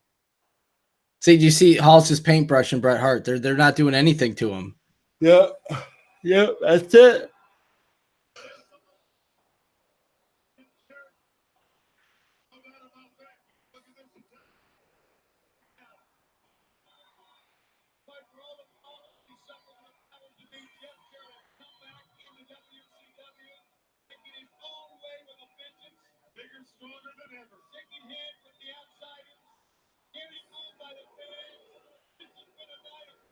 S1: See, do you see Hall's just paintbrushing Bret Hart? They're not doing anything to him.
S2: Yeah. Yeah, that's it.
S3: Bigger, stronger than ever. Shaking hands with the outsiders. Getting moved by the fans. This has been a night of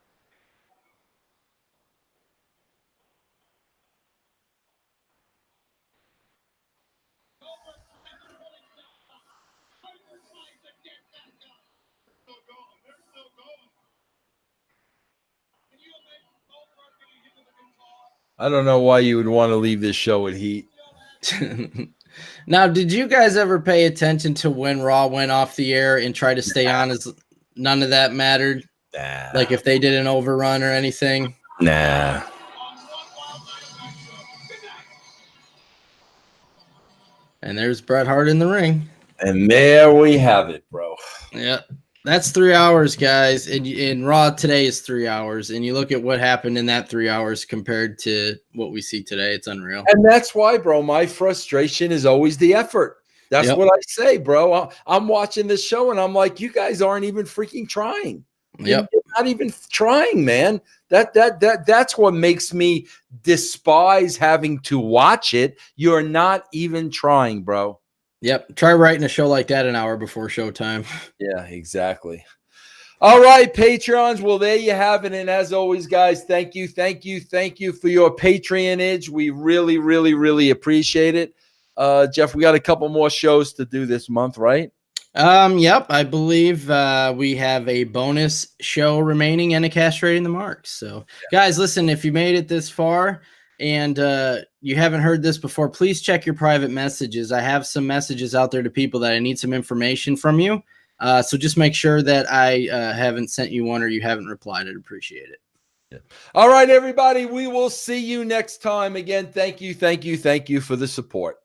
S3: still going. They're still going. Can you imagine Goldberg getting hit with a guitar?
S2: I don't know why you would want to leave this show with heat.
S1: Now, did you guys ever pay attention to when Raw went off the air and try to stay on as none of that mattered?
S2: Nah.
S1: Like if they did an overrun or anything?
S2: Nah.
S1: And there's Bret Hart in the ring.
S2: And there we have it, bro.
S1: Yeah. That's 3 hours, guys. And Raw today is 3 hours. And you look at what happened in that 3 hours compared to what we see today. It's unreal.
S2: And that's why, bro, my frustration is always the effort. That's
S1: Yep.
S2: what I say, bro. I'm watching this show and I'm like, you guys aren't even freaking trying.
S1: Yep.
S2: You're not even trying, man. That's what makes me despise having to watch it. You're not even trying, bro.
S1: Yep. Try writing a show like that an hour before showtime.
S2: Yeah, exactly. All right, Patreons. Well, there you have it. And as always, guys, thank you for your patronage. We really, really, really appreciate it. Jeff, we got a couple more shows to do this month, right?
S1: Yep. I believe we have a bonus show remaining and a castrating the marks. So, guys, listen, if you made it this far and you haven't heard this before, please check your private messages. I have some messages out there to people that I need some information from you. So just make sure that I haven't sent you one or you haven't replied. I'd appreciate it.
S2: Yeah. All right, everybody. We will see you next time. Again, thank you for the support.